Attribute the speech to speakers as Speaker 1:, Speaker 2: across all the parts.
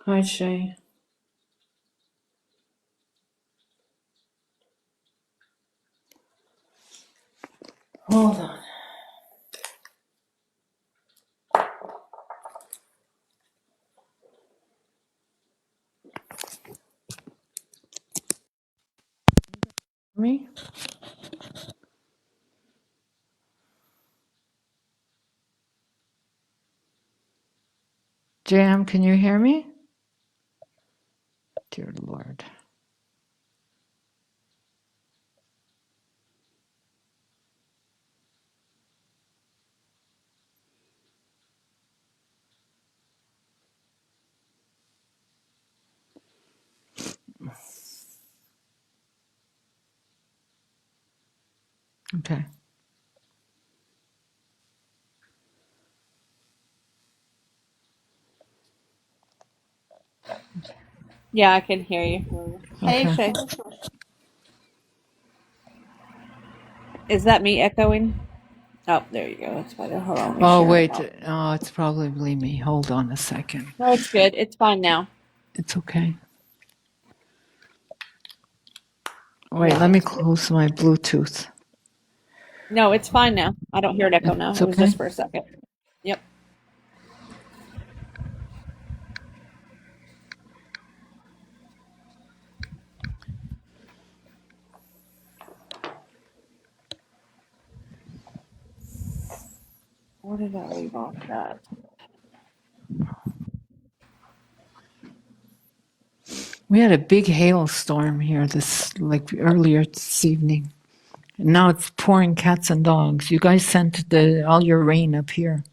Speaker 1: Hi, Shay. Hold on. Me? Jam, can you hear me? Dear Lord. Okay.
Speaker 2: Yeah, I can hear you. Hey,
Speaker 1: Okay.
Speaker 2: Shay. Is that me echoing? Oh, there you go. That's better. Hold on. Let me
Speaker 1: Oh,
Speaker 2: share it
Speaker 1: wait.
Speaker 2: out.
Speaker 1: Oh, it's probably me. Hold on a second.
Speaker 2: No, it's good. It's fine now.
Speaker 1: It's okay. Wait,
Speaker 2: Yeah,
Speaker 1: let me
Speaker 2: it's good.
Speaker 1: close my Bluetooth.
Speaker 2: No, it's fine now. I don't hear it echo now.
Speaker 1: It's
Speaker 2: It was
Speaker 1: okay?
Speaker 2: just for a second. Yep. Where did I leave off that?
Speaker 1: We had a big hailstorm here earlier this evening. And now it's pouring cats and dogs. You guys sent all your rain up here.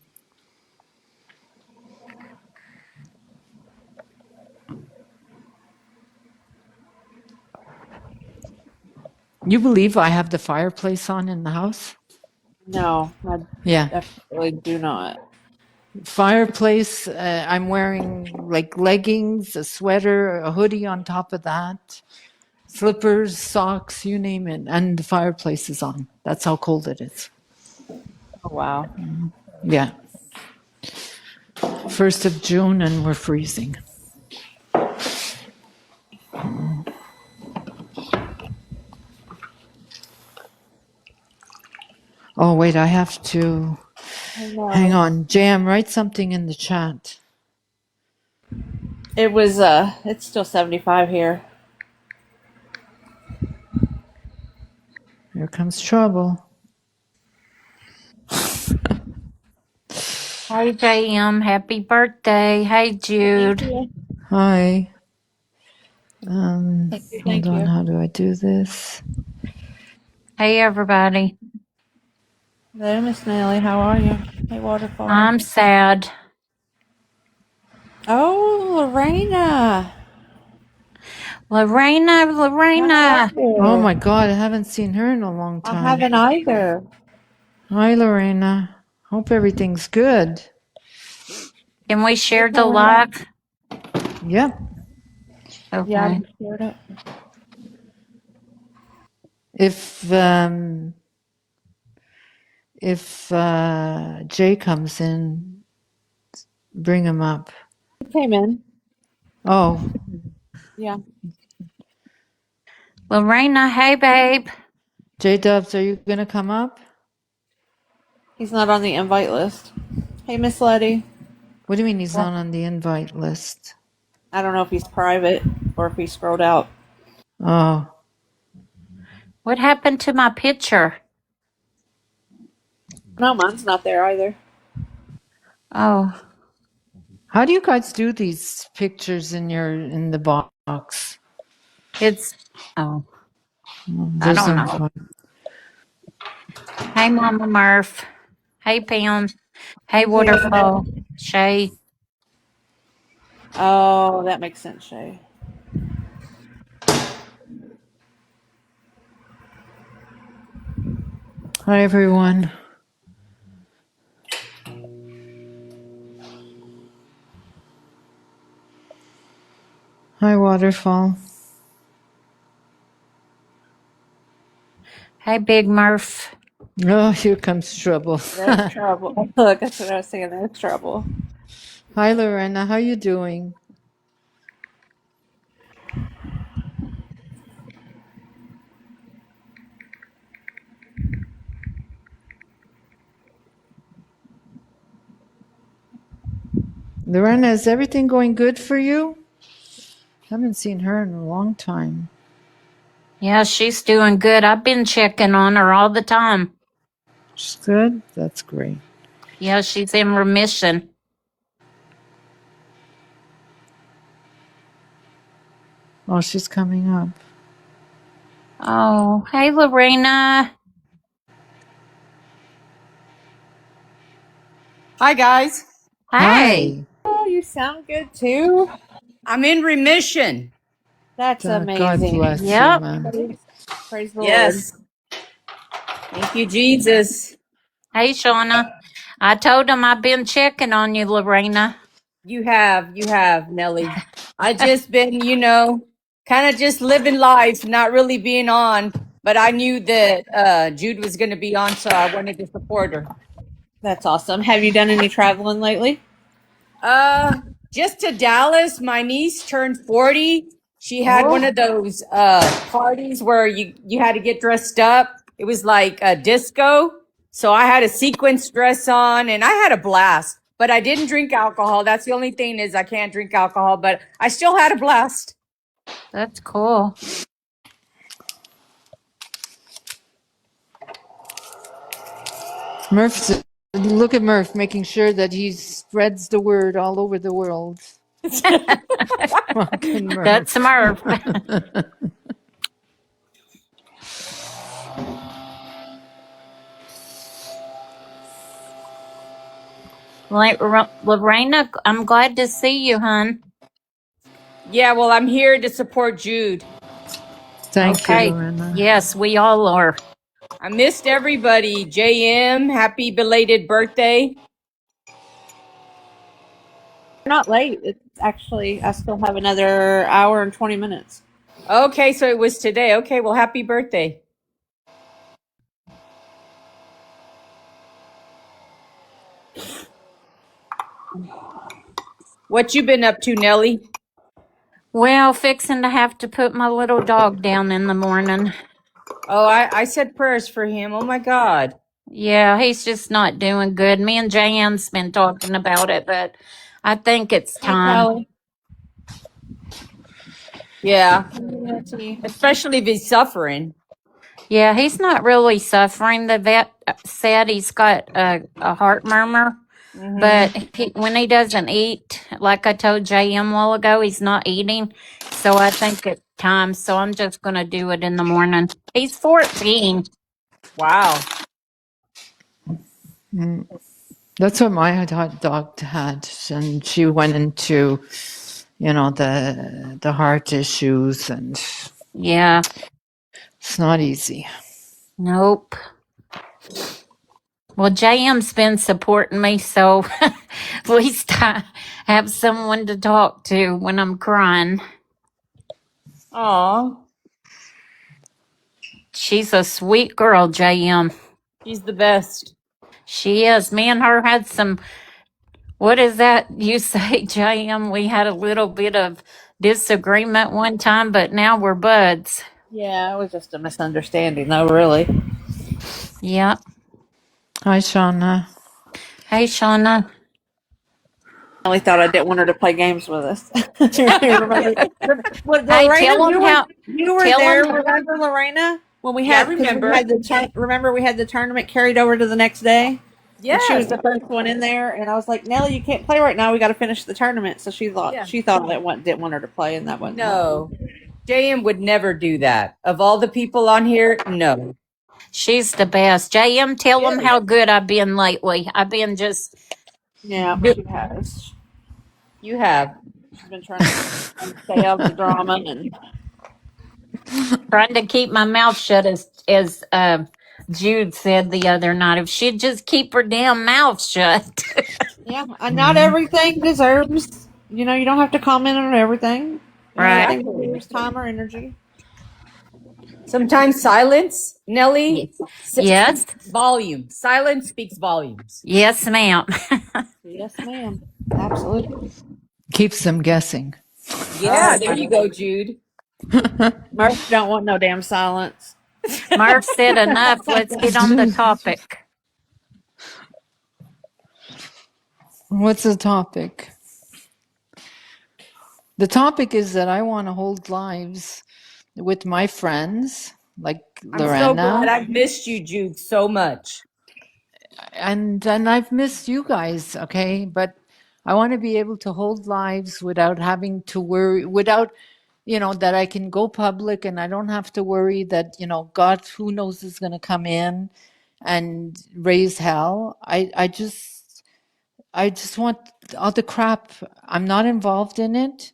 Speaker 1: You believe I have the fireplace on in the house?
Speaker 2: No, I
Speaker 1: Yeah.
Speaker 2: definitely do not.
Speaker 1: Fireplace. I'm wearing like leggings, a sweater, a hoodie on top of that, slippers, socks, you name it. And the fireplace is on. That's how cold it is.
Speaker 2: Oh, wow.
Speaker 1: Yeah. 1st of June and we're freezing. Oh, wait, I have to.
Speaker 2: I
Speaker 1: Hang
Speaker 2: know.
Speaker 1: on. Jam, write something in the chat.
Speaker 2: It was, it's still 75 here.
Speaker 1: Here comes trouble.
Speaker 3: Hey, JM, happy birthday. Hey,
Speaker 2: Thank
Speaker 3: Jude.
Speaker 2: you.
Speaker 1: Hi.
Speaker 2: Thank you.
Speaker 1: Hold
Speaker 2: Thank
Speaker 1: on.
Speaker 2: you.
Speaker 1: How do I do this?
Speaker 3: Hey, everybody.
Speaker 2: Hello, Miss Nelly. How are you? Hey, Waterfall.
Speaker 3: I'm sad.
Speaker 2: Oh, Lorena.
Speaker 3: Lorena,
Speaker 2: How are
Speaker 3: Lorena.
Speaker 1: Oh my
Speaker 2: you?
Speaker 1: God, I haven't seen her in a long
Speaker 2: I
Speaker 1: time.
Speaker 2: haven't either.
Speaker 1: Hi, Lorena. Hope everything's good.
Speaker 3: Can we
Speaker 2: Hey,
Speaker 3: share the
Speaker 2: Lorena.
Speaker 3: live?
Speaker 1: Yep.
Speaker 2: Yeah, I
Speaker 3: Okay.
Speaker 2: just shared it.
Speaker 1: If Jay comes in, bring him up.
Speaker 2: It came in.
Speaker 1: Oh,
Speaker 2: Yeah.
Speaker 3: Lorena, hey, babe.
Speaker 1: J Dubs, are you gonna come up?
Speaker 2: He's not on the invite list. Hey, Miss Letty.
Speaker 1: What do you mean he's
Speaker 3: Well,
Speaker 1: not on the invite list?
Speaker 2: I don't know if he's private or if he scrolled out.
Speaker 1: Oh,
Speaker 3: what happened to my picture?
Speaker 2: No, mine's not there either.
Speaker 3: Oh,
Speaker 1: how do you guys do these pictures in the box?
Speaker 3: it's, oh, I
Speaker 1: There's
Speaker 3: don't
Speaker 1: no
Speaker 3: know.
Speaker 1: fun.
Speaker 3: Hey, Mama Murph. Hey, Pam. Hey, Waterfall. Shay.
Speaker 2: Oh, that makes sense, Shay.
Speaker 1: Hi, everyone. Hi, Waterfall.
Speaker 3: Hey, Big Murph.
Speaker 1: Oh, here comes trouble.
Speaker 2: There's trouble. Look, that's what I was saying. There's trouble.
Speaker 1: Hi, Lorena. How you doing? Lorena, is everything going good for you? Haven't seen her in a long time.
Speaker 3: Yeah, she's doing good. I've been checking on her all the time.
Speaker 1: She's good? That's great.
Speaker 3: Yeah, she's in remission.
Speaker 1: Oh, she's coming up.
Speaker 3: Oh, hey, Lorena.
Speaker 4: Hi, guys.
Speaker 3: Hey.
Speaker 2: Oh, you sound good too.
Speaker 4: I'm in remission.
Speaker 2: That's
Speaker 1: God
Speaker 2: amazing.
Speaker 1: bless you,
Speaker 3: Yep.
Speaker 1: man.
Speaker 2: Praise the Lord.
Speaker 4: Yes. Thank you, Jesus.
Speaker 3: Hey, Shauna. I told him I've been checking on you, Lorena.
Speaker 4: You have, Nellie. I just been, kind of just living life, not really being on. But I knew that Jude was going to be on, so I wanted to support her.
Speaker 2: That's awesome. Have you done any traveling lately?
Speaker 4: Just to Dallas. My niece turned 40. She had one of those parties where you had to get dressed up. It was like a disco. So I had a sequence dress on and I had a blast. But I didn't drink alcohol. That's the only thing is I can't drink alcohol, but I still had a blast.
Speaker 3: That's cool.
Speaker 1: Look at Murph making sure that he spreads the word all over the world. Fucking Murph.
Speaker 3: That's Murph. Lorena, I'm glad to see you, hon.
Speaker 4: Yeah, well, I'm here to support Jude.
Speaker 1: Thank
Speaker 3: Okay.
Speaker 1: you, Lorena.
Speaker 3: Yes, we all are.
Speaker 4: I missed everybody. JM, happy belated birthday.
Speaker 2: You're not late. It's actually, I still have another hour and 20 minutes.
Speaker 4: Okay, so it was today. Okay, well, happy birthday. What you been up to, Nellie?
Speaker 3: Well, fixing to have to put my little dog down in the morning.
Speaker 4: Oh, I said prayers for him. Oh my God.
Speaker 3: Yeah, he's just not doing good. Me and Jan's been talking about it, but I think it's
Speaker 2: Hey,
Speaker 3: time.
Speaker 2: Callie.
Speaker 4: Yeah,
Speaker 2: Nancy.
Speaker 4: especially if he's suffering.
Speaker 3: Yeah, he's not really suffering. The vet said he's got a heart murmur, but when he doesn't eat, like I told JM a while ago, he's not eating. So I think it's time. So I'm just going to do it in the morning. He's 14.
Speaker 4: Wow.
Speaker 1: That's what my dog had, and she went into, the heart issues, and
Speaker 3: Yeah.
Speaker 1: it's not easy.
Speaker 3: Nope. Well, JM's been supporting me, so at least I have someone to talk to when I'm crying.
Speaker 4: Aw,
Speaker 3: She's a sweet girl, JM.
Speaker 4: he's the best.
Speaker 3: She is. Me and her had some, what is that you say, JM? We had a little bit of disagreement one time, but now we're buds.
Speaker 2: Yeah, it was just a misunderstanding, though, really.
Speaker 3: Yep.
Speaker 1: Hi, Shauna.
Speaker 3: Hey, Shauna.
Speaker 2: I only thought I didn't want her to play games with us.
Speaker 3: Hey, tell them how.
Speaker 2: You were
Speaker 3: tell
Speaker 2: there,
Speaker 3: 'em-
Speaker 2: remember, Lorena? When we
Speaker 4: Yeah, I
Speaker 2: had, 'cause
Speaker 4: remember.
Speaker 2: we had remember we had the tournament carried over to the next day?
Speaker 4: Yeah.
Speaker 2: And she was the first one in there, and I was like, Nellie, you can't play right now. We got to finish the tournament. So she thought
Speaker 4: Yeah.
Speaker 2: didn't want her to play, and that wasn't.
Speaker 4: No, JM would never do that. Of all the people on here, no.
Speaker 3: She's the best. JM, tell them how good I've been lately. I've been just
Speaker 2: Yeah, she has.
Speaker 4: You have.
Speaker 2: She's been trying to stay out of the drama and.
Speaker 3: trying to keep my mouth shut, as Jude said the other night. If she'd just keep her damn mouth shut.
Speaker 2: Yeah, and not everything deserves. You don't have to comment on everything.
Speaker 3: Right.
Speaker 2: Everything deserves time or energy.
Speaker 4: Sometimes silence, Nellie.
Speaker 3: Yes.
Speaker 4: Speaks volume. Silence speaks volumes.
Speaker 3: Yes, ma'am.
Speaker 2: Yes, ma'am. Absolutely.
Speaker 1: Keeps them guessing.
Speaker 4: Yeah, there you go, Jude.
Speaker 2: Murph don't want no damn silence.
Speaker 3: Murph said enough. Let's get on the topic.
Speaker 1: What's the topic? The topic is that I want to hold lives with my friends, like
Speaker 4: I'm so glad.
Speaker 1: Lorena,
Speaker 4: I've missed you, Jude, so much.
Speaker 1: and I've missed you guys, okay? But I want to be able to hold lives without having to worry, without, that I can go public and I don't have to worry that, God, who knows, is going to come in and raise hell. I just want all the crap. I'm not involved in it.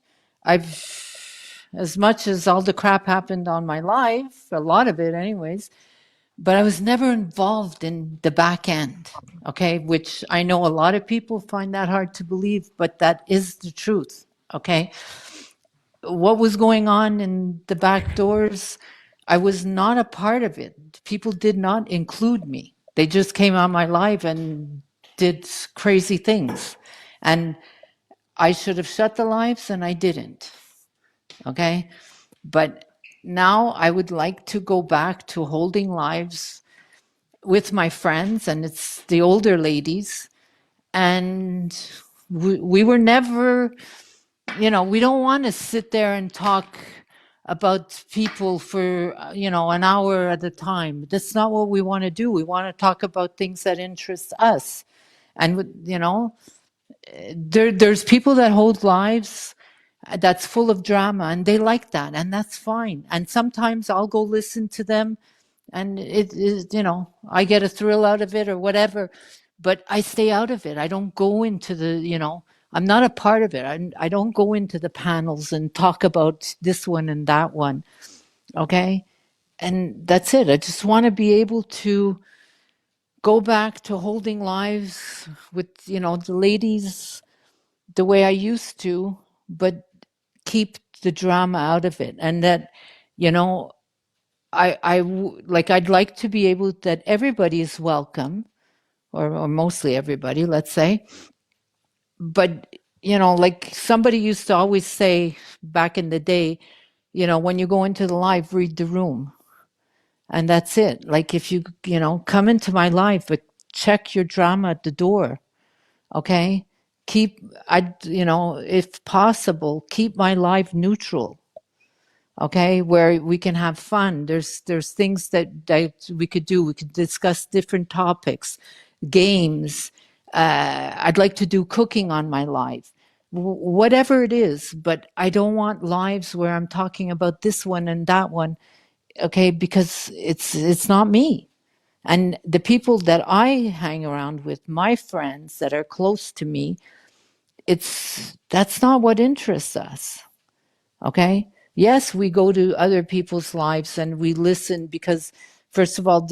Speaker 1: As much as all the crap happened on my life, a lot of it anyways, but I was never involved in the back end, okay? Which I know a lot of people find that hard to believe, but that is the truth, okay? What was going on in the back doors, I was not a part of it. People did not include me. They just came on my live and did crazy things. And I should have shut the lives and I didn't, okay? But now I would like to go back to holding lives with my friends, and it's the older ladies. And we were never, we don't want to sit there and talk about people for, an hour at a time. That's not what we want to do. We want to talk about things that interest us. And, there's people that hold lives that's full of drama and they like that, and that's fine. And sometimes I'll go listen to them and it is, I get a thrill out of it or whatever, but I stay out of it. I don't go into I'm not a part of it. I don't go into the panels and talk about this one and that one. Okay. And that's it. I just want to be able to go back to holding lives with, the ladies the way I used to, but keep the drama out of it. And that, I'd like to be able that everybody is welcome, or mostly everybody, let's say. But, like somebody used to always say back in the day, when you go into the live, read the room. And that's it. Like if you, come into my live, but check your drama at the door. Okay. If possible, keep my life neutral. Okay, where we can have fun. There's things that we could do. We could discuss different topics, games. I'd like to do cooking on my live, whatever it is. But I don't want lives where I'm talking about this one and that one. Okay, because it's not me. And the people that I hang around with, my friends that are close to me, that's not what interests us. Okay. Yes, we go to other people's lives and we listen because, first of all,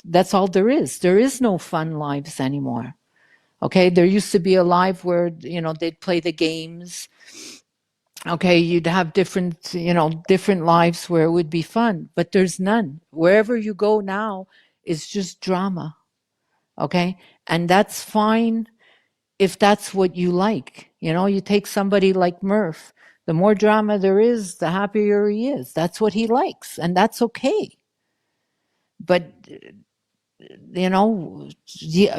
Speaker 1: that's all there is. There is no fun lives anymore. Okay. There used to be a live where, they'd play the games. Okay. You'd have different lives where it would be fun, but there's none. Wherever you go now, it's just drama. Okay. And that's fine if that's what you like. You take somebody like Murph, the more drama there is, the happier he is. That's what he likes, and that's okay. But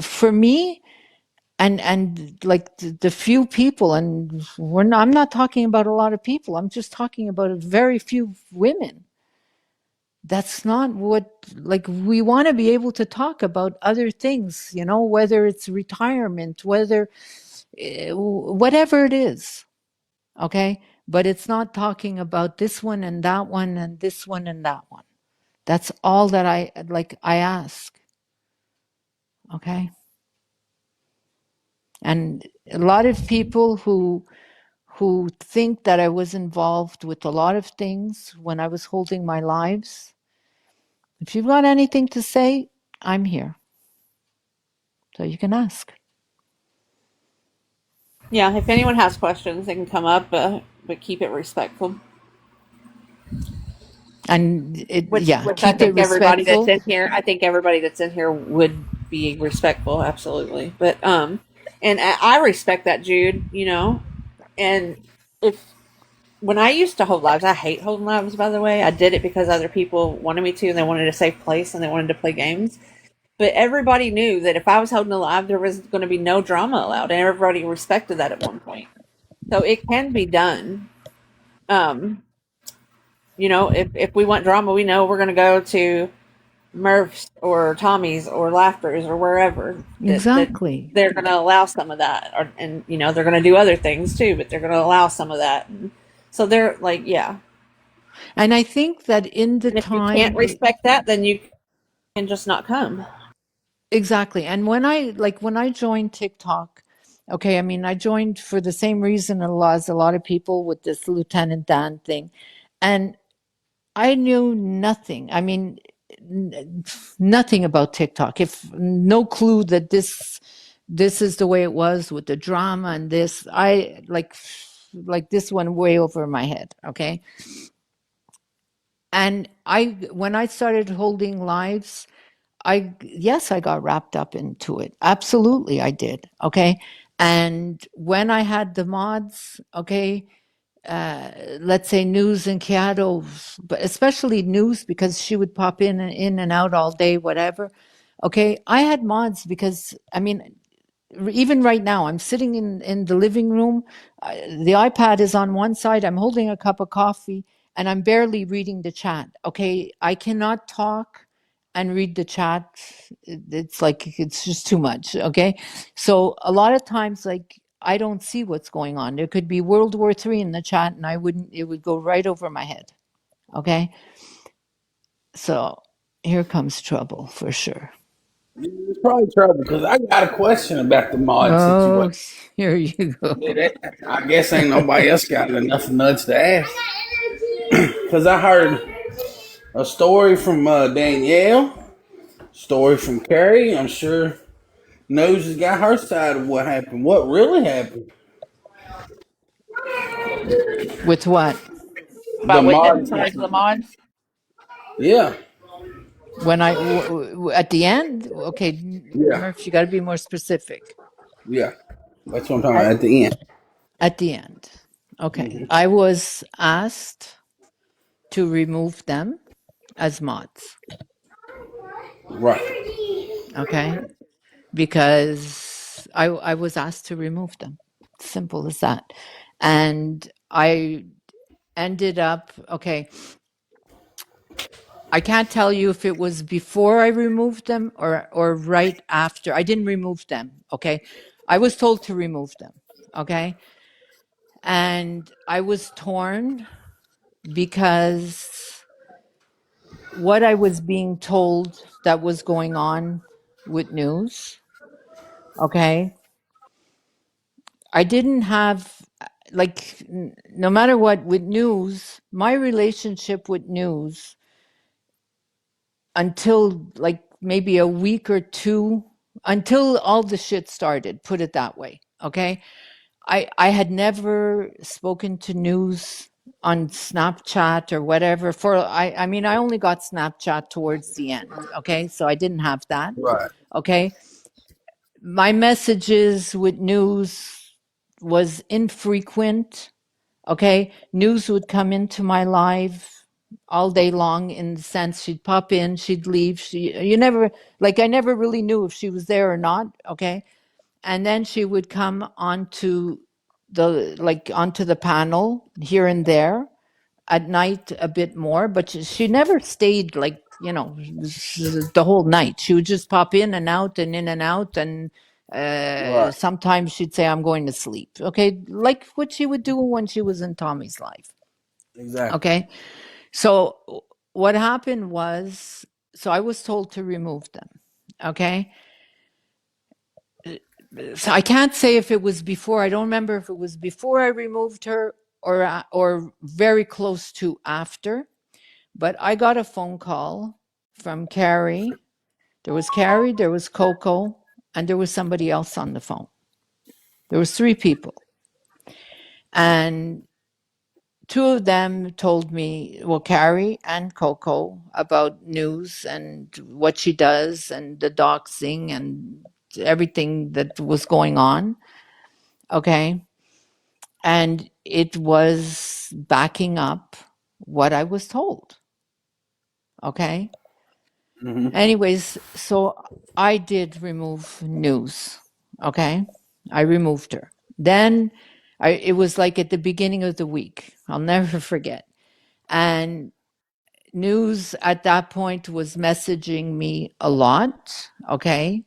Speaker 1: for me, and like the few people, and I'm not talking about a lot of people. I'm just talking about a very few women. That's not what, like, we want to be able to talk about other things, whether it's retirement, whatever it is. Okay. But it's not talking about this one and that one and this one and that one. That's all that I ask. Okay. And a lot of people who think that I was involved with a lot of things when I was holding my lives, if you've got anything to say, I'm here. So you can ask.
Speaker 2: Yeah, if anyone has questions, they can come up, but keep it respectful.
Speaker 1: And
Speaker 2: Which I
Speaker 1: keep it
Speaker 2: think everybody that's
Speaker 1: respectful.
Speaker 2: in here, I think everybody that's in here would be respectful, absolutely. But and I respect that, Jude. And if when I used to hold lives, I hate holding lives. By the way, I did it because other people wanted me to, and they wanted a safe place, and they wanted to play games. But everybody knew that if I was holding a live, there was going to be no drama allowed, and everybody respected that at one point. So it can be done. um, if we want drama, we know we're going to go to Murph's or Tommy's or Laughter's or wherever that
Speaker 1: Exactly.
Speaker 2: they're going to allow some of that, and they're going to do other things too, but they're going to allow some of that. And so they're like, yeah.
Speaker 1: And I think that in the
Speaker 2: And if you can't
Speaker 1: time,
Speaker 2: respect that, then you can just not come.
Speaker 1: exactly. And when I joined TikTok, okay, I mean, I joined for the same reason as a lot of people with this Lieutenant Dan thing. And I knew nothing. I mean, nothing about TikTok. If no clue that this is the way it was with the drama and this, I like this one way over my head. Okay. And when I started holding lives, yes, I got wrapped up into it. Absolutely, I did. Okay. And when I had the mods, okay, let's say News and Kiato, but especially News because she would pop in and out all day, whatever. Okay, I had mods because I mean, even right now, I'm sitting in the living room. The iPad is on one side. I'm holding a cup of coffee, and I'm barely reading the chat. Okay, I cannot talk and read the chat. It's like it's just too much. Okay, so a lot of times, like I don't see what's going on. There could be World War III in the chat, and I wouldn't. It would go right over my head. Okay, so here comes trouble for sure.
Speaker 5: It's probably trouble because I got a question about the mod
Speaker 1: Oh,
Speaker 5: situation.
Speaker 1: here you go.
Speaker 5: I guess ain't nobody else got enough nuts to ask. Because I heard a story from Danielle, story from Carrie. I'm sure Nose has got her side of what happened. What really happened?
Speaker 1: With what?
Speaker 5: The
Speaker 2: About what different
Speaker 5: mod
Speaker 2: sides of the
Speaker 5: situation.
Speaker 2: mods?
Speaker 5: Yeah,
Speaker 1: When at the end, okay,
Speaker 5: yeah,
Speaker 1: Murph, you got to be more specific.
Speaker 5: yeah. That's what I'm talking
Speaker 1: At
Speaker 5: about at the end.
Speaker 1: at the end, okay, I was asked to remove them as mods,
Speaker 5: Right.
Speaker 1: okay, because I was asked to remove them. Simple as that, and I ended up okay. I can't tell you if it was before I removed them or right after. I didn't remove them, okay? I was told to remove them, okay? And I was torn because what I was being told that was going on with news, okay? I didn't have like no matter what with news, my relationship with news until like maybe a week or two until all the shit started, put it that way. Okay. I had never spoken to news on Snapchat or whatever I mean I only got Snapchat towards the end. Okay. So I didn't have that.
Speaker 5: Right.
Speaker 1: Okay. My messages with news was infrequent. Okay. News would come into my live all day long in the sense she'd pop in, she'd leave. You never, like, I never really knew if she was there or not. Okay. And then she would come onto onto the panel here and there at night a bit more, but she never stayed the whole night. She would just pop in and out and in and out. And
Speaker 5: Right.
Speaker 1: sometimes she'd say, I'm going to sleep. Okay. Like what she would do when she was in Tommy's life.
Speaker 5: Exactly.
Speaker 1: Okay. So what happened was, so I was told to remove them. Okay. So I can't say if it was before. I don't remember if it was before I removed her or very close to after. But I got a phone call from Carrie. There was Carrie, there was Coco, and there was somebody else on the phone. There was 3 people. And 2 of them told me, well, Carrie and Coco, about news and what she does and the doxing and everything that was going on. Okay. And it was backing up what I was told. Okay.
Speaker 5: Mm-hmm.
Speaker 1: Anyways, so I did remove news. Okay. I removed her. Then It was like at the beginning of the week. I'll never forget. And News at that point was messaging me a lot. Okay.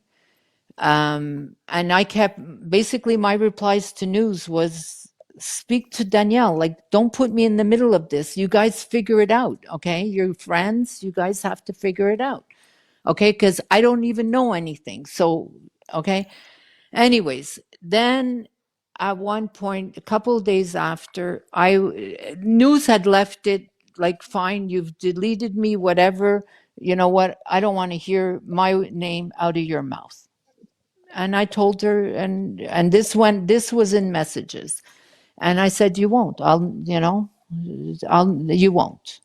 Speaker 1: And I kept, basically my replies to News was, speak to Danielle. Like, don't put me in the middle of this. You guys figure it out. Okay. You're friends. You guys have to figure it out. Okay. Because I don't even know anything. So, okay. Anyways, then at one point, a couple of days after, News had left it like, fine, you've deleted me, whatever. You know what? I don't want to hear my name out of your mouth. And I told her, and this was in messages, and I said, you won't. You won't.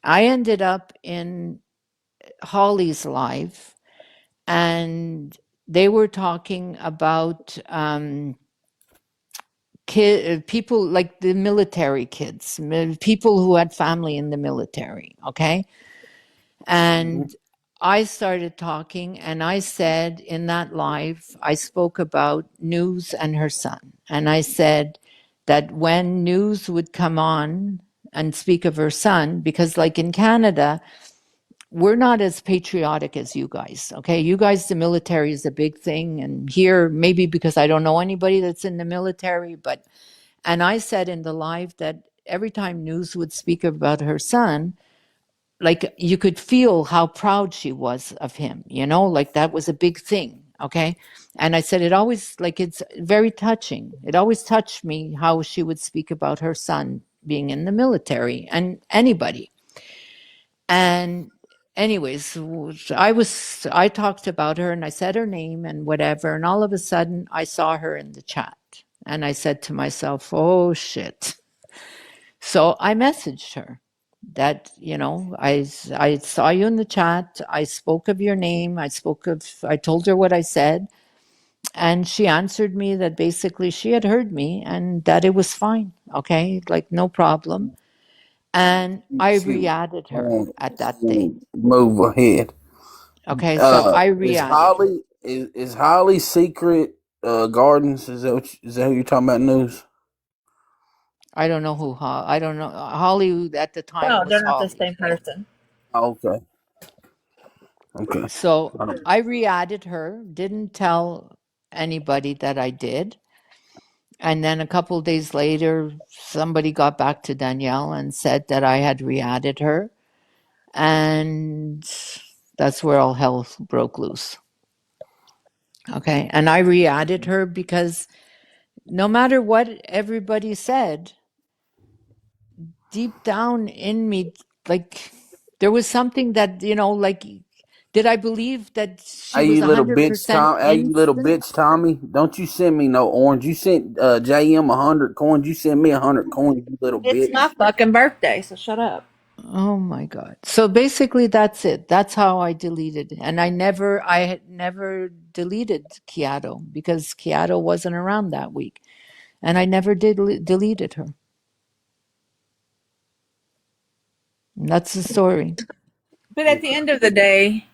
Speaker 1: I ended up in Holly's live, and they were talking about people like the military kids, people who had family in the military. Okay. And I started talking, and I said in that live, I spoke about News and her son. And I said that when News would come on and speak of her son, because like in Canada, we're not as patriotic as you guys. Okay. You guys, the military is a big thing. And here, maybe because I don't know anybody that's in the military, and I said in the live that every time News would speak about her son, like you could feel how proud she was of him, like that was a big thing. Okay. And I said, it always, like, it's very touching. It always touched me how she would speak about her son being in the military and anybody. And anyways, I talked about her and I said her name and whatever. And all of a sudden I saw her in the chat and I said to myself, oh shit. So I messaged her that, I saw you in the chat. I spoke of your name. I told her what I said. And she answered me that basically she had heard me and that it was fine. Okay. Like no problem. And I re-added her at that day.
Speaker 5: Move ahead.
Speaker 1: Okay. So I
Speaker 5: Is
Speaker 1: re-added her.
Speaker 5: Holly is Holly's Secret Gardens? Is that who you're talking about? News?
Speaker 1: I don't know who, I don't know. Holly at the time
Speaker 2: No,
Speaker 1: was
Speaker 2: they're not the
Speaker 1: Holly.
Speaker 2: same person.
Speaker 5: Oh, okay.
Speaker 1: So I re-added her, didn't tell anybody that I did. And then a couple of days later, somebody got back to Danielle and said that I had re-added her. And that's where all hell broke loose. Okay. And I re-added her because no matter what everybody said, deep down in me, like there was something that, like, did I believe that she
Speaker 5: Hey,
Speaker 1: was
Speaker 5: you little bitch,
Speaker 1: 100%
Speaker 5: Tom. Hey, you little
Speaker 1: innocent?
Speaker 5: bitch, Tommy. Don't you send me no orange. You sent JM 100 coins. You send me 100 coins, you little
Speaker 2: It's
Speaker 5: bitch.
Speaker 2: my fucking birthday, so shut up.
Speaker 1: Oh my God. So basically that's it. That's how I deleted. And I had never deleted Kiato because Kiato wasn't around that week. And I never deleted her. And that's the story.
Speaker 2: But at the end of the day,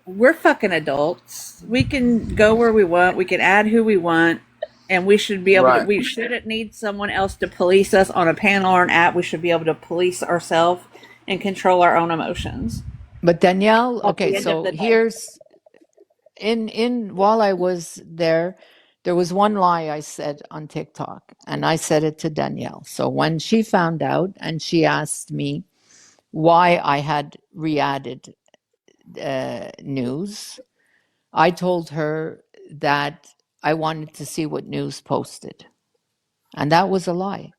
Speaker 2: we're fucking adults. We can go where we want. We can add who we want. And we should be able to,
Speaker 5: Right.
Speaker 2: we shouldn't need someone else to police us on a panel or an app. We should be able to police ourselves and control our own emotions.
Speaker 1: But Danielle,
Speaker 2: At
Speaker 1: okay,
Speaker 2: the end of
Speaker 1: so
Speaker 2: the day.
Speaker 1: here's while I was there was one lie I said on TikTok, and I said it to Danielle. So when she found out and she asked me why I had re-added News, I told her that I wanted to see what News posted. And that was a lie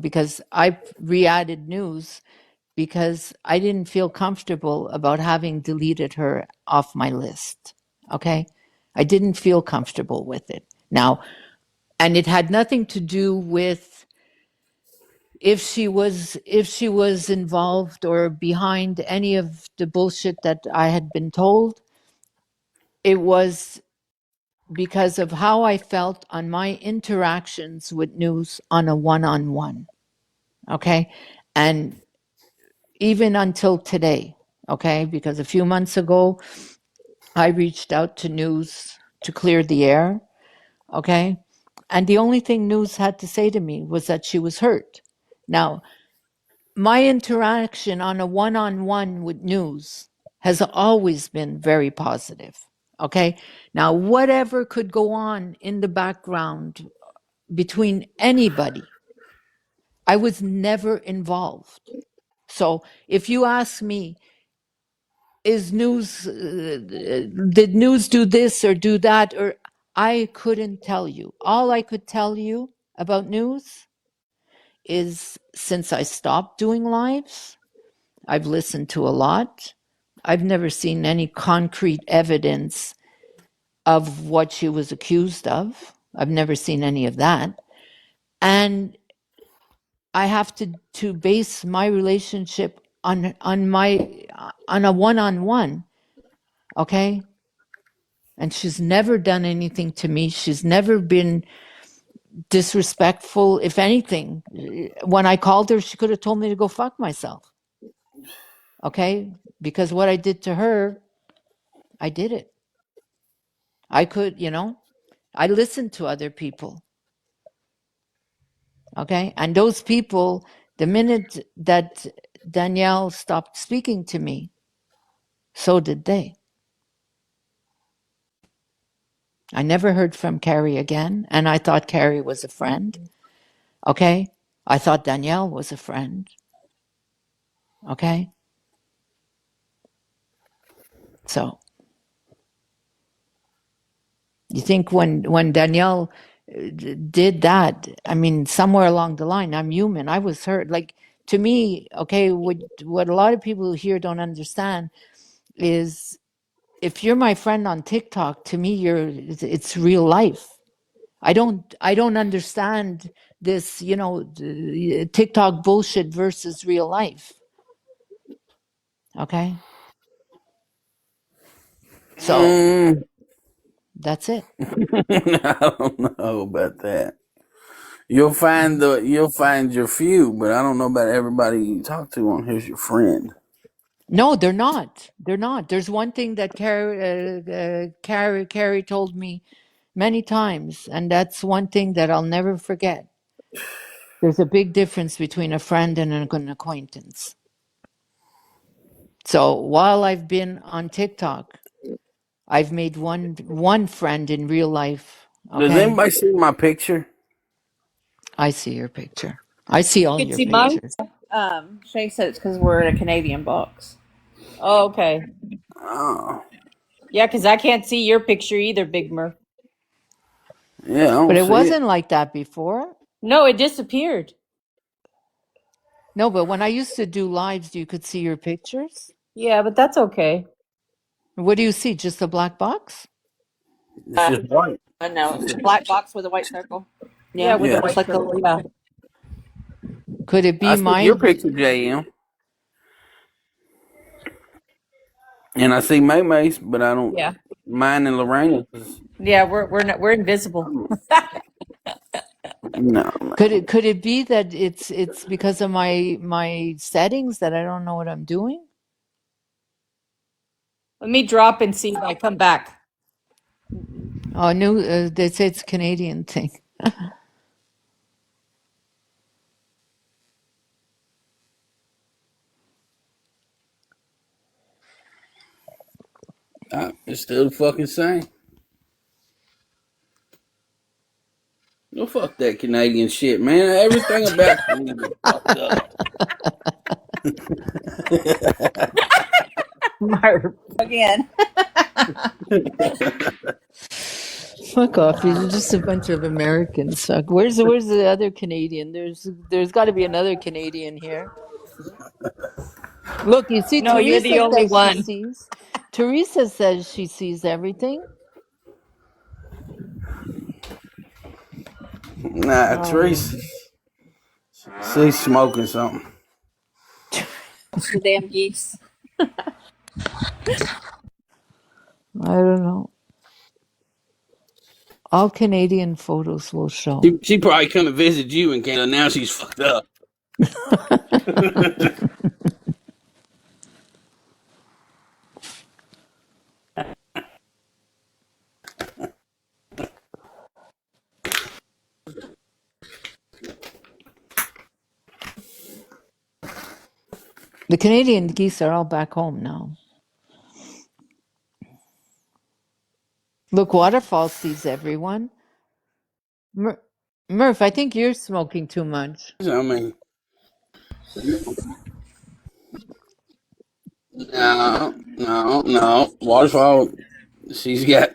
Speaker 1: because I re-added News because I didn't feel comfortable about having deleted her off my list. Okay? I didn't feel comfortable with it. Now, and it had nothing to do with if she was involved or behind any of the bullshit that I had been told. It was because of how I felt on my interactions with News on a one-on-one. Okay? And even until today, okay? Because a few months ago, I reached out to News to clear the air, okay? And the only thing News had to say to me was that she was hurt. Now, my interaction on a one-on-one with News has always been very positive. Okay. Now, whatever could go on in the background between anybody, I was never involved. So if you ask me, did News do this or do that? Or I couldn't tell you. All I could tell you about News is since I stopped doing lives, I've listened to a lot. I've never seen any concrete evidence of what she was accused of. I've never seen any of that. And I have to base my relationship on a one-on-one, okay? And she's never done anything to me. She's never been disrespectful. If anything, when I called her, she could have told me to go fuck myself. Okay? Because what I did to her, I did it. I could, I listened to other people. Okay? And those people, the minute that Danielle stopped speaking to me, so did they. I never heard from Carrie again, and I thought Carrie was a friend. Okay? I thought Danielle was a friend. Okay? So, you think when Danielle did that, I mean, somewhere along the line, I'm human. I was hurt. Like, to me, okay, what a lot of people here don't understand is if you're my friend on TikTok, to me, it's real life. I don't understand this, TikTok bullshit versus real life. Okay? So, that's it.
Speaker 5: I don't know about that. You'll find your few, but I don't know about everybody you talk to on here's your friend.
Speaker 1: No, they're not. They're not. There's one thing that Carrie told me many times, and that's one thing that I'll never forget. There's a big difference between a friend and an acquaintance. So while I've been on TikTok, I've made one friend in real life.
Speaker 5: Does
Speaker 1: Okay,
Speaker 5: anybody see my picture?
Speaker 1: I see your picture. I see all
Speaker 4: You can
Speaker 1: your
Speaker 4: see mine?
Speaker 1: pictures.
Speaker 2: Shay said it's because we're in a Canadian box.
Speaker 4: Oh, okay.
Speaker 5: Oh,
Speaker 4: Yeah, because I can't see your picture either, Big Murph.
Speaker 5: yeah, I don't
Speaker 1: But it
Speaker 5: see it.
Speaker 1: wasn't like that before.
Speaker 4: No, it disappeared.
Speaker 1: No, but when I used to do lives, you could see your pictures.
Speaker 4: Yeah, but that's okay.
Speaker 1: What do you see? Just a black box?
Speaker 5: It's just white.
Speaker 2: I know. It's a black box with a white circle.
Speaker 4: Yeah,
Speaker 2: Yeah,
Speaker 4: with the
Speaker 5: Yeah,
Speaker 2: just
Speaker 4: white
Speaker 2: like the
Speaker 4: circle. Yeah.
Speaker 1: Could it
Speaker 5: I
Speaker 1: be
Speaker 5: see your
Speaker 1: my?
Speaker 5: picture, JM, and I see Maymay's, but I don't.
Speaker 4: Yeah.
Speaker 5: Mine and Lorena's.
Speaker 4: Yeah, we're invisible.
Speaker 5: No,
Speaker 1: Could it be that it's because of my settings that I don't know what I'm doing?
Speaker 4: Let me drop and see if I come back.
Speaker 1: Oh, no, they say it's a Canadian thing.
Speaker 5: it's still the fucking same. No, fuck that Canadian shit, man. Everything about Canada is fucked up.
Speaker 2: again.
Speaker 1: Fuck off! You're just a bunch of Americans. Fuck. Where's the other Canadian? There's got to be another Canadian here. Look, you see,
Speaker 4: No, you're the
Speaker 1: Teresa
Speaker 4: only
Speaker 1: says she
Speaker 4: one.
Speaker 1: sees. Teresa says she sees everything.
Speaker 5: Nah, Teresa, she's smoking something.
Speaker 2: The damn geese.
Speaker 1: I don't know. All Canadian photos will show.
Speaker 5: She probably come to visit you in Canada. Now she's fucked up.
Speaker 1: The Canadian geese are all back home now. Look, waterfall sees everyone. Murph, I think you're smoking too much.
Speaker 5: I mean, no. Waterfall, she's got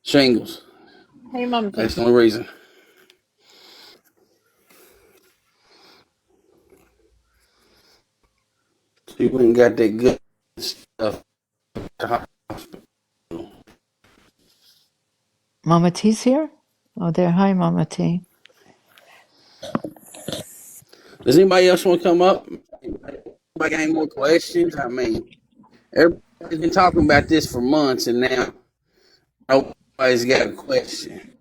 Speaker 5: shingles.
Speaker 2: Hey, Mama T.
Speaker 5: That's the only reason. She went and got that good stuff.
Speaker 1: Mama T's here? Oh, there. Hi, Mama T.
Speaker 5: Does anybody else want to come up? Anybody got any more questions? I mean, everybody's been talking about this for months, and now nobody's got a question.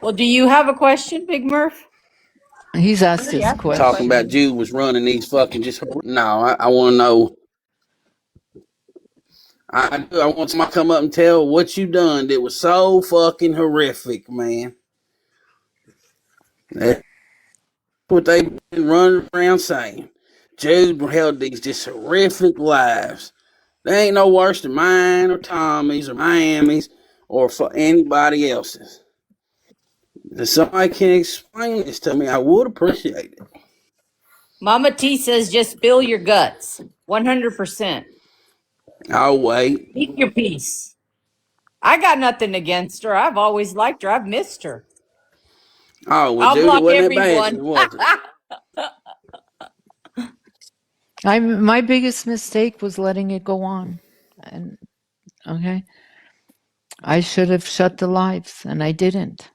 Speaker 4: Well, do you have a question, Big Murph?
Speaker 1: He's asked his question.
Speaker 5: Talking about Jude was running these fucking just. No, I want to know. I want somebody to come up and tell what you done that was so fucking horrific, man. That's what they've been running around saying. Jude held these just horrific lives. They ain't no worse than mine or Tommy's or Miami's or for anybody else's. If somebody can explain this to me, I would appreciate it.
Speaker 4: Mama T says just spill your guts. 100%.
Speaker 5: I'll wait.
Speaker 4: Keep your peace. I got nothing against her. I've always liked her. I've missed her.
Speaker 5: Oh, well,
Speaker 4: I'll
Speaker 5: Judy
Speaker 4: block
Speaker 5: wasn't that bad,
Speaker 4: everyone.
Speaker 5: was it?
Speaker 1: My biggest mistake was letting it go on. And okay. I should have shut the lives, and I didn't.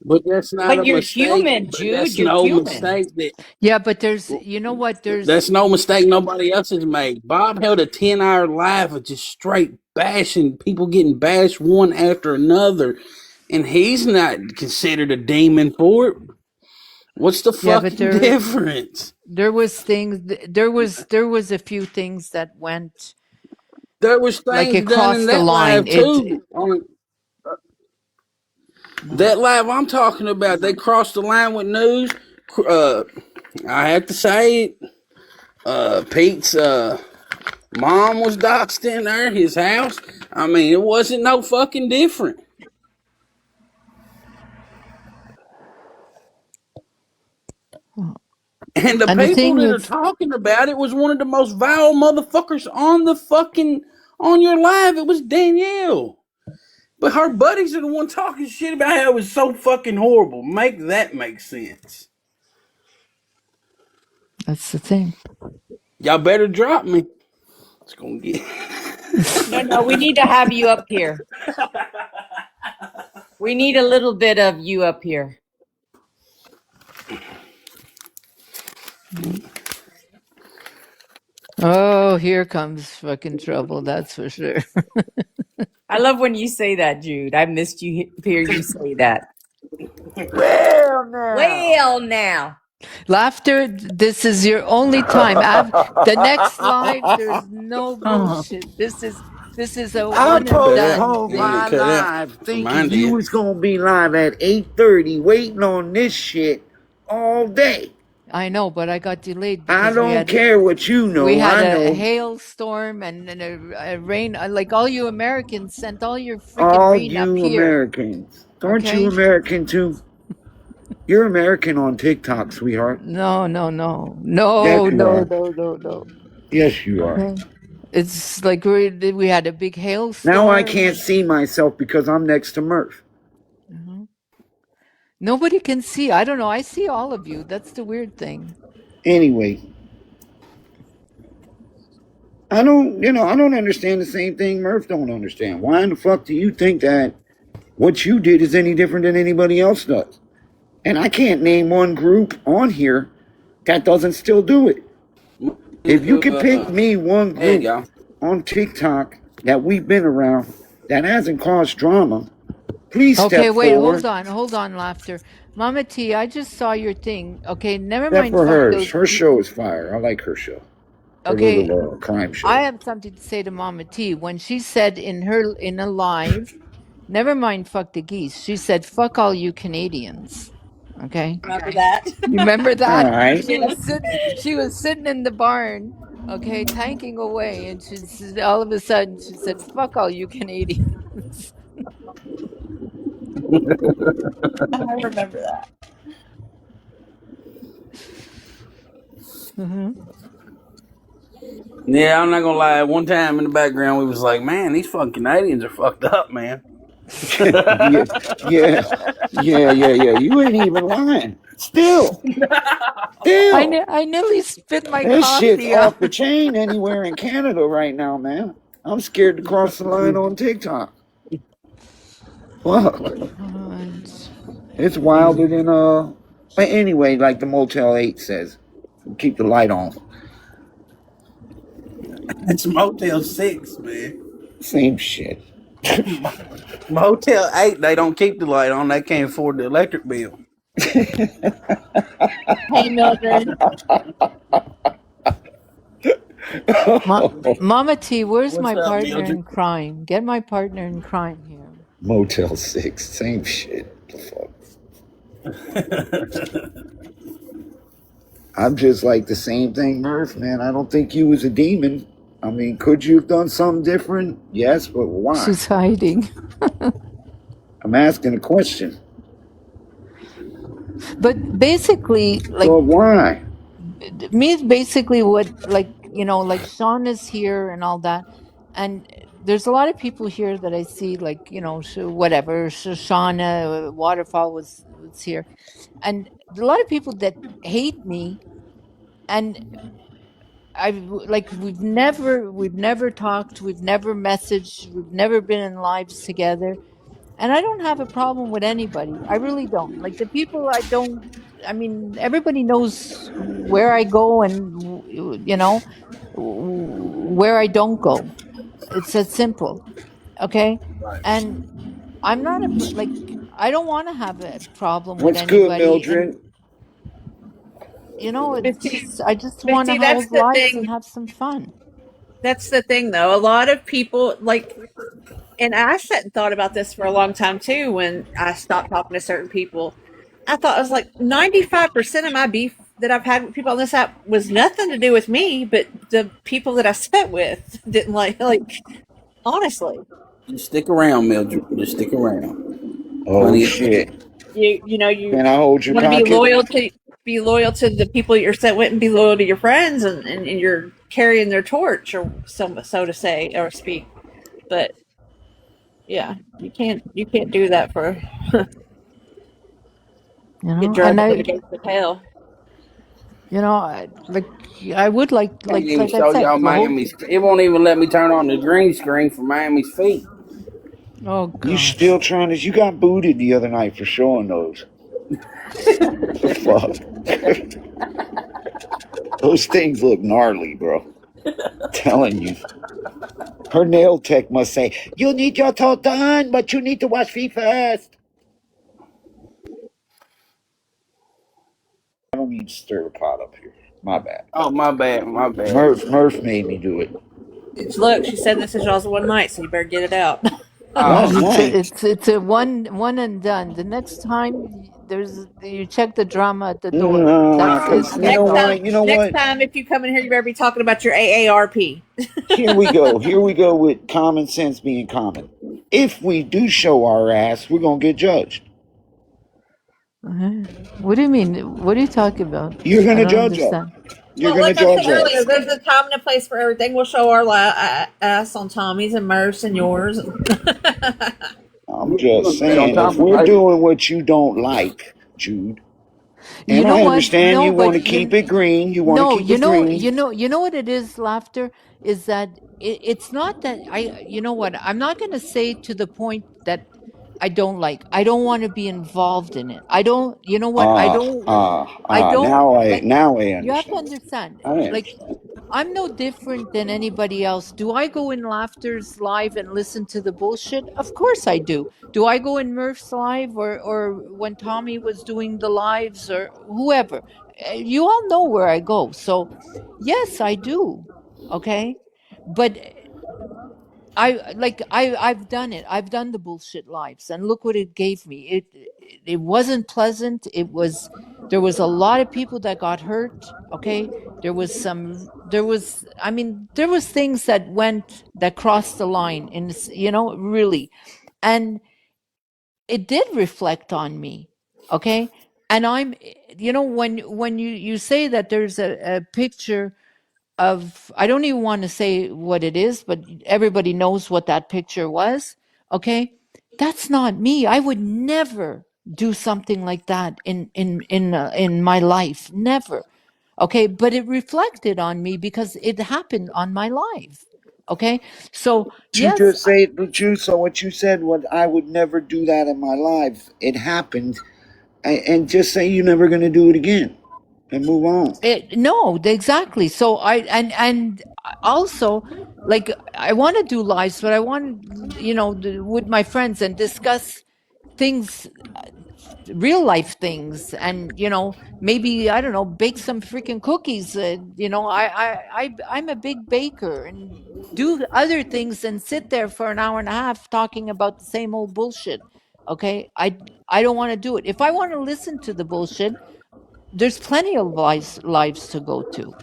Speaker 5: But that's not
Speaker 4: But
Speaker 5: a
Speaker 4: you're
Speaker 5: mistake.
Speaker 4: human,
Speaker 5: But
Speaker 4: Jude.
Speaker 5: that's
Speaker 4: You're
Speaker 5: no
Speaker 4: human.
Speaker 5: mistake that.
Speaker 1: Yeah, but there's, you know what?
Speaker 5: That's no mistake nobody else has made. Bob held a 10-hour live of just straight bashing, people getting bashed one after another, and he's not considered a demon for it. What's the fucking difference?
Speaker 1: There was things. There was a few things that went.
Speaker 5: There was things
Speaker 1: like it
Speaker 5: done
Speaker 1: crossed
Speaker 5: in
Speaker 1: the
Speaker 5: that
Speaker 1: line.
Speaker 5: live too. That live I'm talking about, they crossed the line with news. I have to say it. Pete's mom was doxxed in there, his house. I mean, it wasn't no fucking different. And the people that are talking about it was one of the most vile motherfuckers on your live. It was Danielle. But her buddies are the one talking shit about how it was so fucking horrible. Make that make sense.
Speaker 1: That's the thing.
Speaker 5: Y'all better drop me. It's gonna get.
Speaker 4: No, we need to have you up here. We need a little bit of you up here.
Speaker 1: Oh, here comes fucking trouble. That's for sure.
Speaker 4: I love when you say that, Jude. I missed you hear you say that. Well, now.
Speaker 1: Laughter, this is your only time. The next live, there's no bullshit. This is a one and done.
Speaker 6: My live thinking you was gonna be live at 8:30, waiting on this shit all day.
Speaker 1: I know, but I got delayed.
Speaker 6: I don't care what you know.
Speaker 1: We had
Speaker 6: a
Speaker 1: hailstorm and a rain. Like all you Americans sent all your freaking
Speaker 6: all
Speaker 1: rain up
Speaker 6: you
Speaker 1: here.
Speaker 6: Americans. Aren't you American too? You're American on TikTok, sweetheart.
Speaker 1: No.
Speaker 6: Yes, you are.
Speaker 1: Okay. It's like we had a big hailstorm.
Speaker 6: Now I can't see myself because I'm next to Murph.
Speaker 1: Nobody can see. I don't know. I see all of you. That's the weird thing.
Speaker 6: Anyway, I don't understand the same thing Murph don't understand. Why in the fuck do you think that what you did is any different than anybody else does? And I can't name one group on here that doesn't still do it. If you could pick me one group on TikTok that we've been around that hasn't caused drama, please step forward.
Speaker 1: Okay, wait, hold on, Laughter. Mama T, I just saw your thing. Okay, never mind.
Speaker 6: For hers. Her show is fire. I like her show.
Speaker 1: Okay,
Speaker 6: little, crime show.
Speaker 1: I have something to say to Mama T. When she said in a live, never mind fuck the geese, she said fuck all you Canadians. Okay.
Speaker 2: Remember that?
Speaker 1: You remember
Speaker 6: All
Speaker 1: that?
Speaker 6: right.
Speaker 1: She was sitting in the barn, okay, tanking away, and all of a sudden she said, "Fuck all you Canadians."
Speaker 2: I remember that.
Speaker 1: Mhm.
Speaker 5: Yeah, I'm not gonna lie. One time in the background, we was like, "Man, these fucking Canadians are fucked up, man."
Speaker 6: Yeah, yeah, yeah. You ain't even lying. Still.
Speaker 1: I nearly spit my
Speaker 6: This shit's
Speaker 1: coffee out.
Speaker 6: off the chain anywhere in Canada right now, man. I'm scared to cross the line on TikTok. Fuck.
Speaker 1: God.
Speaker 6: It's wilder than but anyway, like the Motel 8 says, keep the light on.
Speaker 5: It's Motel 6, man.
Speaker 6: Same shit.
Speaker 5: Motel 8, they don't keep the light on. They can't afford the electric bill.
Speaker 2: Hey, Mildred.
Speaker 1: Mama T, where's
Speaker 5: What's
Speaker 1: my
Speaker 5: up,
Speaker 1: partner
Speaker 5: Mildred?
Speaker 1: in crime? Get my partner in crime here.
Speaker 6: Motel 6, same shit. The fuck. I'm just like the same thing, Murph, man. I don't think you was a demon. I mean, could you have done something different? Yes, but why?
Speaker 1: She's hiding.
Speaker 6: I'm asking a question.
Speaker 1: But basically, like,
Speaker 6: But why?
Speaker 1: me is basically what, like, like Sean is here and all that, and there's a lot of people here that I see, like, whatever, Shauna Waterfall was here, and a lot of people that hate me, and we've never talked, we've never messaged, we've never been in lives together, and I don't have a problem with anybody. I really don't. Like, the people I don't. I mean, everybody knows where I go and where I don't go. It's that simple. Okay,
Speaker 5: Right.
Speaker 1: and I'm not like, I don't want to have a problem with
Speaker 6: What's good,
Speaker 1: anybody, and
Speaker 6: Mildred?
Speaker 1: it's
Speaker 2: But see,
Speaker 1: just, I just
Speaker 2: but
Speaker 1: want to
Speaker 2: see, that's
Speaker 1: hold
Speaker 2: the
Speaker 1: lives and
Speaker 2: thing.
Speaker 1: have some fun.
Speaker 2: That's the thing, though. A lot of people like, and I sat and thought about this for a long time too. When I stopped talking to certain people, I thought, I was like, 95% of my beef that I've had with people on this app was nothing to do with me, but the people that I sat with didn't like. Honestly,
Speaker 5: Just stick around, Mildred. Just stick around.
Speaker 6: Oh
Speaker 5: Plenty of
Speaker 6: shit.
Speaker 2: you
Speaker 6: Can I hold your
Speaker 2: want to
Speaker 6: pocket?
Speaker 2: be loyal to the people you're set with, and be loyal to your friends, and you're carrying their torch, or so to say or speak. But yeah, you can't do that for get
Speaker 1: And
Speaker 2: drugged to the gates of hell.
Speaker 1: like, I would like
Speaker 5: Can't
Speaker 1: like
Speaker 5: even
Speaker 1: like I
Speaker 5: show
Speaker 1: said,
Speaker 5: y'all
Speaker 1: the whole.
Speaker 5: Miami's. It won't even let me turn on the green screen for Miami's feet.
Speaker 1: Oh
Speaker 6: You
Speaker 1: gosh.
Speaker 6: still trying to? You got booted the other night for showing those. Fuck. Those things look gnarly, bro. Telling you. Her nail tech must say, "You need your toe done, but you need to wash feet first." I don't need to stir the pot up here. My bad.
Speaker 5: Oh, my bad. My bad.
Speaker 6: Murph made me do it.
Speaker 2: Look, she said this is y'all's one night, so you better get it out.
Speaker 5: Oh,
Speaker 6: One night.
Speaker 1: It's a one and done. The next time you check the drama at the door. That's
Speaker 6: No,
Speaker 1: it.
Speaker 6: because you know what? You know
Speaker 2: Next
Speaker 6: what?
Speaker 2: time, if you come in here, you better be talking about your AARP.
Speaker 6: Here we go. Here we go with common sense being common. If we do show our ass, we're gonna get judged.
Speaker 1: What do you mean? What are you talking about?
Speaker 6: You're
Speaker 1: I
Speaker 6: gonna
Speaker 1: don't
Speaker 6: judge us.
Speaker 1: understand.
Speaker 6: You're
Speaker 2: Well,
Speaker 6: gonna
Speaker 2: like I said
Speaker 6: judge
Speaker 2: earlier,
Speaker 6: us.
Speaker 2: there's a time and a place for everything. We'll show our ass on Tommy's and Murph's and yours.
Speaker 6: I'm
Speaker 5: we're
Speaker 6: just
Speaker 5: gonna stay on
Speaker 6: saying,
Speaker 5: top
Speaker 6: if
Speaker 5: of
Speaker 6: we're
Speaker 5: it.
Speaker 6: doing what you don't like, Jude,
Speaker 1: You
Speaker 6: and
Speaker 1: know
Speaker 6: I
Speaker 1: what?
Speaker 6: understand
Speaker 1: No,
Speaker 6: you want
Speaker 1: but
Speaker 6: to keep it green, you want to
Speaker 1: no,
Speaker 6: keep it green.
Speaker 1: you know what it is, laughter, is that it's not that you know what? I'm not going to say to the point that I don't like. I don't want to be involved in it. I don't, you know what? I don't like,
Speaker 6: Now I
Speaker 1: you have to
Speaker 6: understand.
Speaker 1: understand.
Speaker 6: I
Speaker 1: Like,
Speaker 6: understand.
Speaker 1: I'm no different than anybody else. Do I go in Laughter's live and listen to the bullshit? Of course I do. Do I go in Murph's live, or when Tommy was doing the lives, or whoever? You all know where I go. So, yes, I do. Okay? But I've done it. I've done the bullshit lives, and look what it gave me. It wasn't pleasant. There was a lot of people that got hurt. Okay, there was things that crossed the line in this, really, and it did reflect on me. Okay, and when you say that there's a picture of, I don't even want to say what it is, but everybody knows what that picture was. Okay, that's not me. I would never do something like that in my life, never. Okay, but it reflected on me because it happened on my life. Okay, so
Speaker 6: You
Speaker 1: yes,
Speaker 6: just say it the truth. So what you said, what I would never do that in my life. It happened, and just say you're never going to do it again, and move on.
Speaker 1: no, exactly. So and also, like, I want to do lives, but I want, with my friends and discuss things, real life things, and maybe, I don't know, bake some freaking cookies. I'm a big baker, and do other things and sit there for an hour and a half talking about the same old bullshit. Okay, I don't want to do it. If I want to listen to the bullshit, there's plenty of lives to go to,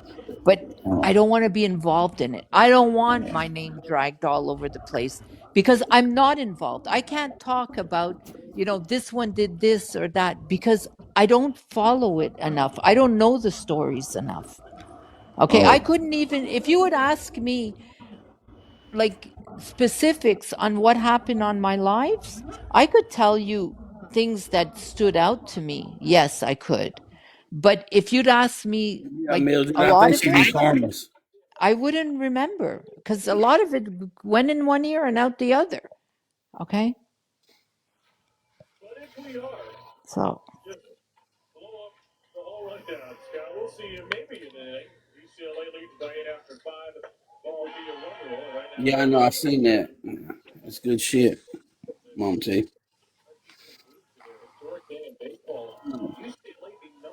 Speaker 1: but I don't want to be involved in it. I don't want my name dragged all over the place because I'm not involved. I can't talk about, this one did this or that, because I don't follow it enough. I don't know the stories enough. Okay, I
Speaker 6: Oh,
Speaker 1: couldn't even, if you would ask me like specifics on what happened on my lives, I could tell you things that stood out to me. Yes, I could. But if you'd ask me
Speaker 5: Yeah,
Speaker 1: like
Speaker 5: Mildred,
Speaker 1: a
Speaker 5: I
Speaker 1: lot
Speaker 5: think
Speaker 1: of
Speaker 5: she
Speaker 1: it,
Speaker 5: be harmless.
Speaker 1: I wouldn't remember because a lot of it went in one ear and out the other. Okay. So,
Speaker 5: Yeah, I know. I seen that. That's good shit, Mom T.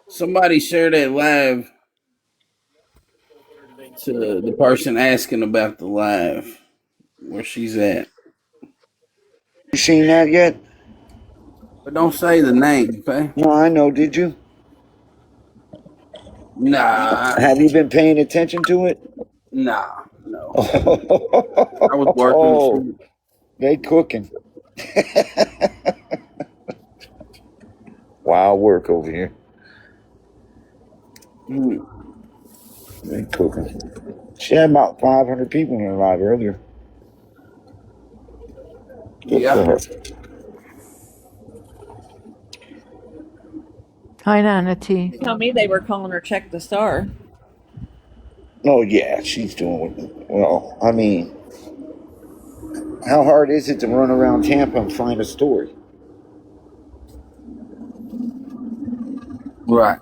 Speaker 5: Somebody share that live to the person asking about the live, where she's at.
Speaker 6: you seen that yet?
Speaker 5: But don't say the name, okay?
Speaker 6: No, I know. Did you?
Speaker 5: Nah,
Speaker 6: Have you been paying attention to it?
Speaker 5: nah, no. I was working and
Speaker 6: Oh,
Speaker 5: shit.
Speaker 6: they cooking. Wild work over here.
Speaker 5: Mm,
Speaker 6: They cooking. She had about 500 people in her live earlier. Good
Speaker 5: yeah.
Speaker 6: for her.
Speaker 1: hi, Nana T.
Speaker 2: Tell me they were calling her Check the Star.
Speaker 6: Oh yeah, she's doing well. I mean, how hard is it to run around Tampa and find a story?
Speaker 5: Right.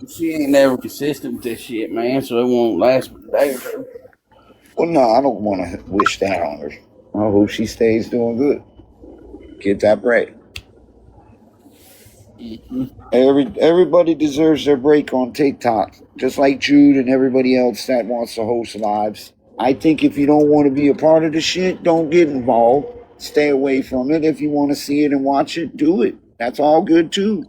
Speaker 5: She ain't never consistent with this shit, man, so it won't last but a day or two.
Speaker 6: Well, no, I don't want to wish that on her. I hope she stays doing good. Get that bread.
Speaker 5: Mm-hmm.
Speaker 6: Everybody deserves their break on TikTok, just like Jude and everybody else that wants to host lives. I think if you don't want to be a part of the shit, don't get involved. Stay away from it. If you want to see it and watch it, do it. That's all good too.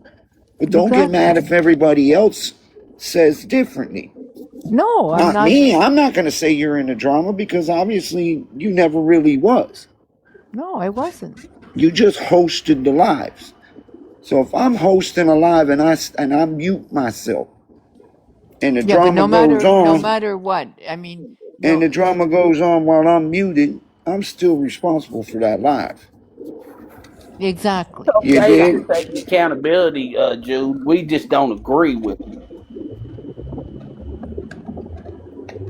Speaker 6: But don't get mad
Speaker 1: Exactly.
Speaker 6: if everybody else says differently.
Speaker 1: No, I'm
Speaker 6: Not
Speaker 1: not.
Speaker 6: me. I'm not going to say you're in the drama because obviously you never really was.
Speaker 1: No, I wasn't.
Speaker 6: You just hosted the lives. So if I'm hosting a live and I mute myself and the
Speaker 1: Yeah, but
Speaker 6: drama goes
Speaker 1: no
Speaker 6: on
Speaker 1: matter what, I mean,
Speaker 6: and
Speaker 1: no,
Speaker 6: the drama goes on while I'm muted, I'm still responsible for that live.
Speaker 1: exactly.
Speaker 6: You
Speaker 5: Okay that you're
Speaker 6: did?
Speaker 5: taking accountability, Jude. We just don't agree with you.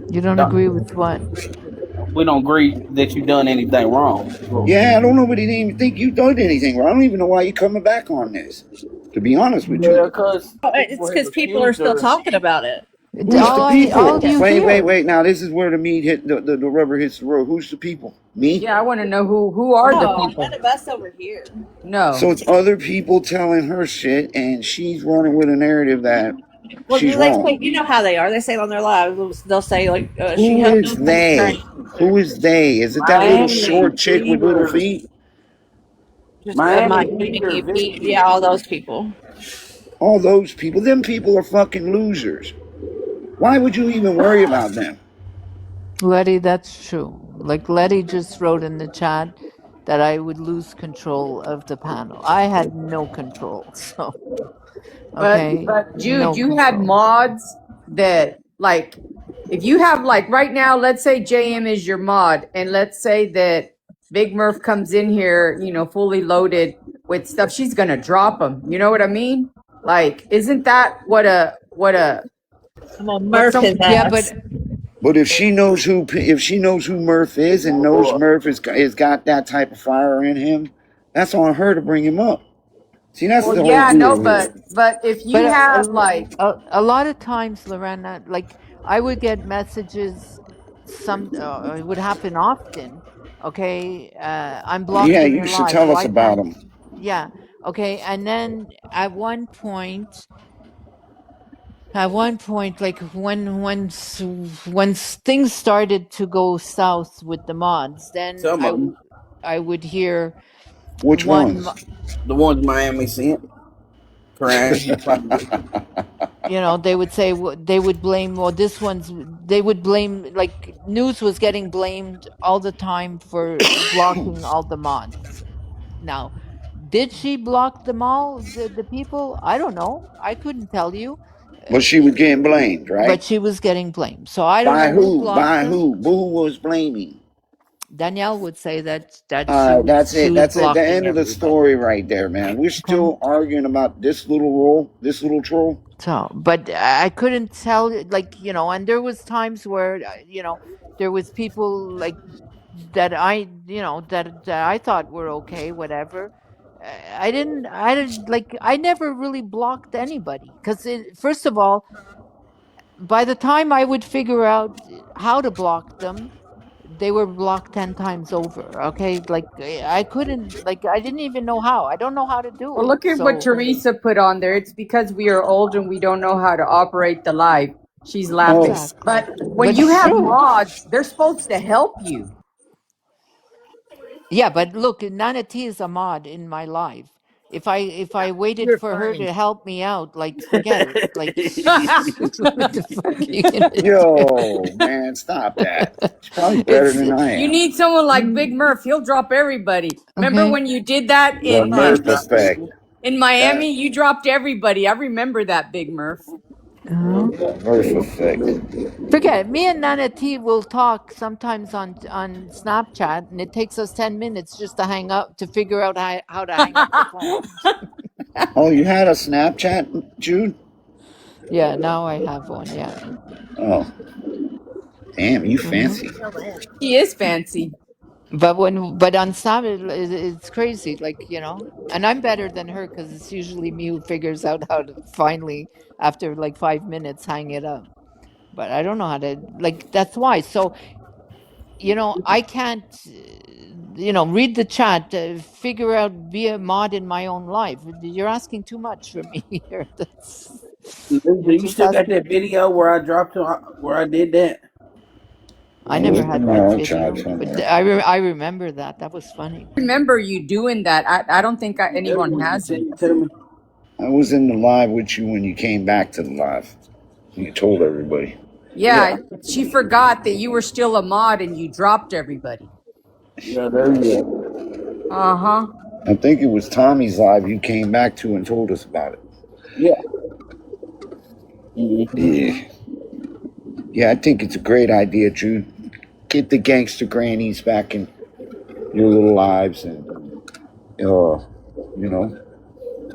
Speaker 1: You don't agree with what?
Speaker 5: We don't agree that you've done anything wrong. Well,
Speaker 6: Yeah, I don't know, but he didn't even think you done anything wrong. I don't even know why you're coming back on this, to be honest with you.
Speaker 5: yeah, because
Speaker 2: Oh, it's
Speaker 5: people have
Speaker 2: because people are
Speaker 5: accused
Speaker 2: still
Speaker 5: her.
Speaker 2: talking about it.
Speaker 6: Who's the
Speaker 1: All
Speaker 6: people?
Speaker 1: you
Speaker 6: Wait,
Speaker 1: hear.
Speaker 6: wait. Now this is where the meat hit the rubber hits the road. Who's the people? Me?
Speaker 4: Yeah, I want to know who are the
Speaker 2: No,
Speaker 4: people.
Speaker 2: none of us over here.
Speaker 4: No.
Speaker 6: So it's other people telling her shit, and she's running with a narrative that
Speaker 2: Well,
Speaker 6: She's
Speaker 2: they say,
Speaker 6: wrong.
Speaker 2: you know how they are. They say it on their lives. They'll say like, she
Speaker 6: Who
Speaker 2: helped
Speaker 6: is
Speaker 2: them with
Speaker 6: they?
Speaker 2: cancer.
Speaker 6: Who is they? Is it that little
Speaker 5: Miami
Speaker 6: short chick with little
Speaker 5: Fever.
Speaker 6: feet?
Speaker 2: Just
Speaker 5: Miami Fever
Speaker 2: Miami,
Speaker 5: Vicky.
Speaker 2: yeah, all those people.
Speaker 6: All those people. Them people are fucking losers. Why would you even worry about them?
Speaker 1: Letty, that's true. Like Letty just wrote in the chat that I would lose control of the panel. I had no control, so okay,
Speaker 4: But Jude,
Speaker 1: no
Speaker 4: you had
Speaker 1: control.
Speaker 4: mods that like if you have like right now, let's say JM is your mod, and let's say that Big Murph comes in here, you know, fully loaded with stuff, she's gonna drop them. You know what I mean? Like, isn't that
Speaker 2: I'm gonna
Speaker 4: what
Speaker 2: murk
Speaker 4: some
Speaker 2: his
Speaker 1: Yeah,
Speaker 2: ass.
Speaker 1: but
Speaker 6: But if she knows who Murph is and knows Murph has got that type of fire in him, that's on her to bring him up. See, that's
Speaker 4: well,
Speaker 6: the whole
Speaker 4: yeah, no,
Speaker 6: deal here.
Speaker 4: but if you
Speaker 1: but
Speaker 4: have like
Speaker 1: a lot of times, Lorena, like I would get messages. Some it would happen often. Okay, I'm blocked
Speaker 6: Yeah,
Speaker 1: in
Speaker 6: you
Speaker 1: your
Speaker 6: should
Speaker 1: live.
Speaker 6: tell us
Speaker 1: Why
Speaker 6: about
Speaker 1: can't?
Speaker 6: him.
Speaker 1: Yeah. Okay, and then at one point, like when things started to go south with the mods, then
Speaker 5: Some of them.
Speaker 1: I would hear
Speaker 6: Which
Speaker 1: one.
Speaker 6: ones?
Speaker 5: The ones Miami sent. Crying.
Speaker 1: They would say they would blame. Well, this one's they would blame. Like news was getting blamed all the time for blocking all the mods. Now, did she block them all? The people? I don't know. I couldn't tell you.
Speaker 6: But she was getting blamed, right?
Speaker 1: But she was getting blamed. So I don't
Speaker 6: By
Speaker 1: know who
Speaker 6: who?
Speaker 1: blocked
Speaker 6: By
Speaker 1: them.
Speaker 6: who? Who was blaming?
Speaker 1: Danielle would say that
Speaker 6: All right, that's
Speaker 1: she
Speaker 6: it.
Speaker 1: was
Speaker 6: That's it. The
Speaker 1: blocking
Speaker 6: end of the
Speaker 1: everybody.
Speaker 6: story right there, man. We're
Speaker 1: Okay.
Speaker 6: still arguing about this little troll.
Speaker 1: So, but I couldn't tell, like, and there was times where, there was people like that that I thought were okay, whatever. I didn't like, I never really blocked anybody because first of all, by the time I would figure out how to block them, they were blocked 10 times over. Okay. Like I couldn't, like, I didn't even know how. I don't know how to do
Speaker 4: well,
Speaker 1: it.
Speaker 4: look at what
Speaker 1: So,
Speaker 4: Teresa put on there. It's because we are old and we don't know how to operate the live. She's laughing.
Speaker 6: Oh,
Speaker 1: exactly.
Speaker 4: But when
Speaker 1: But
Speaker 4: you
Speaker 1: it's
Speaker 4: have
Speaker 1: true.
Speaker 4: mods, they're supposed to help you.
Speaker 1: Yeah, but look, Nana T is a mod in my life. If I waited
Speaker 4: You're
Speaker 1: for her
Speaker 4: funny.
Speaker 1: to help me out, like forget it. Like what the fuck are you gonna
Speaker 6: yo, man, stop that.
Speaker 1: do?
Speaker 6: She's probably better
Speaker 1: It's
Speaker 6: than I
Speaker 4: You
Speaker 6: am.
Speaker 4: need someone like Big Murph. He'll drop everybody. Remember
Speaker 1: okay.
Speaker 4: when you did that
Speaker 6: The
Speaker 5: Fire
Speaker 6: Murph
Speaker 5: drop
Speaker 6: effect.
Speaker 5: people.
Speaker 4: in Miami? You dropped everybody. I remember that, Big Murph.
Speaker 6: The Murph effect.
Speaker 1: Forget it. Me and Nana T will talk sometimes on Snapchat, and it takes us 10 minutes just to hang up to figure out how to hang up the phone.
Speaker 6: Oh, you had a Snapchat, Jude?
Speaker 1: Yeah, now I have one. Yeah.
Speaker 6: Oh, damn, you
Speaker 1: hmm
Speaker 6: fancy.
Speaker 4: He is fancy.
Speaker 1: But on Snap, it's crazy. Like, and I'm better than her because it's usually me who figures out how to finally, after like 5 minutes, hang it up. But I don't know how to, like, that's why. So, I can't, read the chat, figure out, be a mod in my own life. You're asking too much for me here.
Speaker 5: Lisa,
Speaker 1: You're
Speaker 5: you
Speaker 1: just
Speaker 5: still got
Speaker 1: asking.
Speaker 5: that video where I dropped where I did that?
Speaker 1: I never
Speaker 6: In
Speaker 1: had
Speaker 6: my
Speaker 1: that
Speaker 6: own chat
Speaker 1: video, but
Speaker 6: somewhere.
Speaker 1: I remember that. That was funny.
Speaker 4: Remember you doing that. I don't think anyone
Speaker 5: You
Speaker 4: has it.
Speaker 5: sent it to me.
Speaker 6: I was in the live with you when you came back to the live. You told everybody.
Speaker 4: Yeah, she forgot that you were still a mod and you dropped everybody.
Speaker 5: Yeah, there you go.
Speaker 4: Uh-huh.
Speaker 6: I think it was Tommy's live you came back to and told us about it.
Speaker 5: Yeah. Mm-hmm.
Speaker 6: Yeah. Yeah, I think it's a great idea, Jude. Get the gangster grannies back in your little lives and,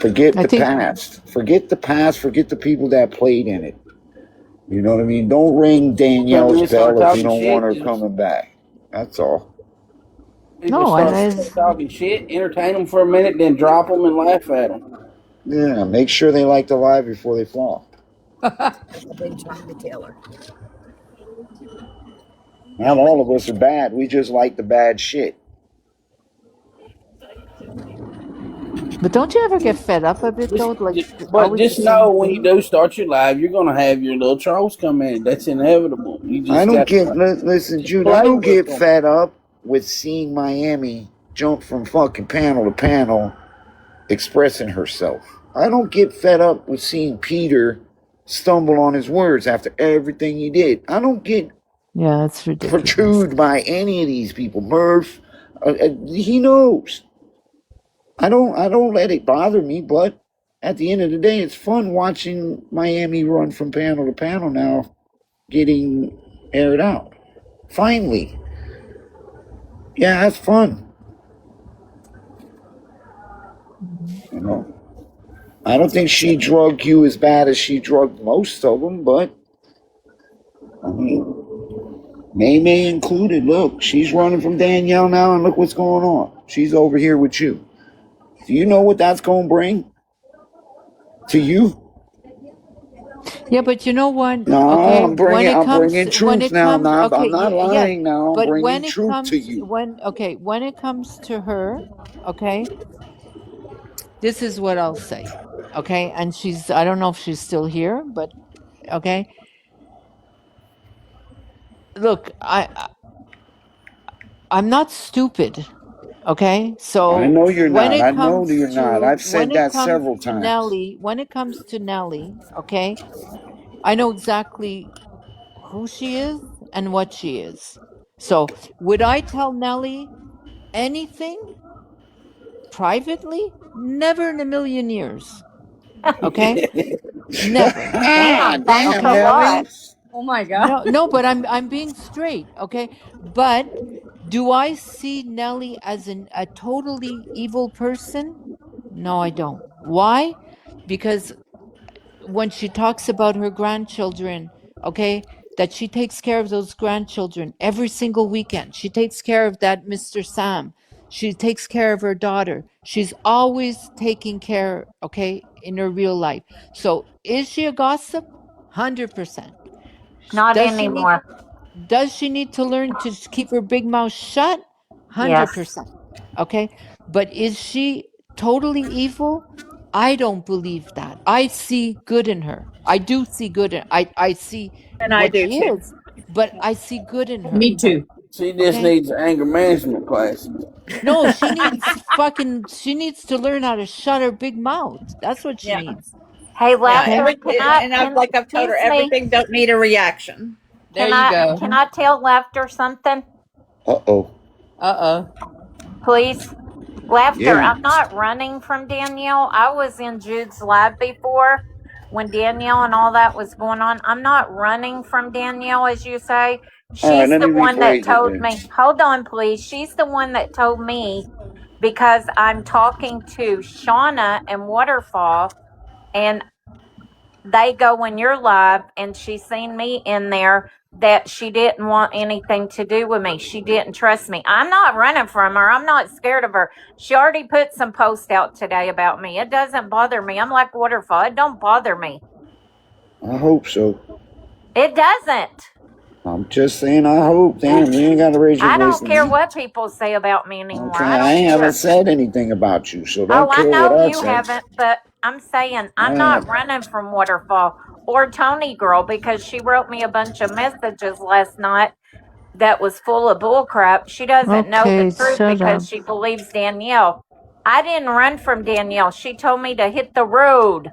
Speaker 6: forget
Speaker 1: I
Speaker 6: the
Speaker 1: think
Speaker 6: past. Forget the past. Forget the people that played in it. You know what I mean? Don't ring Danielle's
Speaker 5: People start
Speaker 6: bell if you
Speaker 5: talking
Speaker 6: don't want
Speaker 5: shit.
Speaker 6: her coming back. That's all.
Speaker 5: People
Speaker 1: no, and
Speaker 5: start
Speaker 1: there's
Speaker 5: talking shit, entertain them for a minute, then drop them and laugh at them.
Speaker 6: Yeah, make sure they like the live before they fall. Not all of us are bad. We just like the bad shit.
Speaker 1: But don't you ever get fed up of it though? Like
Speaker 5: But
Speaker 1: always the
Speaker 5: just
Speaker 1: same
Speaker 5: know when you
Speaker 1: thing.
Speaker 5: do start your live, you're gonna have your little trolls come in. That's inevitable. You
Speaker 6: I
Speaker 5: just
Speaker 6: don't
Speaker 5: got
Speaker 6: get,
Speaker 5: to
Speaker 6: listen, Jude, I
Speaker 5: play
Speaker 6: don't
Speaker 5: with
Speaker 6: get
Speaker 5: them.
Speaker 6: fed up with seeing Miami jump from fucking panel to panel expressing herself. I don't get fed up with seeing Peter stumble on his words after everything he did. I don't get
Speaker 1: Yeah, it's ridiculous.
Speaker 6: protrude by any of these people. Murph, he knows. I don't let it bother me, but at the end of the day, it's fun watching Miami run from panel to panel now, getting aired out. Finally. Yeah, that's fun. You know, I don't think she drugged you as bad as she drugged most of them, but I mean, May included. Look, she's running from Danielle now, and look what's going on. She's over here with you. Do you know what that's going to bring to you?
Speaker 1: Yeah, but you know what?
Speaker 6: No,
Speaker 1: Okay,
Speaker 6: I'm bringing truth now. I'm not
Speaker 1: yes,
Speaker 6: lying now. I'm
Speaker 1: but
Speaker 6: bringing
Speaker 1: when it
Speaker 6: truth to
Speaker 1: comes
Speaker 6: you.
Speaker 1: when it comes to her, okay, this is what I'll say. Okay, and I don't know if she's still here, but okay. Look, I'm not stupid. Okay,
Speaker 6: I
Speaker 1: so
Speaker 6: know you're
Speaker 1: when
Speaker 6: not.
Speaker 1: it
Speaker 6: I know
Speaker 1: comes
Speaker 6: you're not.
Speaker 1: to
Speaker 6: I've said that several times.
Speaker 1: Nellie, okay, I know exactly who she is and what she is. So would I tell Nellie anything privately? Never in a million years. Okay, never.
Speaker 6: Ah,
Speaker 3: Thanks
Speaker 6: damn,
Speaker 3: a
Speaker 6: Nelly.
Speaker 3: lot.
Speaker 4: Oh my god.
Speaker 1: No, but I'm being straight. Okay, but do I see Nellie as a totally evil person? No, I don't. Why? Because when she talks about her grandchildren, okay, that she takes care of those grandchildren every single weekend. She takes care of that Mr. Sam. She takes care of her daughter. She's always taking care, okay, in her real life. So is she a gossip? 100%.
Speaker 3: Not
Speaker 1: Does she need
Speaker 3: anymore.
Speaker 1: to learn to keep her big mouth shut?
Speaker 3: Yes.
Speaker 1: 100%. Okay? But is she totally evil? I don't believe that. I see good in her. I do see good in I see
Speaker 2: And I
Speaker 1: what
Speaker 2: do
Speaker 1: she
Speaker 2: too.
Speaker 1: is, but I see good in her.
Speaker 4: Me too.
Speaker 5: She just
Speaker 1: Okay?
Speaker 5: needs anger management classes.
Speaker 1: No, she needs to learn how to shut her big mouth. That's what she
Speaker 2: Yeah,
Speaker 1: needs.
Speaker 3: Hey,
Speaker 2: yeah.
Speaker 1: Okay?
Speaker 3: laughter.
Speaker 2: And I've like I've told her
Speaker 3: Excuse me?
Speaker 2: everything don't need a reaction.
Speaker 4: There you go.
Speaker 3: Can I tell laughter something,
Speaker 6: Uh-oh.
Speaker 4: Uh-oh.
Speaker 3: please? Laughter.
Speaker 6: Yeah.
Speaker 3: I'm not running from Danielle. I was in Jude's lab before when Danielle and all that was going on. I'm not running from Danielle, as you say.
Speaker 6: All right,
Speaker 3: She's
Speaker 6: let
Speaker 3: the
Speaker 6: me
Speaker 3: one that
Speaker 6: rephrase it
Speaker 3: told
Speaker 6: then.
Speaker 3: me, hold on, please. She's the one that told me because I'm talking to Shauna and Waterfall, and they go when you're live, and she seen me in there that she didn't want anything to do with me. She didn't trust me. I'm not running from her. I'm not scared of her. She already put some posts out today about me. It doesn't bother me. I'm like Waterfall. It don't bother me.
Speaker 6: I hope so.
Speaker 3: It doesn't.
Speaker 6: I'm just saying I hope. Damn, you ain't got to raise your
Speaker 3: I
Speaker 6: voice
Speaker 3: don't
Speaker 6: to
Speaker 3: care
Speaker 6: me.
Speaker 3: what people say about me anymore.
Speaker 6: Okay,
Speaker 3: I
Speaker 6: I
Speaker 3: don't
Speaker 6: ain't haven't
Speaker 3: care.
Speaker 6: said anything about you, so
Speaker 3: Oh,
Speaker 6: don't
Speaker 3: I
Speaker 6: care what
Speaker 3: know
Speaker 6: I
Speaker 3: you
Speaker 6: say.
Speaker 3: haven't, but I'm saying I'm
Speaker 6: I
Speaker 3: not
Speaker 6: am.
Speaker 3: running from Waterfall or Tony Girl because she wrote me a bunch of messages last night that was full of bullcrap. She doesn't know the
Speaker 1: Okay,
Speaker 3: truth
Speaker 1: shut up.
Speaker 3: because she believes Danielle. I didn't run from Danielle. She told me to hit the road.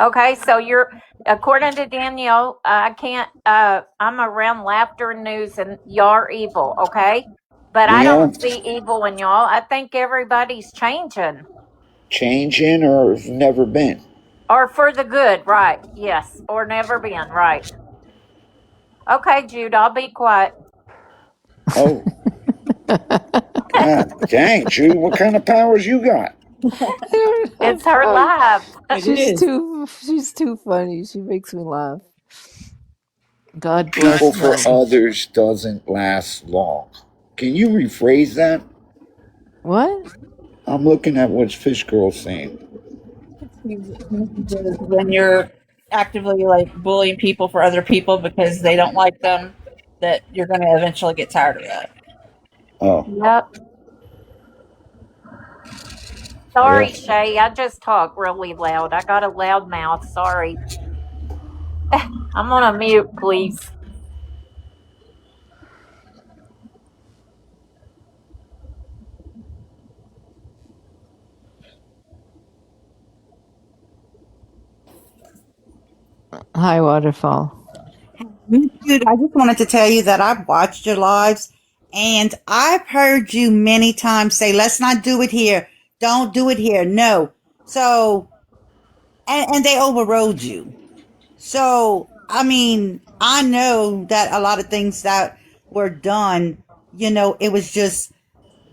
Speaker 3: Okay, so you're according to Danielle, I can't I'm around laughter and news and y'all are evil, okay? But I
Speaker 6: Yeah,
Speaker 3: don't see evil in y'all. I think everybody's changing.
Speaker 6: changing or have never been.
Speaker 3: Or for the good, right. Yes. Or never been, right. Okay, Jude, I'll be quiet.
Speaker 6: Oh, God dang, Jude, what kind of powers you got?
Speaker 3: It's her live.
Speaker 4: It is.
Speaker 1: She's too funny. She makes me laugh. God
Speaker 6: People
Speaker 1: bless
Speaker 6: for
Speaker 1: Nellie.
Speaker 6: others doesn't last long. Can you rephrase that?
Speaker 1: What?
Speaker 6: I'm looking at what Fish Girl's saying.
Speaker 2: When you're actively like bullying people for other people because they don't like them, that you're going to eventually get tired of that.
Speaker 6: Oh,
Speaker 3: Yep. Sorry,
Speaker 6: Yeah.
Speaker 3: Shay. I just talk really loud. I got a loud mouth. Sorry. I'm on a mute, please.
Speaker 1: Hi, Waterfall.
Speaker 7: Dude, I just wanted to tell you that I've watched your lives and I've heard you many times say, let's not do it here. Don't do it here. No. So, and they overrode you. So, I mean, I know that a lot of things that were done, it was just,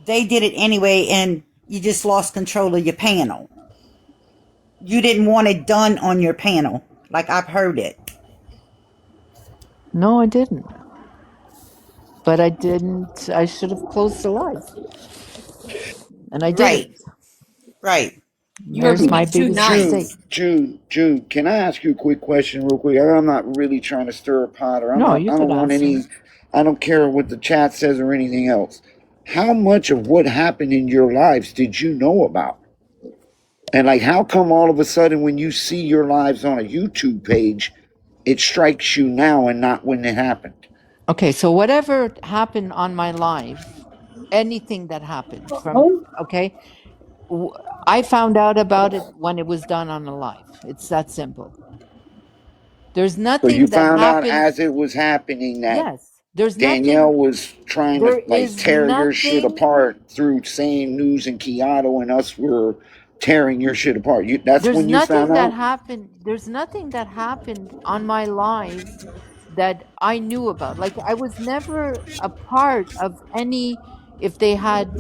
Speaker 7: they did it anyway and you just lost control of your panel. You didn't want it done on your panel. Like I've heard it.
Speaker 1: No, I didn't. But I didn't. I should have closed the live. And I
Speaker 7: Right.
Speaker 1: didn't.
Speaker 7: Right.
Speaker 4: You were
Speaker 1: There's my
Speaker 4: being too
Speaker 1: biggest mistake.
Speaker 4: nice.
Speaker 6: Jude, can I ask you a quick question real quick? I'm not really trying to stir a pot, or
Speaker 1: No, you
Speaker 6: I
Speaker 1: could
Speaker 6: don't want
Speaker 1: ask me.
Speaker 6: any, I don't care what the chat says or anything else. How much of what happened in your lives did you know about? And like, how come all of a sudden when you see your lives on a YouTube page, it strikes you now and not when it happened?
Speaker 1: Okay, so whatever happened on my live, anything that happened from, okay, I found out about it when it was done on a live. It's that simple. There's
Speaker 6: So you
Speaker 1: nothing that
Speaker 6: found out
Speaker 1: happened.
Speaker 6: as it was happening that
Speaker 1: Yes, there's
Speaker 6: Danielle
Speaker 1: nothing.
Speaker 6: was trying to
Speaker 1: There
Speaker 6: like
Speaker 1: is
Speaker 6: tear your shit
Speaker 1: nothing.
Speaker 6: apart through saying News and Kiato and us were tearing your shit apart. That's
Speaker 1: There's
Speaker 6: when you found
Speaker 1: nothing that
Speaker 6: out?
Speaker 1: happened. There's nothing that happened on my live that I knew about. Like I was never a part of any. If they had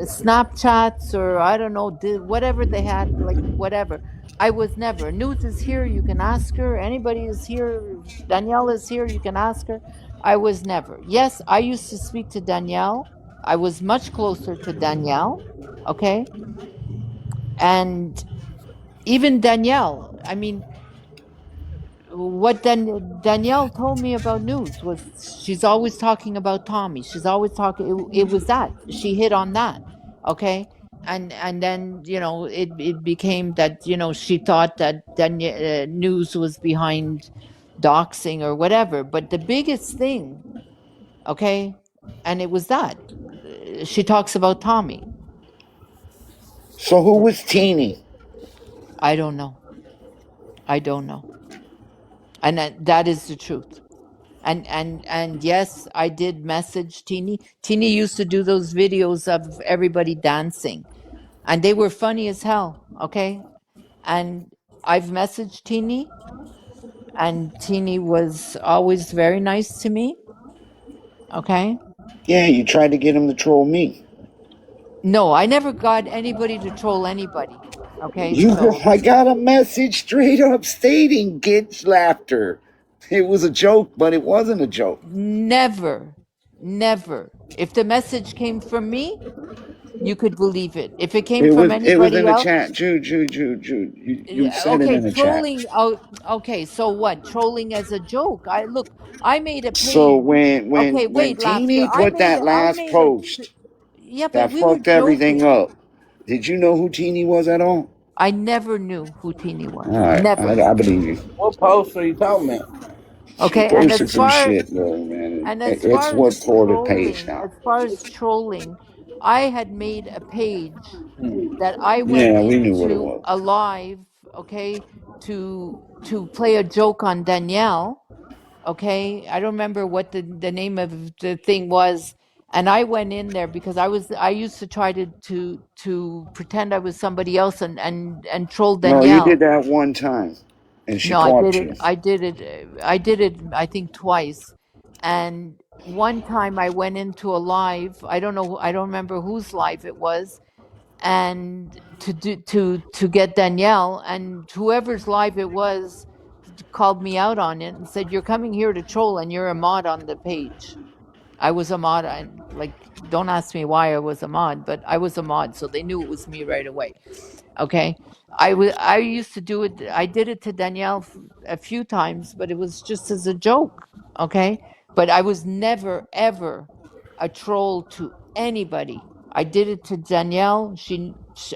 Speaker 1: Snapchats or I don't know, whatever they had, like whatever. I was never. News is here. You can ask her. Anybody is here. Danielle is here. You can ask her. I was never. Yes, I used to speak to Danielle. I was much closer to Danielle. Okay, and even Danielle, I mean, what Danielle told me about news was she's always talking about Tommy. She's always talking. It was that she hit on that, okay, and then it became that she thought that news was behind doxing or whatever. But the biggest thing, okay, and it was that she talks about Tommy.
Speaker 6: So who was Teeny?
Speaker 1: I don't know. I don't know, and that is the truth. And yes, I did message Teeny. Teeny used to do those videos of everybody dancing, and they were funny as hell. Okay, and I've messaged Teeny, and Teeny was always very nice to me. Okay.
Speaker 6: Yeah, you tried to get him to troll me.
Speaker 1: No, I never got anybody to troll anybody. Okay, so
Speaker 6: I got a message straight up stating "Get laughter." It was a joke, but it wasn't a joke.
Speaker 1: never, never. If the message came from me, you could believe it. If it came from
Speaker 6: It was in
Speaker 1: anybody
Speaker 6: the
Speaker 1: else,
Speaker 6: chat. Jude. You said it
Speaker 1: okay,
Speaker 6: in the chat.
Speaker 1: trolling. Oh, okay. So what? Trolling as a joke. I made a
Speaker 6: So
Speaker 1: page. Okay,
Speaker 6: when
Speaker 1: wait, laughter.
Speaker 6: Teeny put that
Speaker 1: I
Speaker 6: last
Speaker 1: made a.
Speaker 6: post
Speaker 1: Yeah, but
Speaker 6: that
Speaker 1: we were
Speaker 6: fucked everything
Speaker 1: joking.
Speaker 6: up, did you know who Teeny was at all?
Speaker 1: I never knew who Teeny was.
Speaker 6: All right,
Speaker 1: Never.
Speaker 6: I believe you.
Speaker 5: What post are you talking about?
Speaker 6: She
Speaker 1: Okay, and
Speaker 6: posted some shit, though, man.
Speaker 1: as
Speaker 6: It's
Speaker 1: far as
Speaker 6: what's for the page now.
Speaker 1: trolling, I had made a page that I went
Speaker 6: Yeah, we knew what it
Speaker 1: into
Speaker 6: was.
Speaker 1: a live, okay, to play a joke on Danielle. Okay, I don't remember what the name of the thing was, and I went in there because I used to try to pretend I was somebody else and troll
Speaker 6: No, you
Speaker 1: Danielle.
Speaker 6: did that one time, and she
Speaker 1: No, I did
Speaker 6: caught
Speaker 1: it.
Speaker 6: you.
Speaker 1: I did it. I did it. I think twice, and one time I went into a live. I don't know. I don't remember whose live it was, and to get Danielle, and whoever's live it was called me out on it and said, "You're coming here to troll, and you're a mod on the page." I was a mod, and like, don't ask me why I was a mod, but I was a mod, so they knew it was me right away. Okay, I used to do it. I did it to Danielle a few times, but it was just as a joke. Okay, but I was never ever a troll to anybody. I did it to Danielle.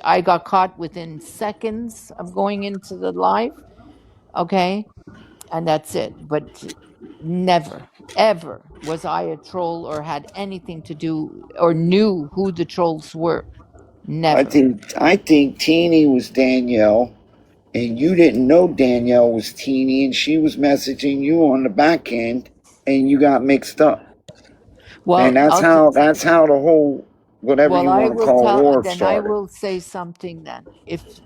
Speaker 1: I got caught within seconds of going into the live. Okay. And that's it. But never, ever was I a troll or had anything to do or knew who the trolls were. Never.
Speaker 6: I think Teeny was Danielle, and you didn't know Danielle was Teeny, and she was messaging you on the back end, and you got mixed up. And
Speaker 1: Well,
Speaker 6: that's how the whole whatever
Speaker 1: well,
Speaker 6: you
Speaker 1: I
Speaker 6: want to
Speaker 1: will
Speaker 6: call
Speaker 1: tell.
Speaker 6: war
Speaker 1: Then I
Speaker 6: started.
Speaker 1: will say something. Then,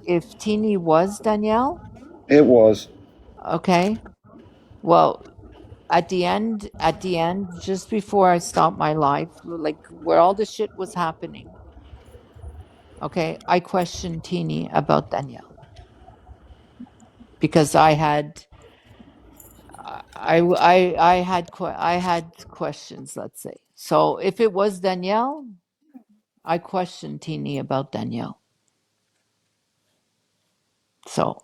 Speaker 1: if Teeny was Danielle,
Speaker 6: It was.
Speaker 1: okay. Well, at the end, just before I stopped my life, like where all the shit was happening, okay, I questioned Teeny about Danielle because I had I had questions, let's say. So if it was Danielle, I questioned Teeny about Danielle. So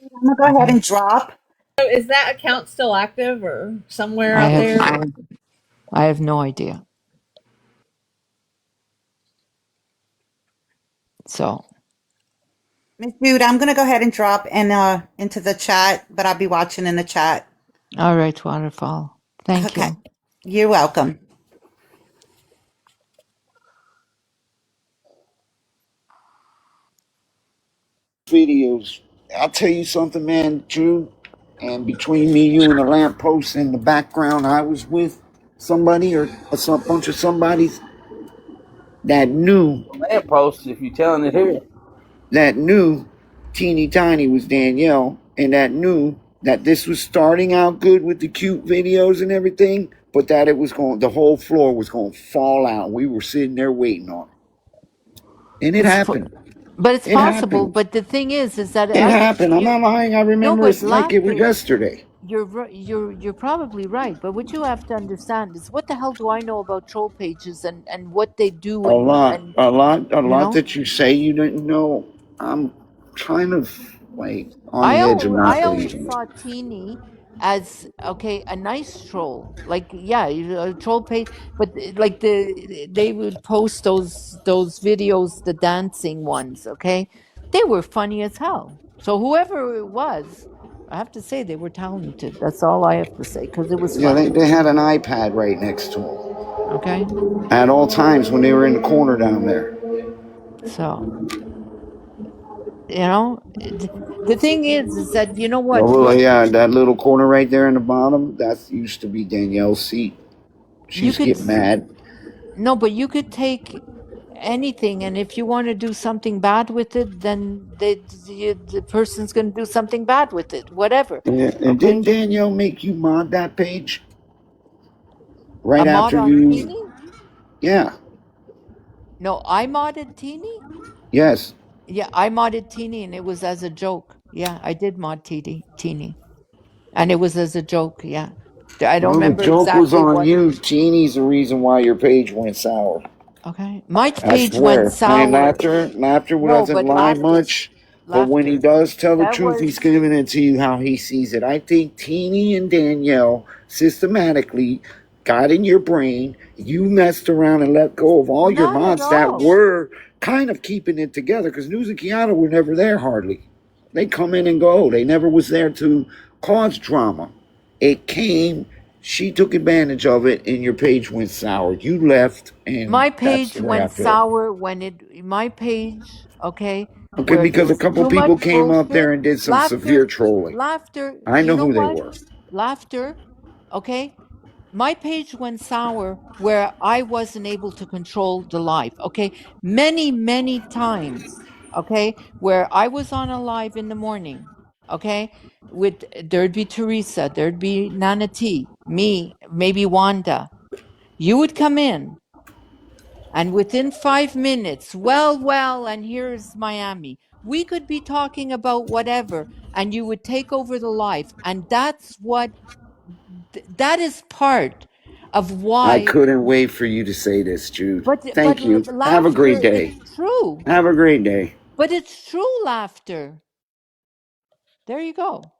Speaker 7: I'm gonna go ahead and drop.
Speaker 2: So is that account still active or somewhere
Speaker 1: I
Speaker 2: out
Speaker 1: have
Speaker 2: there?
Speaker 1: I have no idea. So
Speaker 7: Miss Jude, I'm gonna go ahead and drop into the chat, but I'll be watching in the chat.
Speaker 1: all right, Waterfall. Thank
Speaker 7: Okay.
Speaker 1: you.
Speaker 7: You're welcome.
Speaker 6: Videos. I'll tell you something, man, Jude. And between me, you, and the lamppost in the background, I was with somebody or some bunch of somebodies that knew
Speaker 5: Lamppost, if you're telling it here.
Speaker 6: that knew Teeny Tiny was Danielle, and that knew that this was starting out good with the cute videos and everything, but that it was going, the whole floor was going to fall out. We were sitting there waiting on it, and it
Speaker 1: It's
Speaker 6: happened.
Speaker 1: but it's
Speaker 6: It
Speaker 1: possible.
Speaker 6: happened.
Speaker 1: But the thing is that
Speaker 6: It happened. I'm
Speaker 1: you
Speaker 6: not lying. I
Speaker 1: no,
Speaker 6: remember
Speaker 1: but
Speaker 6: it like it was
Speaker 1: laughter.
Speaker 6: yesterday.
Speaker 1: You're probably right. But what you have to understand is what the hell do I know about troll pages and what they do and
Speaker 6: A
Speaker 1: you
Speaker 6: lot
Speaker 1: know.
Speaker 6: that you say you didn't know. I'm kind of like on the edge of not
Speaker 1: I always
Speaker 6: believing it.
Speaker 1: saw Teeny as okay, a nice troll. Like yeah, a troll page, but like they would post those videos, the dancing ones. Okay, they were funny as hell. So whoever it was, I have to say they were talented. That's all I have to say because it was
Speaker 6: Yeah,
Speaker 1: funny.
Speaker 6: they had an iPad right next to them
Speaker 1: Okay,
Speaker 6: at all times when they were in the corner down there.
Speaker 1: so the thing is that you know
Speaker 6: Oh,
Speaker 1: what
Speaker 6: well, yeah, that little corner right there in the bottom, that used to be Danielle's seat. She
Speaker 1: you
Speaker 6: used to
Speaker 1: could
Speaker 6: get mad.
Speaker 1: no, but you could take anything, and if you want to do something bad with it, then the person's going to do something bad with it, whatever.
Speaker 6: And
Speaker 1: Okay,
Speaker 6: didn't Danielle make you mod that page
Speaker 1: a
Speaker 6: right
Speaker 1: mod
Speaker 6: after
Speaker 1: on
Speaker 6: you?
Speaker 1: Teeny?
Speaker 6: Yeah,
Speaker 1: No, I modded Teeny.
Speaker 6: yes.
Speaker 1: Yeah, I modded Teeny, and it was as a joke. Yeah, I did mod Teeny, and it was as a joke. Yeah, I don't
Speaker 6: Well, the
Speaker 1: remember
Speaker 6: joke was
Speaker 1: exactly
Speaker 6: on
Speaker 1: what.
Speaker 6: you. Teeny's the reason why your page went sour.
Speaker 1: Okay, my
Speaker 6: I
Speaker 1: page went
Speaker 6: swear. And
Speaker 1: sour.
Speaker 6: laughter
Speaker 1: No,
Speaker 6: doesn't
Speaker 1: but
Speaker 6: lie much. But when he
Speaker 1: laughter.
Speaker 6: does tell the
Speaker 1: That
Speaker 6: truth, he's
Speaker 1: was
Speaker 6: giving it to you how he sees it. I think Teeny and Danielle systematically got in your brain. You messed around and let go of all your
Speaker 1: not at
Speaker 6: mods that
Speaker 1: all.
Speaker 6: were kind of keeping it together because News and Kiana were never there hardly. They come in and go. They never was there to cause drama. It came, she took advantage of it, and your page went sour. You left, and
Speaker 1: My
Speaker 6: that's
Speaker 1: page
Speaker 6: the way I
Speaker 1: went
Speaker 6: feel.
Speaker 1: sour when my page, okay,
Speaker 6: Okay,
Speaker 1: where there
Speaker 6: because a
Speaker 1: was
Speaker 6: couple
Speaker 1: too
Speaker 6: people
Speaker 1: much
Speaker 6: came up
Speaker 1: bullshit,
Speaker 6: there and did some severe
Speaker 1: laughter,
Speaker 6: trolling.
Speaker 1: laughter,
Speaker 6: I
Speaker 1: you
Speaker 6: know
Speaker 1: know
Speaker 6: who they
Speaker 1: what?
Speaker 6: were.
Speaker 1: Laughter, okay? My page went sour where I wasn't able to control the live, okay? Many, many times, okay, where I was on a live in the morning, okay, with there'd be Teresa, there'd be Nana T, me, maybe Wanda. You would come in, and within 5 minutes, and here's Miami. We could be talking about whatever, and you would take over the life. And that's that is part of
Speaker 6: I
Speaker 1: why.
Speaker 6: couldn't wait for you to say this, Jude.
Speaker 1: But
Speaker 6: Thank you. Have a great
Speaker 1: laughter, it's
Speaker 6: day.
Speaker 1: true.
Speaker 6: Have a great day.
Speaker 1: But it's true laughter. There you go.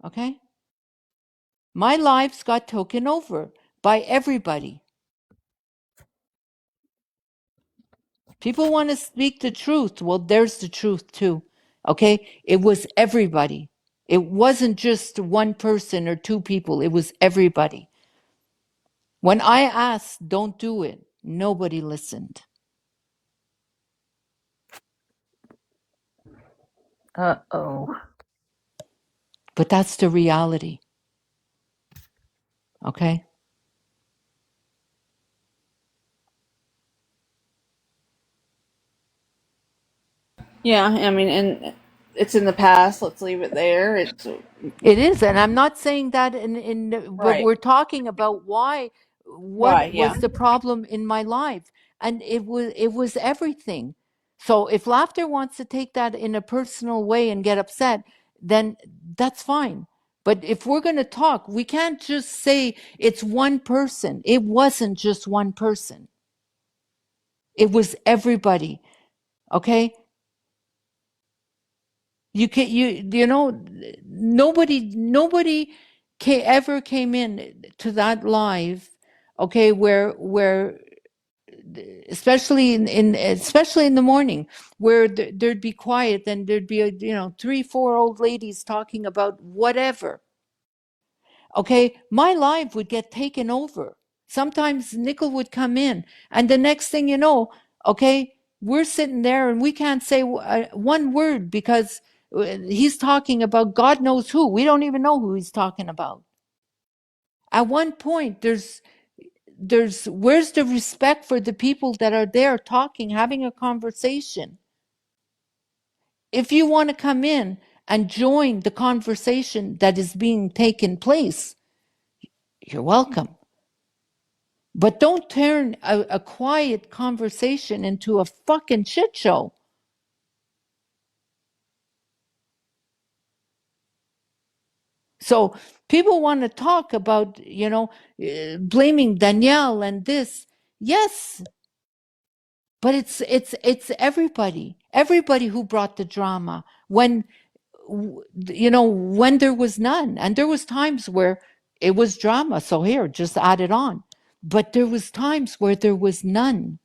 Speaker 1: Okay? My lives got taken over by everybody. People want to speak the truth. Well, there's the truth too. Okay? It was everybody. It wasn't just one person or two people. It was everybody. When I asked, don't do it, nobody listened.
Speaker 3: Uh-oh.
Speaker 1: But that's the reality. Okay?
Speaker 2: Yeah, I mean, and it's in the past. Let's leave it there. It's
Speaker 1: It is, and I'm not saying that but
Speaker 2: right,
Speaker 1: we're talking about what
Speaker 2: right. Yeah.
Speaker 1: was the problem in my life, and it was everything. So if laughter wants to take that in a personal way and get upset, then that's fine. But if we're going to talk, we can't just say it's one person. It wasn't just one person. It was everybody. Okay? Nobody ever came in to that live, okay, where especially especially in the morning, where there'd be quiet, then there'd be three, four old ladies talking about whatever. Okay, my life would get taken over. Sometimes Nickel would come in, and the next thing you know, okay, we're sitting there and we can't say one word because he's talking about God knows who. We don't even know who he's talking about. At one point, where's the respect for the people that are there talking, having a conversation? If you want to come in and join the conversation that is being taken place, you're welcome. But don't turn a quiet conversation into a fucking shit show. So people want to talk about, blaming Danielle and this. Yes, but it's everybody who brought the drama when when there was none, and there was times where it was drama. So here, just add it on. But there was times where there was none.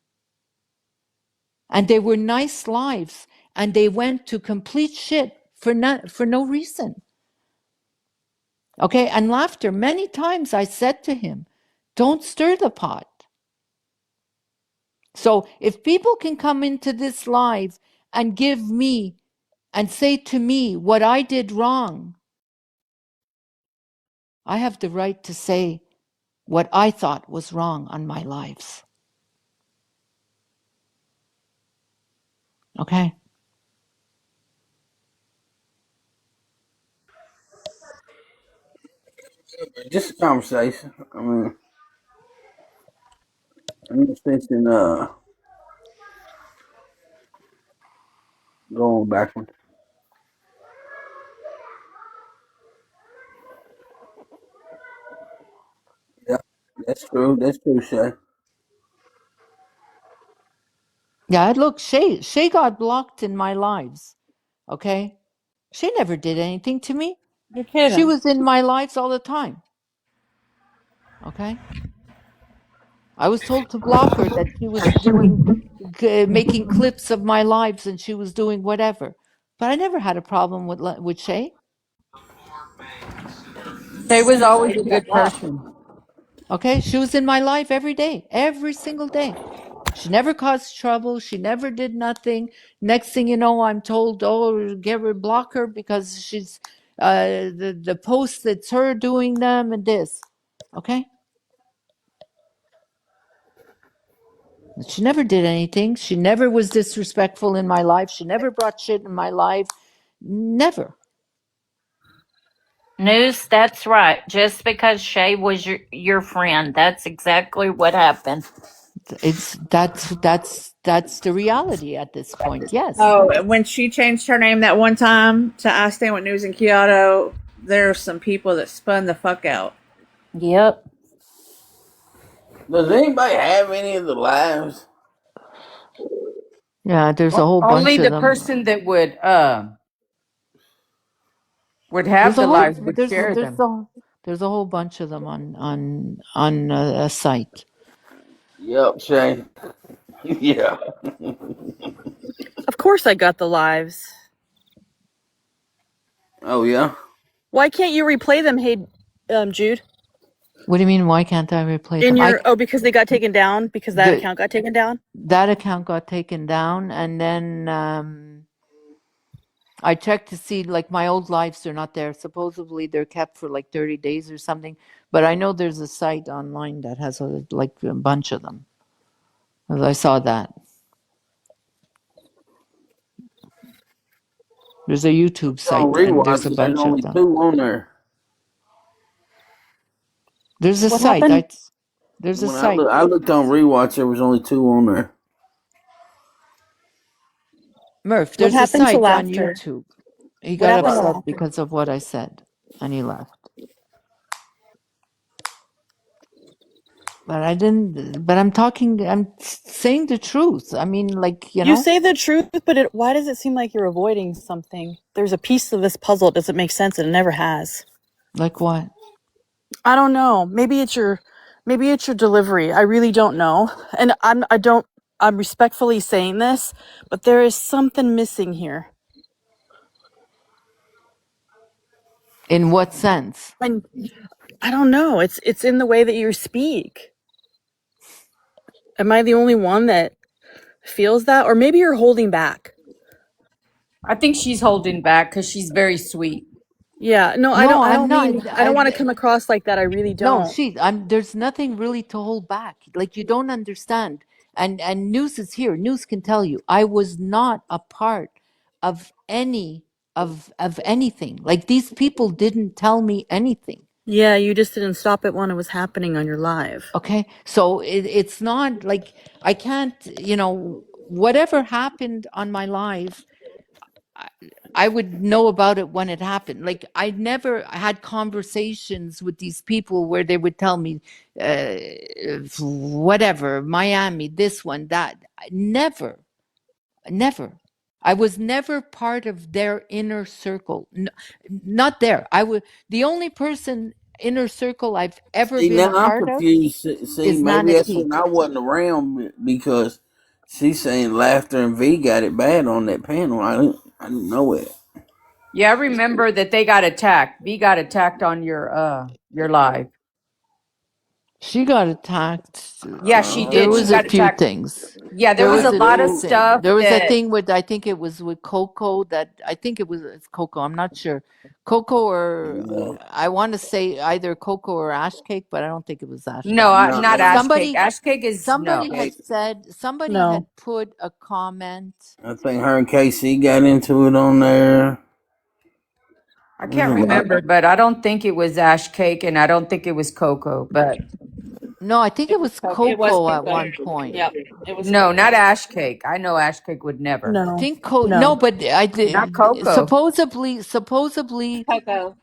Speaker 1: And they were nice lives, and they went to complete shit for no reason. Okay, and laughter. Many times I said to him, don't stir the pot. So if people can come into this live and give me and say to me what I did wrong, I have the right to say what I thought was wrong on my lives. Okay?
Speaker 5: Just a conversation. I mean, I'm just thinking, going backwards. Yeah, that's true. That's true, Shay.
Speaker 1: Yeah, look, Shay got blocked in my lives. Okay? She never did anything to me.
Speaker 2: You're
Speaker 1: She
Speaker 2: kidding.
Speaker 1: was in my lives all the time. Okay? I was told to block her, that she was making clips of my lives and she was doing whatever. But I never had a problem with Shay.
Speaker 4: Shay was
Speaker 2: Why
Speaker 4: always a
Speaker 2: you got
Speaker 4: good
Speaker 2: blocked?
Speaker 4: person.
Speaker 1: Okay? She was in my life every day, every single day. She never caused trouble. She never did nothing. Next thing you know, I'm told, oh, get her, block her because she's the posts that's her doing them and this. Okay? She never did anything. She never was disrespectful in my life. She never brought shit in my life. Never.
Speaker 3: News, that's right. Just because Shay was your friend, that's exactly what happened.
Speaker 1: That's the reality at this point. Yes.
Speaker 2: Oh, when she changed her name that one time to I Stand with News in Kyoto, there are some people that spun the fuck out.
Speaker 3: Yep.
Speaker 5: Does anybody have any of the lives?
Speaker 1: Yeah, there's a whole
Speaker 4: Only
Speaker 1: bunch of
Speaker 4: the
Speaker 1: them.
Speaker 4: person that would have
Speaker 1: There's a
Speaker 4: the
Speaker 1: whole
Speaker 4: lives would share
Speaker 1: there's
Speaker 4: them.
Speaker 1: a whole bunch of them on a site.
Speaker 5: Yep, Shay. Yeah.
Speaker 8: Of course I got the lives.
Speaker 5: Oh yeah.
Speaker 8: Why can't you replay them, hey, Jude?
Speaker 1: What do you mean? Why can't I replay them?
Speaker 8: Because they got taken down? Because that account got taken down?
Speaker 1: That account got taken down, and then I checked to see, like, my old lives, they're not there. Supposedly they're kept for like 30 days or something, but I know there's a site online that has a bunch of them. I saw that. There's a YouTube site
Speaker 5: On
Speaker 1: and there's a
Speaker 5: rewatches, there's
Speaker 1: bunch of
Speaker 5: only
Speaker 1: them.
Speaker 5: 2 on there.
Speaker 1: There's a
Speaker 8: What
Speaker 1: site.
Speaker 8: happened?
Speaker 1: There's a
Speaker 5: When
Speaker 1: site.
Speaker 5: I looked on rewatch, there was only 2 on there.
Speaker 1: Murph,
Speaker 8: What
Speaker 1: there's a
Speaker 8: happened to
Speaker 1: site on
Speaker 8: laughter?
Speaker 1: YouTube. He
Speaker 8: What
Speaker 1: got
Speaker 8: happened to
Speaker 1: upset
Speaker 8: laughter?
Speaker 1: because of what I said and he left. But I didn't, but I'm saying the truth. I mean, like,
Speaker 8: You say the truth, but why does it seem like you're avoiding something? There's a piece of this puzzle that doesn't make sense, and it never has.
Speaker 1: like what?
Speaker 8: I don't know. Maybe it's your delivery. I really don't know. And I'm respectfully saying this, but there is something missing here.
Speaker 1: In what sense?
Speaker 8: And I don't know. It's in the way that you speak. Am I the only one that feels that? Or maybe you're holding back.
Speaker 4: I think she's holding back because she's very sweet.
Speaker 8: Yeah, no, I
Speaker 1: No,
Speaker 8: don't
Speaker 1: I'm not.
Speaker 8: mean I don't want to come across like that. I really
Speaker 1: No,
Speaker 8: don't.
Speaker 1: there's nothing really to hold back. Like, you don't understand. And News is here. News can tell you I was not a part of any of anything. Like, these people didn't tell me anything.
Speaker 8: Yeah, you just didn't stop it when it was happening on your live.
Speaker 1: Okay? So it's not like I can't, whatever happened on my live, I would know about it when it happened. Like, I never had conversations with these people where they would tell me, uh, whatever, Miami, this one, that. Never, never. I was never part of their inner circle. Not there. The only person inner circle I've ever
Speaker 5: See,
Speaker 1: been a
Speaker 5: now I'm
Speaker 1: part of
Speaker 5: confused. See,
Speaker 1: is
Speaker 5: maybe that's
Speaker 1: Manatee.
Speaker 5: when I wasn't around because she's saying Laughter and V got it bad on that panel. I didn't know it.
Speaker 4: Yeah, I remember that they got attacked. V got attacked on your live.
Speaker 1: She got attacked.
Speaker 4: Yeah, she
Speaker 1: There
Speaker 4: did. She
Speaker 1: was a
Speaker 4: got
Speaker 1: few
Speaker 4: attacked.
Speaker 1: things.
Speaker 4: Yeah, there
Speaker 1: There
Speaker 4: was
Speaker 1: was
Speaker 4: a
Speaker 1: a
Speaker 4: lot
Speaker 1: few
Speaker 4: of
Speaker 1: things.
Speaker 4: stuff
Speaker 1: There was a
Speaker 4: that
Speaker 1: thing with, I think it was with Coco, that I think it's Coco. I'm not sure. Coco, or
Speaker 5: No,
Speaker 1: I want to say either Coco or Ash Cake, but I don't think it was Ash
Speaker 4: no,
Speaker 1: Cake.
Speaker 5: no,
Speaker 4: not
Speaker 5: it was
Speaker 4: ash cake.
Speaker 1: Somebody
Speaker 4: Ash cake is no.
Speaker 1: somebody
Speaker 8: No.
Speaker 1: had put a comment.
Speaker 5: I think her and Casey got into it on there.
Speaker 4: I
Speaker 5: There's
Speaker 4: can't
Speaker 5: a lot.
Speaker 4: remember, but I don't think it was ash cake, and I don't think it was cocoa. But
Speaker 1: No, I think it was
Speaker 2: It was
Speaker 1: Coco at
Speaker 2: Coco.
Speaker 1: one point.
Speaker 2: Yep, it was
Speaker 4: no,
Speaker 2: Coco.
Speaker 4: not ash cake. I know ash cake would never.
Speaker 1: I
Speaker 8: No.
Speaker 1: think
Speaker 8: No.
Speaker 1: no, but I
Speaker 4: Not
Speaker 1: did
Speaker 4: cocoa.
Speaker 1: supposedly,
Speaker 2: Coco.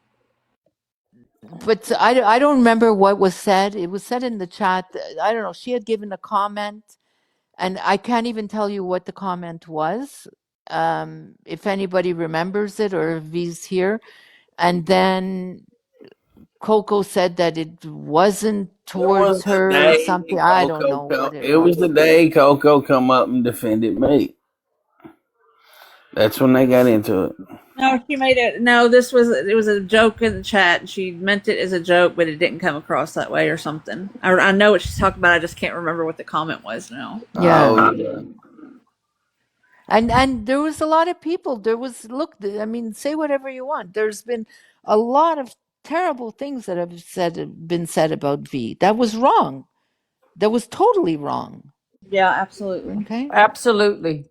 Speaker 1: but I don't remember what was said. It was said in the chat. I don't know. She had given a comment, and I can't even tell you what the comment was. If anybody remembers it or if he's here, and then Coco said that it wasn't
Speaker 5: It was
Speaker 1: towards
Speaker 5: the
Speaker 1: her or something.
Speaker 5: day
Speaker 1: I don't know what it
Speaker 5: It was
Speaker 1: was.
Speaker 5: the day Coco come up and defended me. That's when they got into it.
Speaker 2: No, she made it. No, it was a joke in the chat. She meant it as a joke, but it didn't come across that way or something. I know what she's talking about. I just can't remember what the comment was now.
Speaker 1: Yeah.
Speaker 5: Oh, yeah.
Speaker 1: And there was a lot of people. There was, look, I mean, say whatever you want. There's been a lot of terrible things that have been said about V. That was wrong. That was totally wrong.
Speaker 2: Yeah, absolutely.
Speaker 1: Okay.
Speaker 4: Absolutely.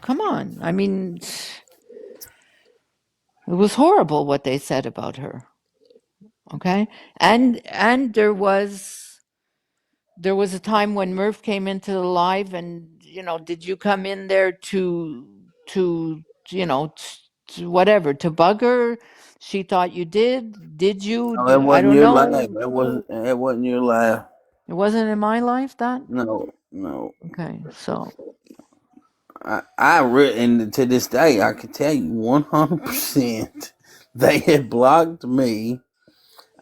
Speaker 1: Come on. I mean, it was horrible what they said about her. Okay. And there was a time when Murph came into the live, and did you come in there to whatever, to bug her? She thought you did you?
Speaker 5: No, that
Speaker 1: I
Speaker 5: wasn't
Speaker 1: don't
Speaker 5: your
Speaker 1: know.
Speaker 5: life. That wasn't your life.
Speaker 1: It wasn't in my life, that?
Speaker 5: No.
Speaker 1: Okay, so
Speaker 5: And to this day, I can tell you 100% they had blocked me.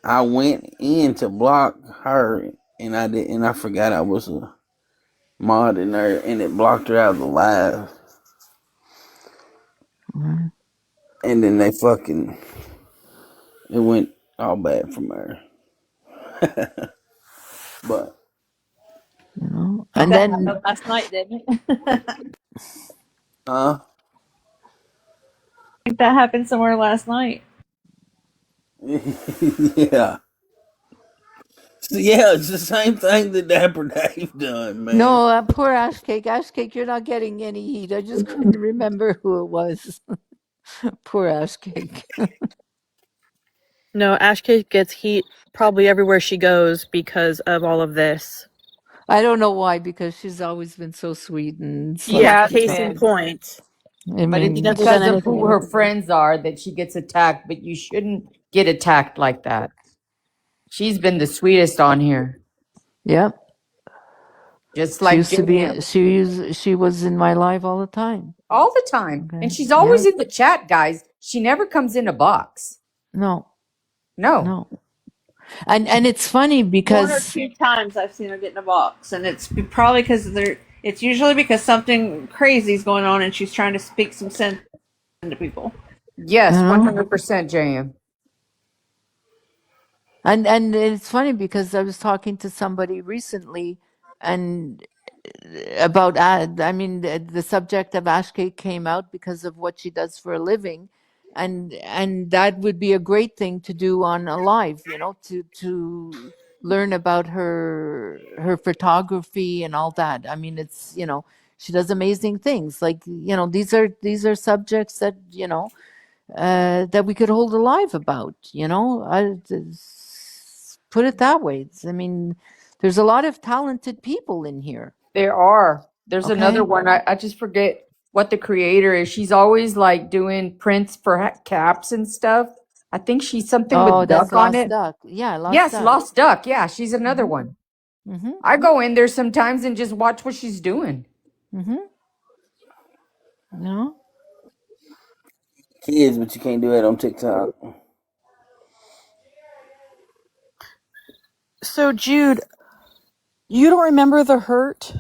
Speaker 5: I went in to block her, and I did, and I forgot I was mod in there, and it blocked her out of the live.
Speaker 1: Mhm.
Speaker 5: And then it went all bad from there. But
Speaker 1: You know,
Speaker 2: I think
Speaker 1: and
Speaker 2: that
Speaker 1: then
Speaker 2: happened last night, didn't it?
Speaker 5: uh
Speaker 2: I think that happened somewhere last night.
Speaker 5: yeah. So, yeah, it's the same thing that Dapper Dave done, man.
Speaker 1: no, poor Ash Cake. Ash Cake, you're not getting any heat. I just couldn't remember who it was. Poor Ash Cake.
Speaker 8: No, Ashkay gets heat probably everywhere she goes because of all of this.
Speaker 1: I don't know why, because she's always been so sweet, and it's
Speaker 4: She
Speaker 1: like,
Speaker 8: Yeah,
Speaker 4: has
Speaker 8: case in
Speaker 4: been.
Speaker 8: point.
Speaker 1: I
Speaker 4: But it's
Speaker 8: She's
Speaker 1: mean,
Speaker 8: never done
Speaker 4: because of
Speaker 8: anything
Speaker 4: who
Speaker 8: wrong.
Speaker 4: her friends are that she gets attacked, but you shouldn't get attacked like that. She's been the sweetest on here.
Speaker 1: yeah,
Speaker 4: Just
Speaker 1: she
Speaker 4: like
Speaker 1: used to be.
Speaker 4: JM.
Speaker 1: She was in my life all the time.
Speaker 4: All the time.
Speaker 1: Okay,
Speaker 4: And she's
Speaker 1: yeah,
Speaker 4: always in the chat, guys. She never comes in a box.
Speaker 1: no,
Speaker 4: No.
Speaker 1: no, and it's funny
Speaker 2: One or
Speaker 1: because
Speaker 2: two times I've seen her get in a box, and it's probably because they're. It's usually because something crazy is going on, and she's trying to speak some sense into people.
Speaker 4: Yes,
Speaker 1: know,
Speaker 4: 100% JM.
Speaker 1: and it's funny because I was talking to somebody recently, and about I mean the subject of Ashke came out because of what she does for a living, and that would be a great thing to do on a live, you know, to learn about her photography and all that. I mean, it's, you know, she does amazing things. Like, you know, these are subjects that, you know, that we could hold alive about, you know. Put it that way. I mean, there's a lot of talented people in here.
Speaker 4: There are. There's another
Speaker 1: Okay.
Speaker 4: one. I just forget what the creator is. She's always like doing prints for caps and stuff. I think she's something
Speaker 1: Oh,
Speaker 4: with
Speaker 1: that's
Speaker 4: duck on
Speaker 1: Lost
Speaker 4: it.
Speaker 1: Duck. Yeah, Lost
Speaker 4: Yes,
Speaker 1: Duck.
Speaker 4: Lost Duck. Yeah, she's another
Speaker 1: Mm-hmm.
Speaker 4: one.
Speaker 1: Mm-hmm.
Speaker 4: I go in there sometimes and just watch what she's doing.
Speaker 1: Mm-hmm. No.
Speaker 5: kids, but you can't do that on TikTok.
Speaker 8: So Jude, you don't remember the hurt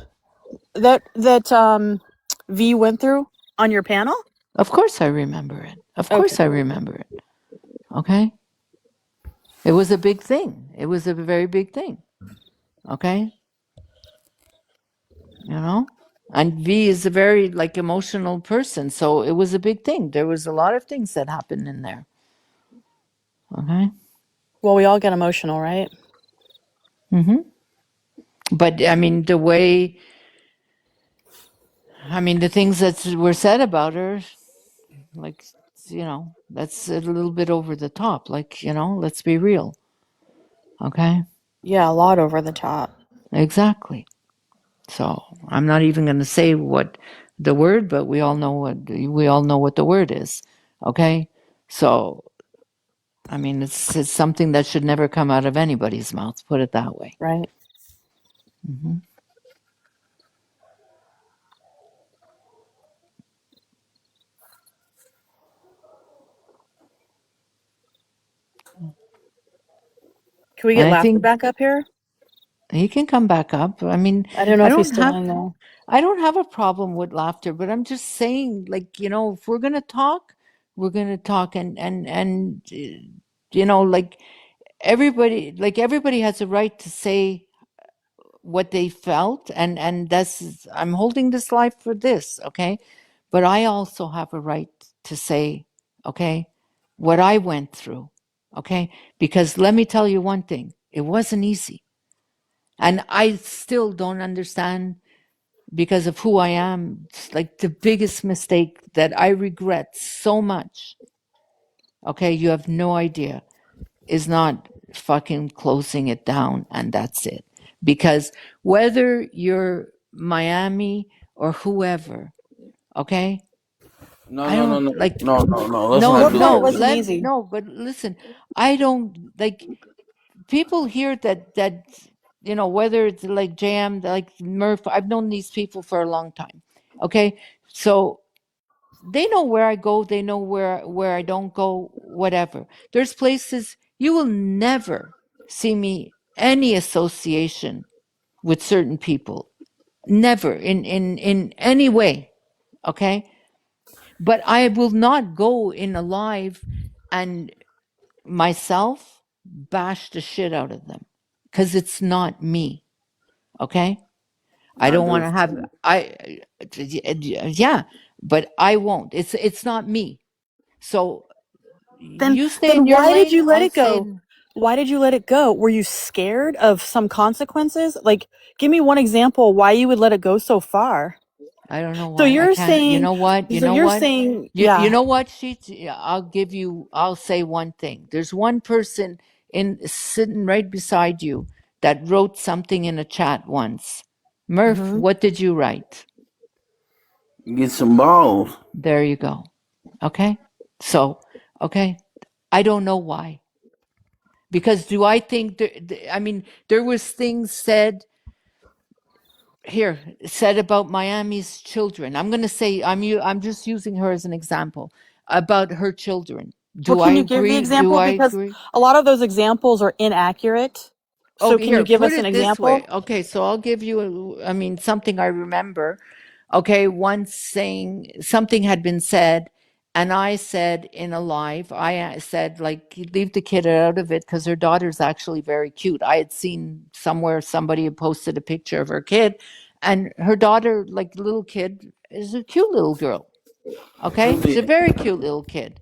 Speaker 8: that V went through on your panel?
Speaker 1: Of course I remember it. Of
Speaker 8: Okay.
Speaker 1: course I remember it. Okay. It was a big thing. It was a very big thing. Okay. You know? And V is a very like emotional person, so it was a big thing. There was a lot of things that happened in there. Okay.
Speaker 8: Well, we all get emotional, right?
Speaker 1: Mm-hmm. But I mean, the things that were said about her, like, you know, that's a little bit over the top. Like, you know, let's be real. Okay.
Speaker 8: Yeah, a lot over the top.
Speaker 1: Exactly. So I'm not even going to say what the word, but we all know what the word is. Okay. So I mean, it's something that should never come out of anybody's mouth. Put it that way.
Speaker 8: Right.
Speaker 1: Hmm.
Speaker 8: Can we
Speaker 1: And
Speaker 8: get
Speaker 1: I
Speaker 8: Laughter
Speaker 1: think
Speaker 8: back up here?
Speaker 1: he can come back up. I mean,
Speaker 8: I don't know
Speaker 1: I
Speaker 8: if he's
Speaker 1: don't
Speaker 8: still
Speaker 1: have
Speaker 8: in there.
Speaker 1: I don't have a problem with laughter, but I'm just saying, like, you know, if we're gonna talk, we're gonna talk, and you know, everybody has a right to say what they felt, and that's I'm holding this life for this, okay? But I also have a right to say, okay, what I went through, okay? Because let me tell you one thing, it wasn't easy. And I still don't understand because of who I am. It's like the biggest mistake that I regret so much. Okay, you have no idea. Is not fucking closing it down and that's it. Because whether you're Miami or whoever, okay,
Speaker 5: No,
Speaker 1: I
Speaker 5: no, no,
Speaker 1: don't
Speaker 5: no,
Speaker 1: like
Speaker 5: no, no, no. Let's
Speaker 1: no,
Speaker 5: not
Speaker 8: What
Speaker 5: do
Speaker 8: part
Speaker 1: no,
Speaker 5: that.
Speaker 8: wasn't easy?
Speaker 1: but listen, I don't like people here that you know, whether it's like Jam, like Murph, I've known these people for a long time. Okay. So they know where I go, they know where I don't go, whatever. There's places you will never see me any association with certain people. Never in any way. Okay. But I will not go in a live and myself bash the shit out of them because it's not me. Okay. I
Speaker 5: I
Speaker 1: don't
Speaker 5: do.
Speaker 1: want to have, yeah, but I won't. It's not me. So
Speaker 8: Then
Speaker 1: you stay in
Speaker 8: then
Speaker 1: your
Speaker 8: why did
Speaker 1: lane.
Speaker 8: you let
Speaker 1: I'll
Speaker 8: it
Speaker 1: stay
Speaker 8: go?
Speaker 1: in.
Speaker 8: Why did you let it go? Were you scared of some consequences? Like, give me one example why you would let it go so far.
Speaker 1: I don't know
Speaker 8: So
Speaker 1: why I
Speaker 8: you're
Speaker 1: can't. You
Speaker 8: saying,
Speaker 1: know what? You
Speaker 8: so
Speaker 1: know
Speaker 8: you're
Speaker 1: what?
Speaker 8: saying,
Speaker 1: You
Speaker 8: yeah.
Speaker 1: know what, Sheets? Yeah, I'll say one thing. There's one person sitting right beside you that wrote something in a chat once. Murph,
Speaker 8: Hmm.
Speaker 1: what did you write?
Speaker 5: Get some balls.
Speaker 1: There you go. Okay. So, okay. I don't know why. Because do I think I mean, there was things said about Miami's children. I'm going to say I'm just using her as an example about her children.
Speaker 8: Well,
Speaker 1: Do I
Speaker 8: can you give the
Speaker 1: agree? Do
Speaker 8: example?
Speaker 1: I
Speaker 8: Because
Speaker 1: agree?
Speaker 8: a lot of those examples are inaccurate. So
Speaker 1: Okay,
Speaker 8: can you
Speaker 1: here,
Speaker 8: give
Speaker 1: put
Speaker 8: us an
Speaker 1: it this way.
Speaker 8: example?
Speaker 1: Okay, so I'll give you, I mean, something I remember. Okay, once saying something had been said, and I said in a live, I said, like, leave the kid out of it because her daughter's actually very cute. I had seen somewhere somebody had posted a picture of her kid, and her daughter, like, little kid, is a cute little girl. Okay, she's a very cute little kid.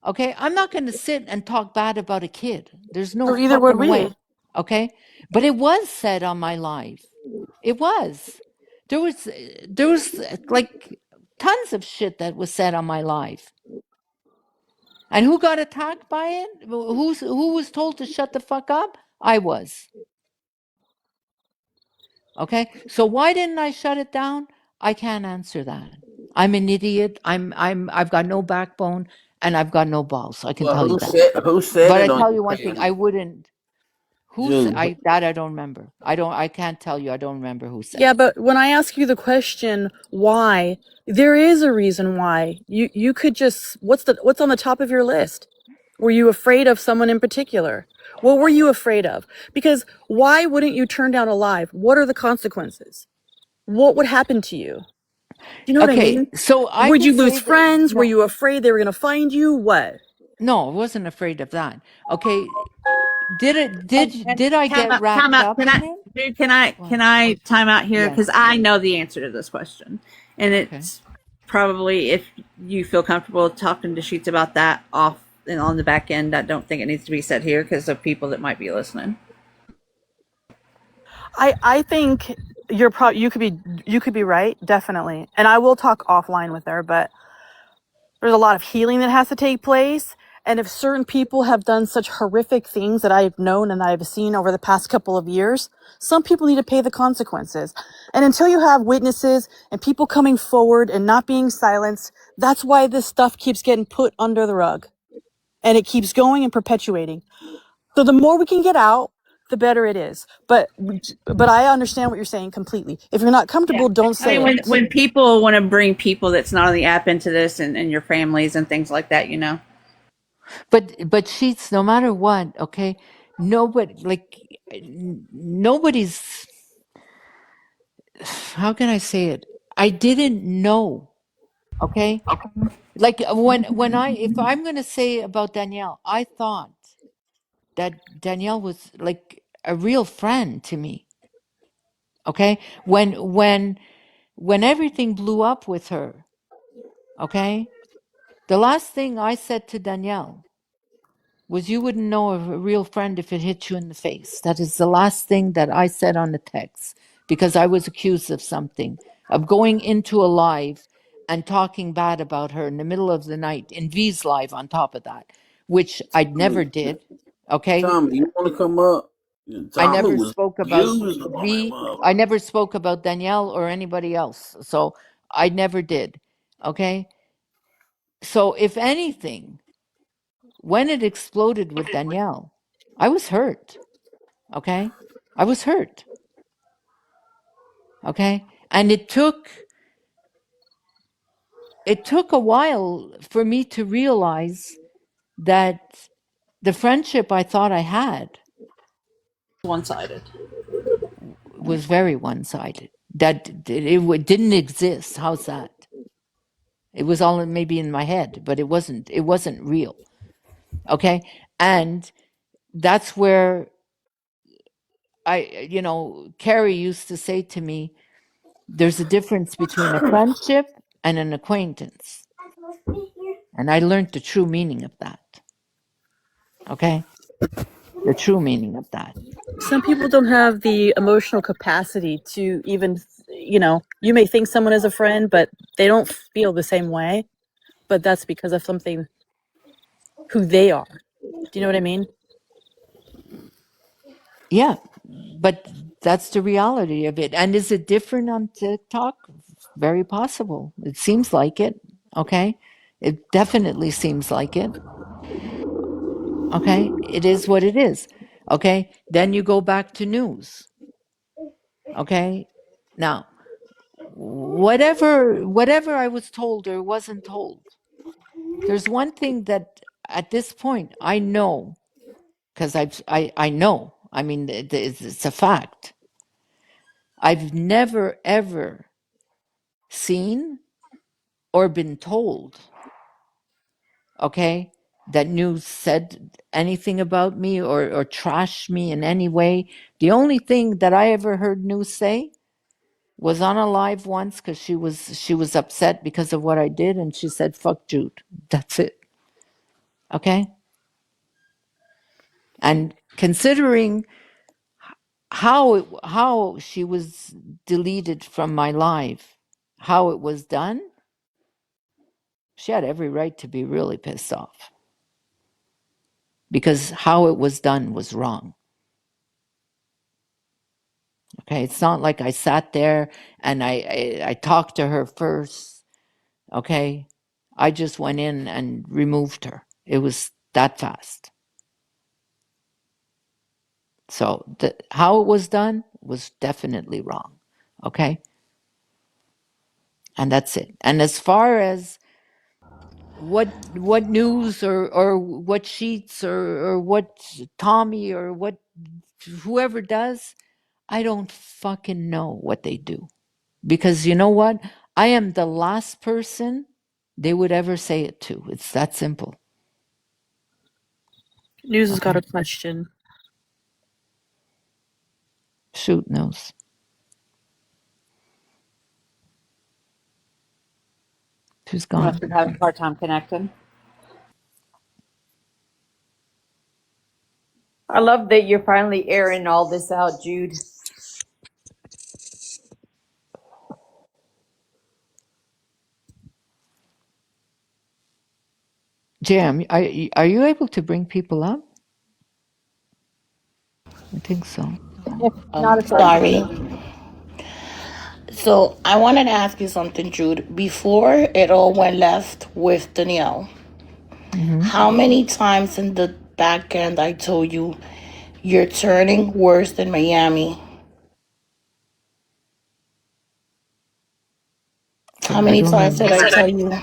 Speaker 1: Okay, I'm not going to sit and talk bad about a kid. There's no
Speaker 8: So either would
Speaker 1: fucking
Speaker 8: we.
Speaker 1: way. Okay, but it was said on my live. It was. There was like tons of shit that was said on my live. And who got attacked by it? Who was told to shut the fuck up? I was. Okay, so why didn't I shut it down? I can't answer that. I'm an idiot. I've got no backbone and I've got no balls. I can
Speaker 5: Well,
Speaker 1: tell you that.
Speaker 5: who said
Speaker 1: But I
Speaker 5: it on
Speaker 1: tell you
Speaker 5: your
Speaker 1: one thing,
Speaker 5: page?
Speaker 1: I wouldn't.
Speaker 5: Jude.
Speaker 1: I don't remember. I can't tell you. I don't remember who said
Speaker 8: Yeah,
Speaker 1: it.
Speaker 8: but when I ask you the question, why, there is a reason why. You could just, what's on the top of your list? Were you afraid of someone in particular? What were you afraid of? Because why wouldn't you turn down a live? What are the consequences? What would happen to you? Do you know what I
Speaker 1: Okay,
Speaker 8: mean?
Speaker 1: so I
Speaker 8: Would
Speaker 1: can
Speaker 8: you lose
Speaker 1: say that
Speaker 8: friends? Were
Speaker 1: no,
Speaker 8: you afraid they were going to find you? What?
Speaker 1: no, I wasn't afraid of that. Okay, did it?
Speaker 2: And
Speaker 1: Did I
Speaker 2: time
Speaker 1: get
Speaker 2: out, time
Speaker 1: wrapped
Speaker 2: out.
Speaker 1: up
Speaker 2: Can
Speaker 1: in
Speaker 2: I,
Speaker 1: it?
Speaker 2: dude? Can
Speaker 1: What?
Speaker 2: I time out here because
Speaker 1: Yes.
Speaker 2: I know the answer to this question, and
Speaker 1: Okay.
Speaker 2: it's probably if you feel comfortable talking to Sheets about that off and on the back end. I don't think it needs to be said here because of people that might be listening.
Speaker 8: I think you could be right, definitely. And I will talk offline with her, but there's a lot of healing that has to take place. And if certain people have done such horrific things that I've known and I've seen over the past couple of years, some people need to pay the consequences. And until you have witnesses and people coming forward and not being silenced, that's why this stuff keeps getting put under the rug. And it keeps going and perpetuating. So the more we can get out, the better it is. But I understand what you're saying completely. If you're not
Speaker 2: Yeah,
Speaker 8: comfortable, don't
Speaker 2: I mean
Speaker 8: say
Speaker 2: when
Speaker 8: it.
Speaker 2: when people want to bring people that's not on the app into this and your families and things like that, you know.
Speaker 1: But Sheets, no matter what, okay, nobody like nobody's. How can I say it? I didn't know. Okay, like when I if I'm gonna say about Danielle, I thought that Danielle was like a real friend to me. Okay, when everything blew up with her, okay, the last thing I said to Danielle was, "You wouldn't know a real friend if it hit you in the face." That is the last thing that I said on the text because I was accused of something, of going into a live and talking bad about her in the middle of the night in V's live on top of that, which I never did. Okay,
Speaker 5: Tommy, you want to come up?
Speaker 1: I
Speaker 5: Tommy
Speaker 1: never
Speaker 5: was
Speaker 1: spoke about
Speaker 5: used on that
Speaker 1: V. I
Speaker 5: motherfucker.
Speaker 1: never spoke about Danielle or anybody else. So I never did. Okay. So if anything, when it exploded with Danielle, I was hurt. Okay. I was hurt. Okay. And it took a while for me to realize that the friendship I thought I had
Speaker 2: One sided.
Speaker 1: was very one sided. didn't exist. How's that? It was all maybe in my head, but it wasn't real. Okay? And that's where Carrie used to say to me, there's a difference between a friendship and an acquaintance. And I learned the true meaning of that. Okay? The true meaning of that.
Speaker 8: Some people don't have the emotional capacity to even, you may think someone is a friend, but they don't feel the same way. But that's because of something, who they are. Do you know what I mean?
Speaker 1: Yeah, but that's the reality of it. And is it different on TikTok? Very possible. It seems like it. Okay? It definitely seems like it. Okay? It is what it is. Okay? Then you go back to news. Okay? Now, whatever I was told or wasn't told, there's one thing that at this point I know, because I know. I mean, it's a fact. I've never ever seen or been told, okay, that news said anything about me or trashed me in any way. The only thing that I ever heard news say was on a live once, because she was upset because of what I did, and she said, "Fuck Jude." That's it. Okay? And considering how she was deleted from my life, how it was done, she had every right to be really pissed off. Because how it was done was wrong. Okay, it's not like I sat there and I talked to her first. Okay, I just went in and removed her. It was that fast. So how it was done was definitely wrong. Okay, and that's it. And as far as what news or what sheets or what Tommy or what whoever does, I don't fucking know what they do. Because you know what? I am the last person they would ever say it to. It's that simple.
Speaker 8: News has got a question.
Speaker 1: Shoot knows. Who's gone?
Speaker 2: Must be having a hard time connecting.
Speaker 4: I love that you're finally airing all this out, Jude.
Speaker 1: Jam, are you able to bring people up? I think so.
Speaker 9: Sorry. So I wanted to ask you something, Jude. Before it all went left with Danielle, how many times in the back end I told you you're turning worse than Miami? How many times did I tell you?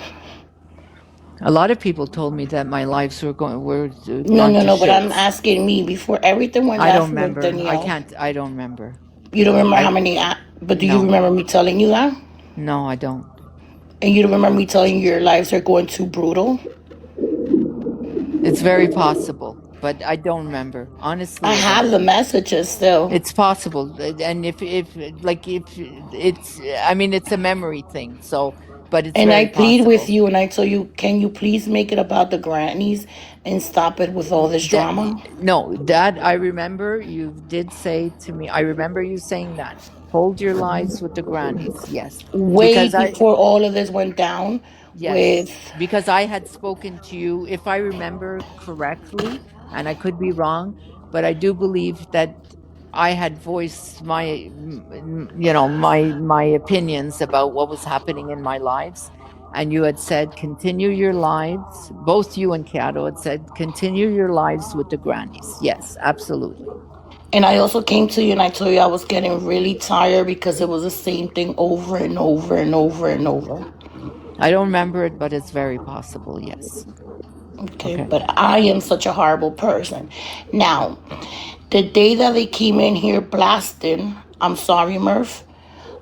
Speaker 1: A lot of people told me that my lives were gone
Speaker 9: No,
Speaker 1: to
Speaker 9: but I'm
Speaker 1: shit.
Speaker 9: asking me before everything went
Speaker 1: I don't
Speaker 9: left with
Speaker 1: remember.
Speaker 9: Danielle.
Speaker 1: I don't remember.
Speaker 9: You don't remember how many, but do you
Speaker 1: No.
Speaker 9: remember me telling you that?
Speaker 1: No, I don't.
Speaker 9: And you don't remember me telling you your lives are going too brutal?
Speaker 1: It's very possible, but I don't remember. Honestly,
Speaker 9: I have the messages still.
Speaker 1: it's possible. And if it's, I mean, it's a memory thing. So, but it's
Speaker 9: And I
Speaker 1: very
Speaker 9: plead
Speaker 1: possible.
Speaker 9: with you and I told you, can you please make it about the grannies and stop it with all this drama?
Speaker 1: No, that I remember you did say to me. I remember you saying that. Hold your lies with the grannies. Yes.
Speaker 9: Way before all of this went down.
Speaker 1: Yes, because I had spoken to you, if I remember correctly, and I could be wrong, but I do believe that I had voiced my, my opinions about what was happening in my lives. And you had said, continue your lives. Both you and Kato had said, continue your lives with the grannies. Yes, absolutely.
Speaker 9: And I also came to you and I told you I was getting really tired because it was the same thing over and over and over and over.
Speaker 1: I don't remember it, but it's very possible, yes.
Speaker 9: Okay, but I am such a horrible person. Now, the day that they came in here blasting, I'm sorry, Murph,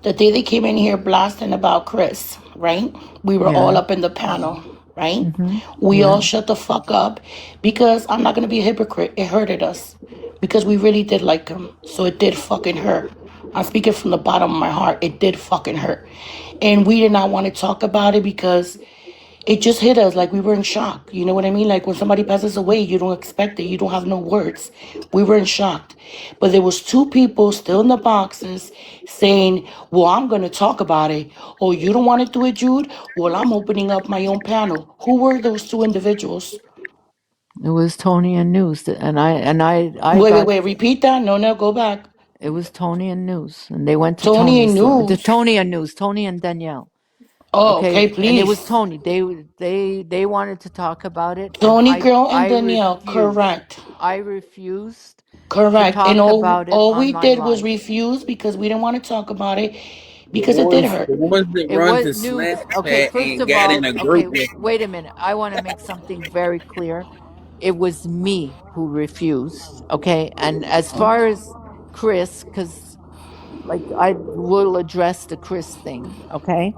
Speaker 9: the day they came in here blasting about Chris, right? We were all
Speaker 1: Yeah.
Speaker 9: up in the panel, right?
Speaker 1: Mm-hmm.
Speaker 9: We
Speaker 1: Yeah.
Speaker 9: all shut the fuck up because I'm not gonna be a hypocrite. It hurted us because we really did like him. So it did fucking hurt. I'm speaking from the bottom of my heart. It did fucking hurt. And we did not want to talk about it because it just hit us like we were in shock. You know what I mean? Like when somebody passes away, you don't expect it. You don't have no words. We were in shock. But there was two people still in the boxes saying, well, I'm going to talk about it. Oh, you don't want to do it, Jude? Well, I'm opening up my own panel. Who were those two individuals?
Speaker 1: It was Tony and News, and I got.
Speaker 9: Wait. Repeat that. No, go back.
Speaker 1: It was Tony and News, and they went to
Speaker 9: Tony and
Speaker 1: Tony's. The
Speaker 9: News.
Speaker 1: Tony and News, Tony and Danielle.
Speaker 9: Oh, okay,
Speaker 1: Okay, and it was
Speaker 9: please.
Speaker 1: Tony. They wanted to talk about it, and
Speaker 9: Tony, girl, and
Speaker 1: I
Speaker 9: Danielle.
Speaker 1: refused.
Speaker 9: Correct.
Speaker 1: I refused to
Speaker 9: Correct. And
Speaker 1: talk about it
Speaker 9: all
Speaker 1: on
Speaker 9: we
Speaker 1: my
Speaker 9: did was
Speaker 1: live.
Speaker 9: refuse because we didn't want to talk about it
Speaker 5: The
Speaker 9: because it did
Speaker 5: ones,
Speaker 9: hurt.
Speaker 5: the ones that
Speaker 1: It
Speaker 5: run
Speaker 1: was
Speaker 5: to
Speaker 1: News. Okay,
Speaker 5: Snapchat
Speaker 1: first
Speaker 5: and
Speaker 1: of
Speaker 5: got
Speaker 1: all,
Speaker 5: in a
Speaker 1: okay,
Speaker 5: group with
Speaker 1: wait a minute. I want to make something very clear. It was me who refused. Okay, and as far as Chris, because like I will address the Chris thing. Okay,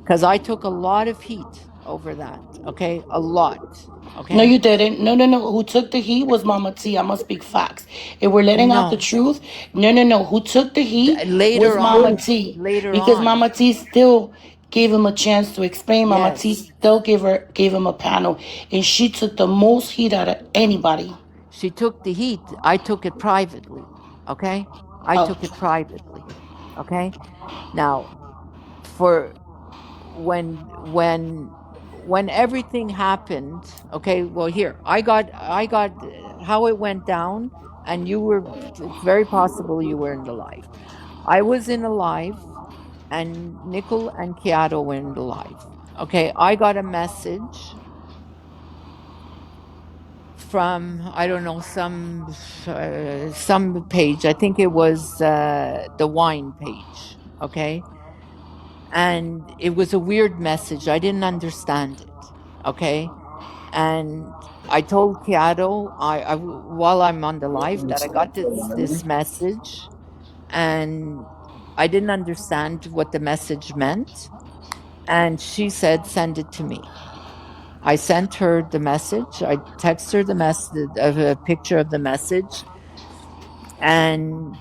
Speaker 1: because I took a lot of heat over that. Okay, a lot.
Speaker 9: No,
Speaker 1: Okay,
Speaker 9: you didn't. No. Who took the heat was Mama T. I must speak facts. If we're letting out the
Speaker 1: no.
Speaker 9: truth, no. Who took the heat was
Speaker 1: Later
Speaker 9: Mama
Speaker 1: on,
Speaker 9: T.
Speaker 1: later
Speaker 9: Because
Speaker 1: on.
Speaker 9: Mama T still gave him a chance to explain. Mama T
Speaker 1: Yes,
Speaker 9: still gave him a panel, and she took the most heat out of anybody.
Speaker 1: she took the heat. I took it privately. Okay, I
Speaker 9: Oh,
Speaker 1: took it privately. Okay, now for when everything happened. Okay, well here I got how it went down, and you were. It's very possible you were in the live. I was in a live, and Nickel and Kiato were in the live. Okay, I got a message from I don't know some page. I think it was the wine page. Okay, and it was a weird message. I didn't understand it. Okay, and I told Kiato while I'm on the live that I got this message, and I didn't understand what the message meant, and she said send it to me. I sent her the message. I texted her the message of a picture of the message, and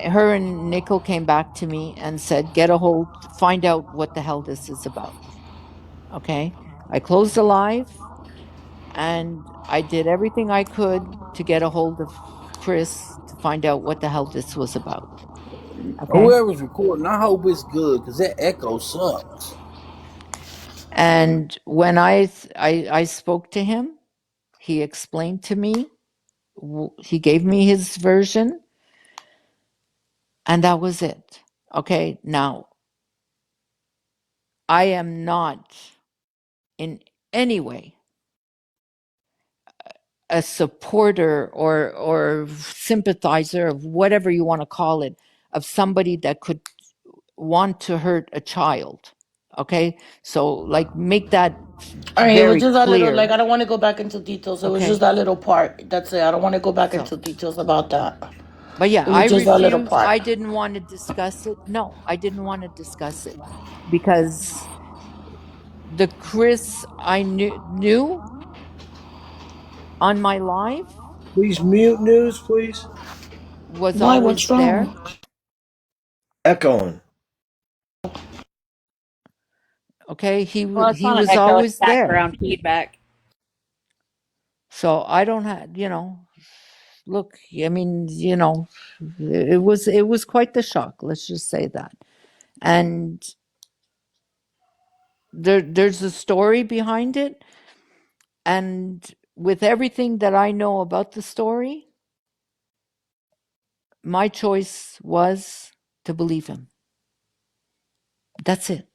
Speaker 1: her and Nickel came back to me and said, find out what the hell this is about. Okay. I closed the live, and I did everything I could to get a hold of Chris to find out what the hell this was about. Okay.
Speaker 5: whoever's recording. I hope it's good because that echo sucks.
Speaker 1: And when I spoke to him, he explained to me, he gave me his version, and that was it. Okay. Now, I am not in any way a supporter or sympathizer of whatever you want to call it, of somebody that could want to hurt a child. Okay, so like make that
Speaker 9: all right. It was
Speaker 1: very
Speaker 9: just that little. Like
Speaker 1: clear.
Speaker 9: I don't want to go back into details. It was just
Speaker 1: Okay,
Speaker 9: that little part. That's it. I don't want to go back
Speaker 1: so
Speaker 9: into details about that.
Speaker 1: but yeah,
Speaker 9: It
Speaker 1: I
Speaker 9: was just that little
Speaker 1: refused.
Speaker 9: part.
Speaker 1: I didn't want to discuss it. No, I didn't want to discuss it because the Chris I knew on my live
Speaker 10: Please mute news, please.
Speaker 1: was
Speaker 9: Why? What's
Speaker 1: always there.
Speaker 9: wrong?
Speaker 10: Echoing.
Speaker 1: Okay,
Speaker 2: Well, it's
Speaker 1: he
Speaker 2: not an
Speaker 1: was
Speaker 2: echo; it's
Speaker 1: always there.
Speaker 2: background feedback.
Speaker 1: So I don't have, look, I mean, it was quite the shock. Let's just say that. And there's a story behind it, and with everything that I know about the story, my choice was to believe him. That's it.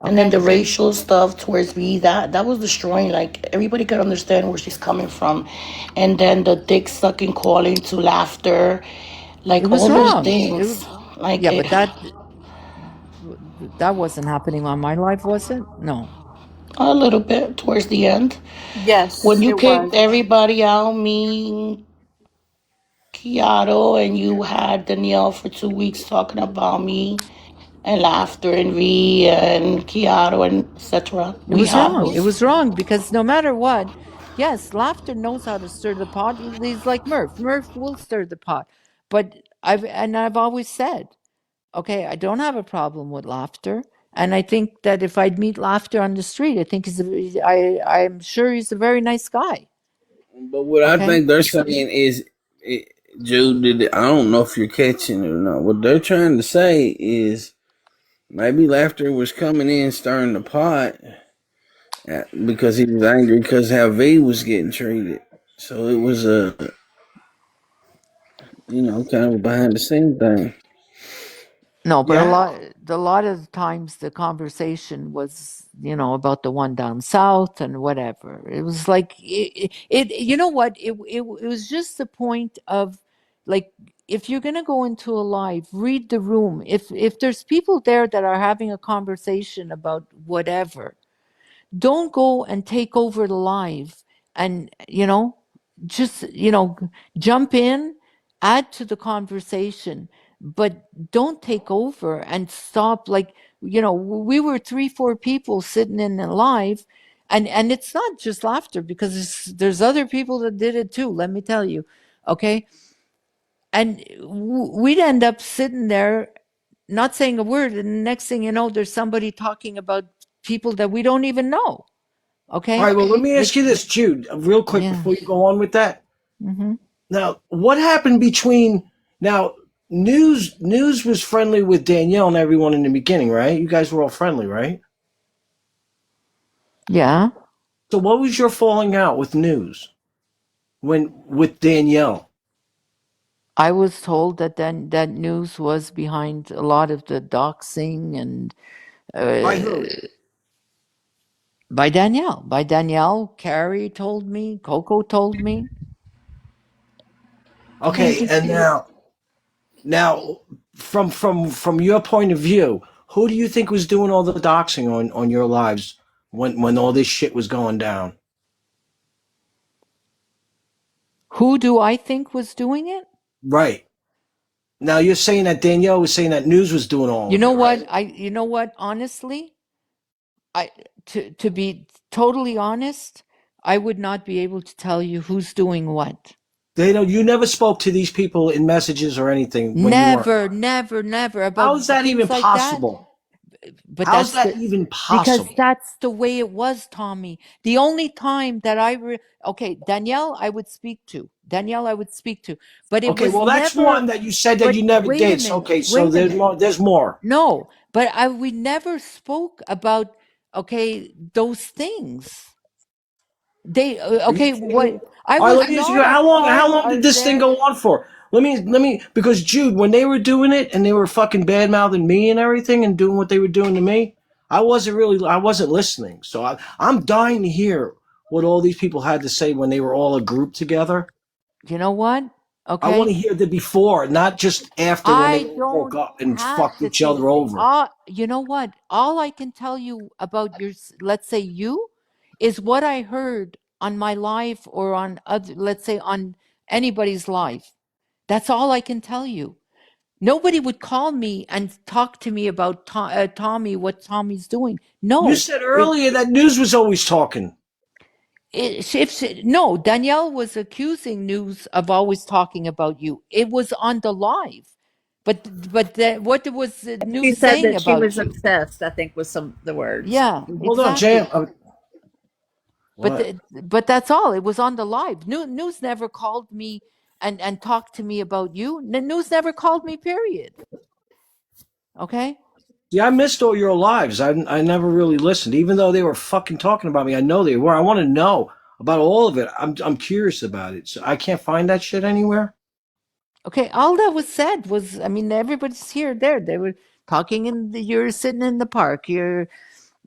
Speaker 9: And then
Speaker 1: Okay.
Speaker 9: the racial stuff towards me, that was destroying. Like everybody could understand where she's coming from, and then the dick sucking calling to laughter,
Speaker 1: It
Speaker 9: like
Speaker 1: was
Speaker 9: all those
Speaker 1: wrong.
Speaker 9: things. Like
Speaker 1: Yeah,
Speaker 9: it,
Speaker 1: but that wasn't happening on my life, was it? No.
Speaker 9: a little bit towards the end when
Speaker 2: Yes,
Speaker 9: you
Speaker 2: it was.
Speaker 9: kicked everybody out, me, Kiara and you had Danielle for 2 weeks talking about me and Laughter and V and Kiara and etc.
Speaker 1: It
Speaker 9: We
Speaker 1: was
Speaker 9: had
Speaker 1: wrong. It
Speaker 9: those.
Speaker 1: was wrong because no matter what, yes, laughter knows how to stir the pot. He's like Murph. Murph will stir the pot. But I've always said, okay, I don't have a problem with laughter. And I think that if I'd meet laughter on the street, I think I'm sure he's a very nice guy.
Speaker 5: But what I
Speaker 1: Okay.
Speaker 5: think they're saying is, it, Jude, I don't know if you're catching it or not. What they're trying to say is maybe Laughter was coming in stirring the pot because he was angry because how V was getting treated. So it was kind of a behind the scene thing.
Speaker 1: No, but
Speaker 10: Yeah.
Speaker 1: a lot of times the conversation was, about the one down south and whatever. It was like you know what? It was just the point of, like, if you're gonna go into a live, read the room. If there's people there that are having a conversation about whatever, don't go and take over the live and just jump in, add to the conversation, but don't take over and stop. Like, we were 3 4 people sitting in the live, and it's not just laughter, because there's other people that did it too, let me tell you. Okay. And we'd end up sitting there not saying a word, and the next thing you know, there's somebody talking about people that we don't even know.
Speaker 10: All
Speaker 1: Okay.
Speaker 10: right. Well, let me ask
Speaker 1: It,
Speaker 10: you this, Jude, real quick
Speaker 1: yeah.
Speaker 10: before you go on with that.
Speaker 1: Hmm.
Speaker 10: Now, what happened between now? News was friendly with Danielle and everyone in the beginning, right? You guys were all friendly, right?
Speaker 1: Yeah.
Speaker 10: So, what was your falling out with News when with Danielle?
Speaker 1: I was told that then that news was behind a lot of the doxing and
Speaker 10: By
Speaker 1: uh,
Speaker 10: who?
Speaker 1: by Danielle. By Danielle, Carrie told me, Coco told me.
Speaker 10: Okay, and now, from your point of view, who do you think was doing all the doxing on your lives when all this shit was going down?
Speaker 1: Who do I think was doing it?
Speaker 10: Right. Now you're saying that Danielle was saying that News was doing all
Speaker 1: You
Speaker 10: of
Speaker 1: know
Speaker 10: it,
Speaker 1: what?
Speaker 10: right?
Speaker 1: Honestly, I to be totally honest, I would not be able to tell you who's doing what.
Speaker 10: They don't. You never spoke to these people in messages or anything when you weren't.
Speaker 1: Never, never, never
Speaker 10: How
Speaker 1: about
Speaker 10: is that even
Speaker 1: things like that.
Speaker 10: possible?
Speaker 1: But
Speaker 10: How's
Speaker 1: that's
Speaker 10: that
Speaker 1: the
Speaker 10: even
Speaker 1: because
Speaker 10: possible?
Speaker 1: that's the way it was, Tommy. The only time that okay, Danielle, I would speak to. Danielle, I would speak to. But it
Speaker 10: Okay,
Speaker 1: was
Speaker 10: well that's
Speaker 1: never,
Speaker 10: one that you said that
Speaker 1: but
Speaker 10: you never
Speaker 1: wait a
Speaker 10: did. So,
Speaker 1: minute,
Speaker 10: okay, so
Speaker 1: wait a
Speaker 10: there's
Speaker 1: minute.
Speaker 10: more. There's more.
Speaker 1: No, but we never spoke about, okay, those things. They,
Speaker 10: Are you
Speaker 1: okay,
Speaker 10: kidding me?
Speaker 1: what, I
Speaker 10: All right,
Speaker 1: was
Speaker 10: let me ask you,
Speaker 1: not a
Speaker 10: how long?
Speaker 1: part
Speaker 10: How long did
Speaker 1: of
Speaker 10: this thing
Speaker 1: their,
Speaker 10: go on for? Let me, because Jude, when they were doing it and they were fucking bad mouthing me and everything and doing what they were doing to me, I wasn't listening. So I'm dying to hear what all these people had to say when they were all a group together.
Speaker 1: you know what?
Speaker 10: I want to
Speaker 1: Okay.
Speaker 10: hear the before, not just after when they
Speaker 1: I
Speaker 10: all broke
Speaker 1: don't
Speaker 10: up and
Speaker 1: have
Speaker 10: fucked
Speaker 1: to
Speaker 10: each other
Speaker 1: think.
Speaker 10: over.
Speaker 1: You know what? All I can tell you about let's say you, is what I heard on my life or on other, let's say on anybody's life. That's all I can tell you. Nobody would call me and talk to me about Tommy, what Tommy's doing.
Speaker 10: You
Speaker 1: No,
Speaker 10: said
Speaker 1: it,
Speaker 10: earlier that News was always talking.
Speaker 1: no, Danielle was accusing News of always talking about you. It was on the live. What was the
Speaker 2: She
Speaker 1: News
Speaker 2: said
Speaker 1: saying
Speaker 2: that she
Speaker 1: about
Speaker 2: was
Speaker 1: you?
Speaker 2: obsessed, I think, with some of the words.
Speaker 1: Yeah,
Speaker 10: Hold on, Jam.
Speaker 1: exactly.
Speaker 10: What?
Speaker 1: But that's all. It was on the live. News never called me and talked to me about you. News never called me. Period. Okay.
Speaker 10: Yeah, I missed all your lives. I never really listened, even though they were fucking talking about me. I know they were. I want to know about all of it. I'm curious about it. So I can't find that shit anywhere.
Speaker 1: Okay. All that was said was, I mean, everybody's here, there. They were talking you're sitting in the park. You're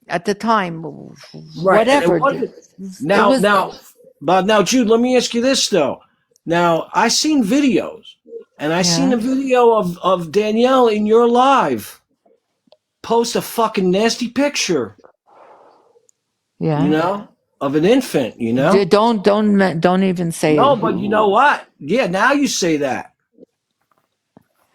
Speaker 1: at the time,
Speaker 10: Right, and it
Speaker 1: whatever.
Speaker 10: wasn't
Speaker 1: It
Speaker 10: now.
Speaker 1: was,
Speaker 10: Now, Jude, let me ask you this though. Now, I seen videos, and I seen
Speaker 1: yeah,
Speaker 10: a video of Danielle in your live post a fucking nasty picture. You
Speaker 1: yeah.
Speaker 10: know. of an infant, you know?
Speaker 1: Don't even say
Speaker 10: No,
Speaker 1: it.
Speaker 10: but you know what? Yeah, now you say that.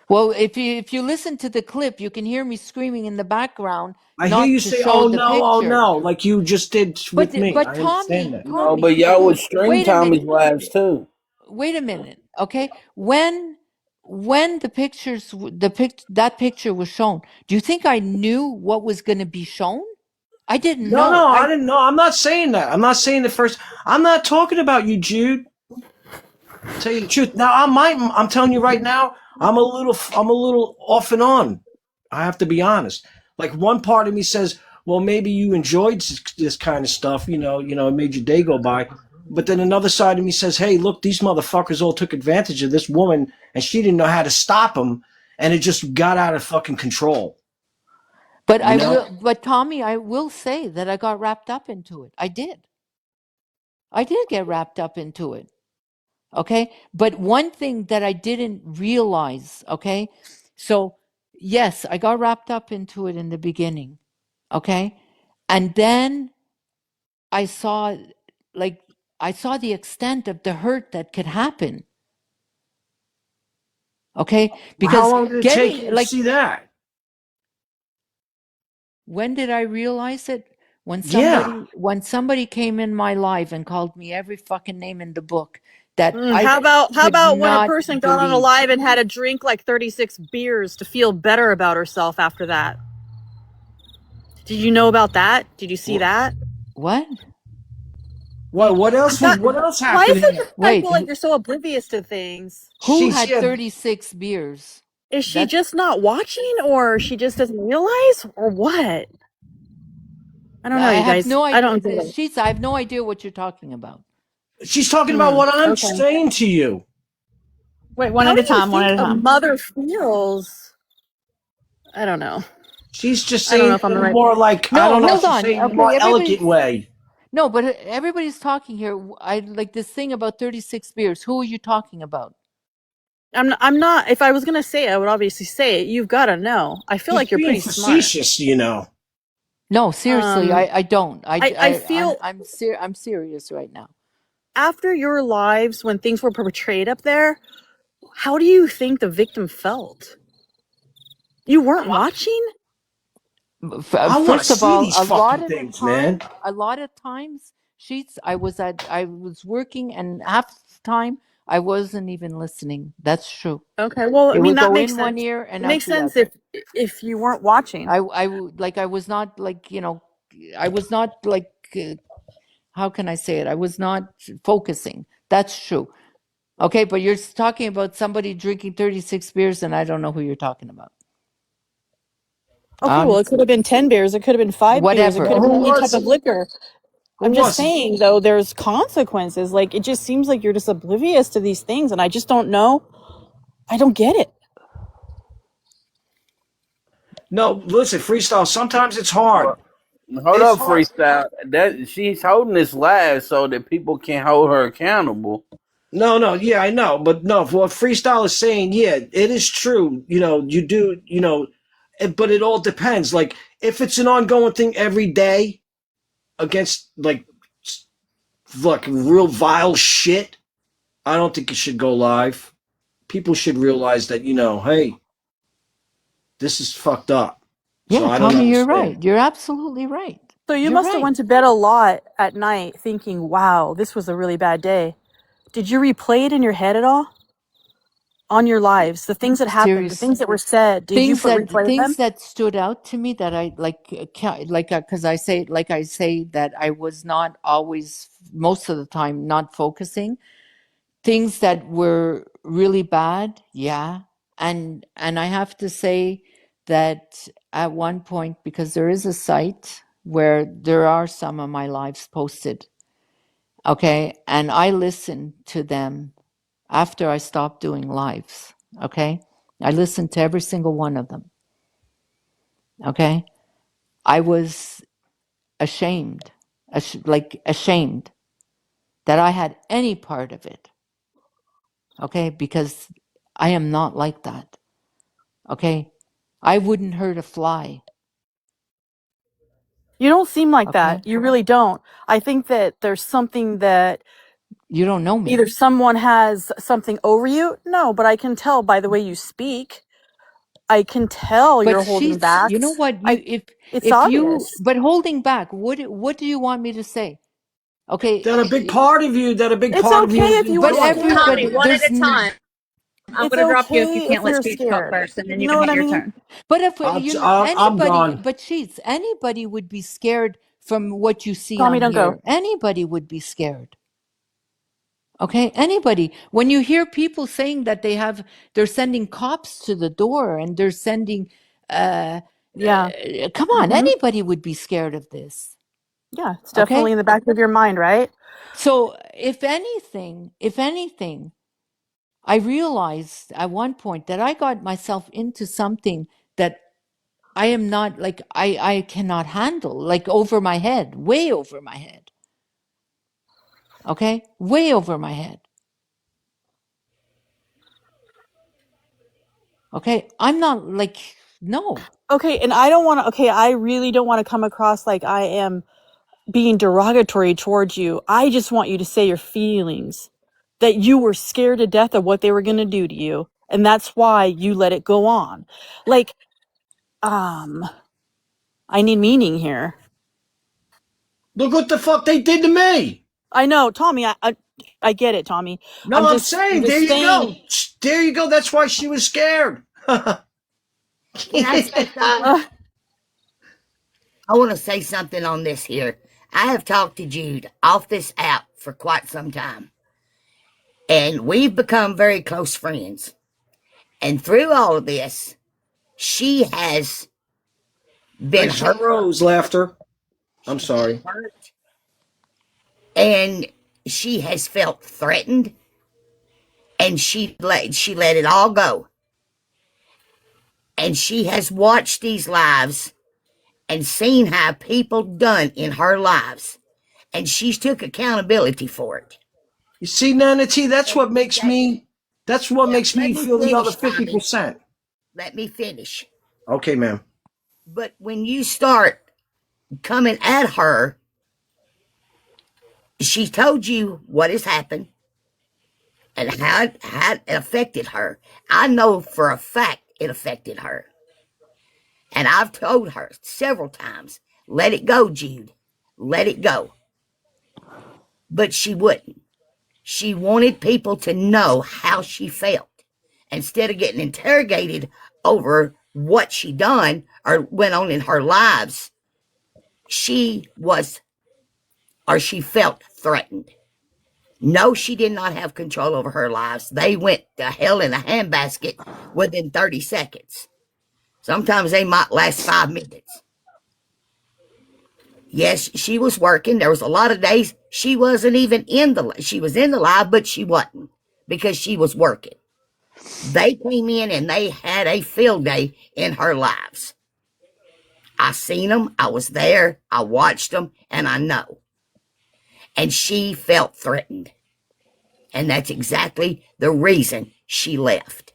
Speaker 1: Well, if you listen to the clip, you can hear me screaming in the background,
Speaker 10: I hear
Speaker 1: not
Speaker 10: you
Speaker 1: to
Speaker 10: say,
Speaker 1: show the
Speaker 10: oh
Speaker 1: picture.
Speaker 10: no, like you just did with me.
Speaker 1: But
Speaker 10: I understand
Speaker 1: Tommy,
Speaker 10: that.
Speaker 5: No, but y'all would stream
Speaker 1: wait a
Speaker 5: Tommy's
Speaker 1: minute.
Speaker 5: lives too.
Speaker 1: Wait a minute. Okay, when that picture was shown, do you think I knew what was going to be shown? I didn't
Speaker 10: No,
Speaker 1: know.
Speaker 10: no, I didn't know. I'm not saying that. I'm not saying the first. I'm not talking about you, Jude. Tell you the truth. Now, I'm telling you right now. I'm a little off and on. I have to be honest. Like one part of me says, well, maybe you enjoyed this kind of stuff. It made your day go by. But then another side of me says, hey, look, these motherfuckers all took advantage of this woman, and she didn't know how to stop them, and it just got out of fucking control.
Speaker 1: But
Speaker 10: You know?
Speaker 1: but Tommy, I will say that I got wrapped up into it. I did. I did get wrapped up into it. Okay. But one thing that I didn't realize, okay. So, yes, I got wrapped up into it in the beginning. Okay. And then I saw, like, I saw the extent of the hurt that could happen. Okay.
Speaker 10: How
Speaker 1: Because
Speaker 10: long did it take you to see that?
Speaker 1: when did I realize it?
Speaker 10: Yeah.
Speaker 1: When somebody came in my life and called me every fucking name in the book that
Speaker 8: How
Speaker 1: I could
Speaker 8: about when a
Speaker 1: not
Speaker 8: person got on a
Speaker 1: believe.
Speaker 8: live and had to drink like 36 beers to feel better about herself after that? Did you know about that? Did you see that?
Speaker 1: What?
Speaker 10: What else
Speaker 8: That,
Speaker 10: what else
Speaker 8: why is
Speaker 10: happened
Speaker 8: it
Speaker 10: here?
Speaker 8: that I
Speaker 1: Wait,
Speaker 8: feel like you're so oblivious to things?
Speaker 1: who
Speaker 10: She's
Speaker 1: had
Speaker 10: here.
Speaker 1: 36 beers?
Speaker 8: Is she
Speaker 1: That
Speaker 8: just not watching, or she just doesn't realize, or what? I don't know,
Speaker 1: I
Speaker 8: you
Speaker 1: have
Speaker 8: guys.
Speaker 1: no
Speaker 8: I don't
Speaker 1: idea.
Speaker 8: get it.
Speaker 1: Sheets, I have no idea what you're talking about.
Speaker 10: She's talking about what I'm
Speaker 8: Okay.
Speaker 10: saying to you.
Speaker 4: Wait, one
Speaker 8: How
Speaker 4: at
Speaker 8: do
Speaker 4: a
Speaker 8: you
Speaker 4: time, one
Speaker 8: think
Speaker 4: at a
Speaker 8: a
Speaker 4: time.
Speaker 8: mother feels? I don't know.
Speaker 10: She's just
Speaker 8: I don't know
Speaker 10: saying
Speaker 8: if
Speaker 10: it
Speaker 8: I'm
Speaker 10: in
Speaker 8: the
Speaker 10: a
Speaker 8: right.
Speaker 10: more like I
Speaker 1: No,
Speaker 10: don't know.
Speaker 1: hold
Speaker 10: She's
Speaker 1: on.
Speaker 10: saying it in a
Speaker 1: Okay,
Speaker 10: more elegant way.
Speaker 1: no, but everybody's talking here. I like this thing about 36 beers. Who are you talking about?
Speaker 8: I'm not. If I was gonna say it, I would obviously say it. You've got to know. I feel
Speaker 10: She's
Speaker 8: like you're
Speaker 10: being
Speaker 8: pretty smart.
Speaker 10: facetious.
Speaker 1: No, seriously,
Speaker 8: Um,
Speaker 1: I don't.
Speaker 8: I feel
Speaker 1: I'm serious right now.
Speaker 8: after your lives when things were portrayed up there, how do you think the victim felt? You weren't watching?
Speaker 10: I want to
Speaker 1: First of
Speaker 10: see
Speaker 1: all,
Speaker 10: these fucking things, man.
Speaker 1: a lot of times, Sheets, I was working, and half the time I wasn't even listening. That's true.
Speaker 8: Okay, well, I
Speaker 1: It
Speaker 8: mean
Speaker 1: would
Speaker 8: that
Speaker 1: go
Speaker 8: makes
Speaker 1: in one
Speaker 8: sense.
Speaker 1: ear and
Speaker 8: It
Speaker 1: out
Speaker 8: makes
Speaker 1: the
Speaker 8: sense
Speaker 1: other.
Speaker 8: if you weren't watching.
Speaker 1: I was not like, I was not like, how can I say it? I was not focusing. That's true. Okay, but you're talking about somebody drinking 36 beers, and I don't know who you're talking about.
Speaker 8: Okay, well, it could have been 10 beers, it could have been 5 beers, it
Speaker 1: Whatever.
Speaker 8: could have
Speaker 10: Well,
Speaker 8: been
Speaker 10: who
Speaker 8: any type
Speaker 10: was
Speaker 8: of
Speaker 10: it?
Speaker 8: liquor.
Speaker 10: Who
Speaker 8: I'm just
Speaker 10: was it?
Speaker 8: saying, though, there's consequences. Like, it just seems like you're just oblivious to these things, and I just don't know. I don't get it.
Speaker 10: No, listen, freestyle. Sometimes it's hard.
Speaker 5: Hold
Speaker 10: It's
Speaker 5: up,
Speaker 10: hard.
Speaker 5: freestyle. That she's holding this live so that people can hold her accountable.
Speaker 10: No, yeah, I know, but no. What freestyle is saying, yeah, it is true. You do, but it all depends. Like, if it's an ongoing thing every day against like real vile shit, I don't think it should go live. People should realize that, hey, this is fucked up. So
Speaker 1: Yeah,
Speaker 10: I don't
Speaker 1: Tommy, you're
Speaker 10: understand.
Speaker 1: right. You're absolutely right.
Speaker 8: So you
Speaker 1: You're
Speaker 8: must have
Speaker 1: right.
Speaker 8: went to bed a lot at night thinking, wow, this was a really bad day. Did you replay it in your head at all? On your lives, the things that happened, the
Speaker 1: Serious
Speaker 8: things that were said, did you replay them?
Speaker 1: things that stood out to me that I because I say that I was not always, most of the time, not focusing. Things that were really bad, yeah. And I have to say that at one point, because there is a site where there are some of my lives posted, okay, and I listened to them after I stopped doing lives, okay? I listened to every single one of them, okay? I was ashamed, ashamed that I had any part of it, okay? Because I am not like that, okay? I wouldn't hurt a fly.
Speaker 8: You don't seem like
Speaker 1: Okay.
Speaker 8: that. You really don't. I think that there's something that
Speaker 1: You don't know me.
Speaker 8: either someone has something over you. No, but I can tell by the way you speak. I can tell you're
Speaker 1: But
Speaker 8: holding
Speaker 1: she's,
Speaker 8: back.
Speaker 1: you know what?
Speaker 8: It's
Speaker 1: If you,
Speaker 8: obvious.
Speaker 1: but holding back, what do you want me to say? Okay,
Speaker 10: That a big part of you. That a big
Speaker 8: It's
Speaker 10: part of you
Speaker 8: okay
Speaker 10: is
Speaker 8: if you
Speaker 1: but
Speaker 8: were
Speaker 10: enjoying.
Speaker 8: scared.
Speaker 2: Tommy,
Speaker 1: everybody,
Speaker 2: one at a time. I'm
Speaker 8: It's
Speaker 2: going to drop you if you
Speaker 8: okay
Speaker 2: can't
Speaker 8: if
Speaker 2: let
Speaker 8: you're
Speaker 2: Speech talk
Speaker 8: scared.
Speaker 2: first, and then
Speaker 8: You
Speaker 2: you
Speaker 8: know
Speaker 2: can
Speaker 8: what
Speaker 2: have
Speaker 8: I
Speaker 2: your
Speaker 8: mean?
Speaker 2: turn.
Speaker 1: but if
Speaker 10: I'm
Speaker 1: anybody,
Speaker 10: gone.
Speaker 1: but she's anybody would be scared from what you see
Speaker 8: Tommy,
Speaker 1: on
Speaker 8: don't go.
Speaker 1: here. Anybody would be scared. Okay, anybody. When you hear people saying that they're sending cops to the door and they're sending,
Speaker 8: Yeah.
Speaker 1: come on,
Speaker 8: Hmm.
Speaker 1: anybody would be scared of this.
Speaker 8: Yeah, it's definitely
Speaker 1: Okay,
Speaker 8: in the back of your mind, right?
Speaker 1: so if anything, I realized at one point that I got myself into something that I am not like I cannot handle, like over my head, way over my head. Okay, way over my head. Okay, I'm not like no.
Speaker 8: Okay, and I really don't want to come across like I am being derogatory towards you. I just want you to say your feelings. That you were scared to death of what they were going to do to you. And that's why you let it go on. Like, I need meaning here.
Speaker 10: Look what the fuck they did to me.
Speaker 8: I know, Tommy, I get it, Tommy.
Speaker 10: No, I'm
Speaker 8: I'm
Speaker 10: saying, there
Speaker 8: just
Speaker 10: you
Speaker 8: saying,
Speaker 10: go. There you go. That's why she was scared.
Speaker 11: Can I say something?
Speaker 8: uh,
Speaker 11: I want to say something on this here. I have talked to Jude off this app for quite some time, and we've become very close friends. And through all of this, she has been
Speaker 10: Rachel
Speaker 11: hurt.
Speaker 10: Rose laughter. I'm
Speaker 11: She's been
Speaker 10: sorry.
Speaker 11: hurt, and she has felt threatened, and she let it all go. And she has watched these lives and seen how people done in her lives, and she's took accountability for it.
Speaker 10: You see, Nana T,
Speaker 11: And
Speaker 10: that's what
Speaker 11: yeah,
Speaker 10: makes
Speaker 11: let
Speaker 10: me
Speaker 11: me
Speaker 10: feel the other
Speaker 11: finish, Tommy.
Speaker 10: 50%.
Speaker 11: Let me finish.
Speaker 10: Okay, ma'am.
Speaker 11: But when you start coming at her, she told you what has happened and how it affected her. I know for a fact it affected her. And I've told her several times, let it go, Jude. Let it go. But she wouldn't. She wanted people to know how she felt instead of getting interrogated over what she done or went on in her lives. She was, or she felt threatened. No, she did not have control over her lives. They went to hell in a handbasket within 30 seconds. Sometimes they might last 5 minutes. Yes, she was working. There was a lot of days she wasn't even she was in the live, but she wasn't because she was working. They came in and they had a field day in her lives. I seen them. I was there. I watched them, and I know. And she felt threatened. And that's exactly the reason she left.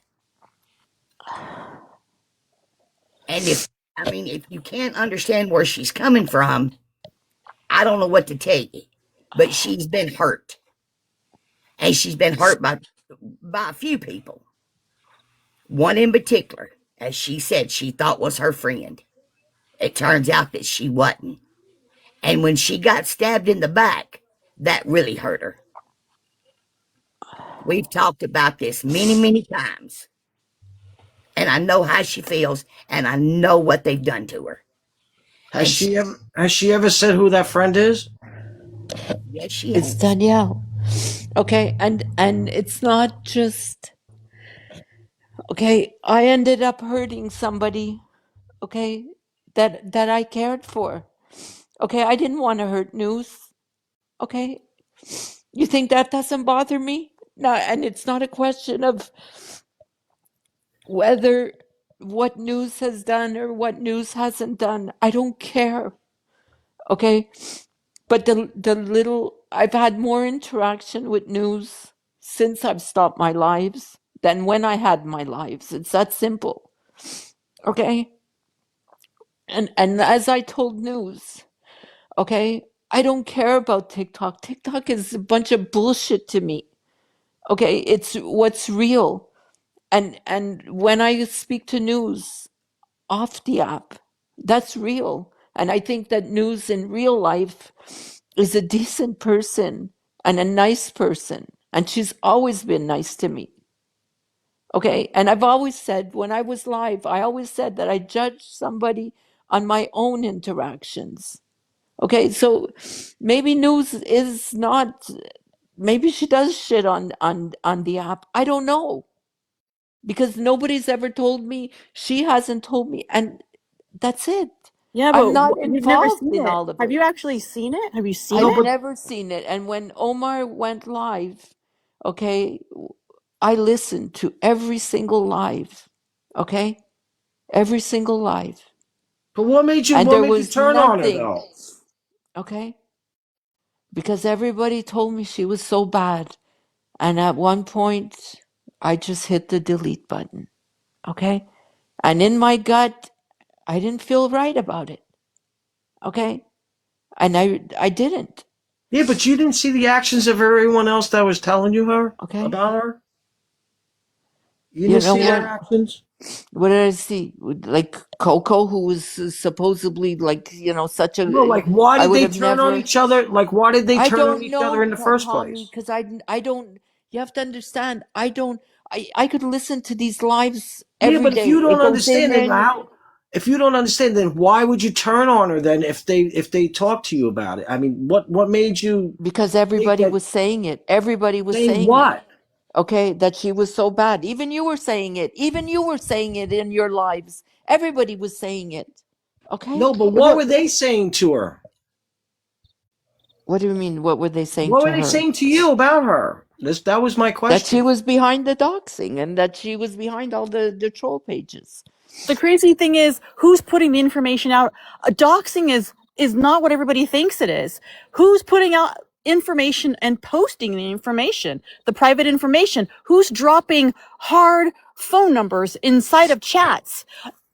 Speaker 11: And if you can't understand where she's coming from, I don't know what to tell you. But she's been hurt. And she's been hurt by a few people. One in particular, as she said, she thought was her friend. It turns out that she wasn't. And when she got stabbed in the back, that really hurt her. We've talked about this many, many times. And I know how she feels, and I know what they've done to her.
Speaker 10: Has
Speaker 11: And
Speaker 10: she ever said who that friend is?
Speaker 11: yes, she
Speaker 1: It's
Speaker 11: has.
Speaker 1: Danielle. Okay, and it's not just okay. I ended up hurting somebody. Okay, that I cared for. Okay, I didn't want to hurt News. Okay, you think that doesn't bother me? No, and it's not a question of whether what News has done or what News hasn't done. I don't care. Okay, but the little I've had more interaction with News since I've stopped my lives than when I had my lives. It's that simple. Okay, and as I told News. Okay? I don't care about TikTok. TikTok is a bunch of bullshit to me. Okay? It's what's real. And when I speak to news off the app, that's real. And I think that news in real life is a decent person and a nice person. And she's always been nice to me. Okay. And I've always said, when I was live, I always said that I judge somebody on my own interactions. Okay. So maybe news is not, maybe she does shit on the app. I don't know. Because nobody's ever told me. She hasn't told me. And that's it.
Speaker 8: Yeah, but
Speaker 1: I'm not
Speaker 8: you've never
Speaker 1: involved
Speaker 8: seen
Speaker 1: in
Speaker 8: it.
Speaker 1: all of
Speaker 8: Have
Speaker 1: it.
Speaker 8: you actually seen it? Have you seen
Speaker 10: No,
Speaker 1: I've
Speaker 8: it?
Speaker 10: but
Speaker 1: never seen it. And when Omar went live, okay, I listened to every single live, okay? Every single live.
Speaker 10: what made you
Speaker 1: And
Speaker 10: what
Speaker 1: there
Speaker 10: made you
Speaker 1: was
Speaker 10: turn on her
Speaker 1: nothing,
Speaker 10: though?
Speaker 1: okay? Because everybody told me she was so bad. And at one point, I just hit the delete button, okay? And in my gut, I didn't feel right about it, okay? And I didn't,
Speaker 10: Yeah, but you didn't see the actions of everyone else that was telling you her
Speaker 1: okay?
Speaker 10: about her. You
Speaker 1: You
Speaker 10: didn't
Speaker 1: know
Speaker 10: see
Speaker 1: what?
Speaker 10: their actions.
Speaker 1: What did I see? Like Coco, who was supposedly like, such
Speaker 10: No,
Speaker 1: a.
Speaker 10: like why
Speaker 1: I
Speaker 10: did
Speaker 1: would
Speaker 10: they
Speaker 1: have
Speaker 10: turn on
Speaker 1: never.
Speaker 10: each other? Like why did they
Speaker 1: I
Speaker 10: turn on
Speaker 1: don't
Speaker 10: each other
Speaker 1: know,
Speaker 10: in the first
Speaker 1: Tommy,
Speaker 10: place?
Speaker 1: because I don't. You have to understand. I don't. I could listen to these lives
Speaker 10: Yeah,
Speaker 1: every
Speaker 10: but if
Speaker 1: day.
Speaker 10: you
Speaker 1: It
Speaker 10: don't
Speaker 1: goes in
Speaker 10: understand,
Speaker 1: there,
Speaker 10: then
Speaker 1: and
Speaker 10: how? If you don't understand, then why would you turn on her? Then if they talk to you about it, I mean, what made you
Speaker 1: because
Speaker 10: think
Speaker 1: everybody
Speaker 10: that?
Speaker 1: was saying it. Everybody was
Speaker 10: Saying
Speaker 1: saying it.
Speaker 10: what?
Speaker 1: Okay, that she was so bad. Even you were saying it. Even you were saying it in your lives. Everybody was saying it. Okay.
Speaker 10: No, but what were they saying to her?
Speaker 1: What do you mean? What were they saying
Speaker 10: What were
Speaker 1: to
Speaker 10: they
Speaker 1: her?
Speaker 10: saying to you about her? That was my
Speaker 1: That she
Speaker 10: question.
Speaker 1: was behind the doxing and that she was behind all the troll pages.
Speaker 8: The crazy thing is, who's putting the information out? Doxing is not what everybody thinks it is. Who's putting out information and posting the information, the private information? Who's dropping hard phone numbers inside of chats?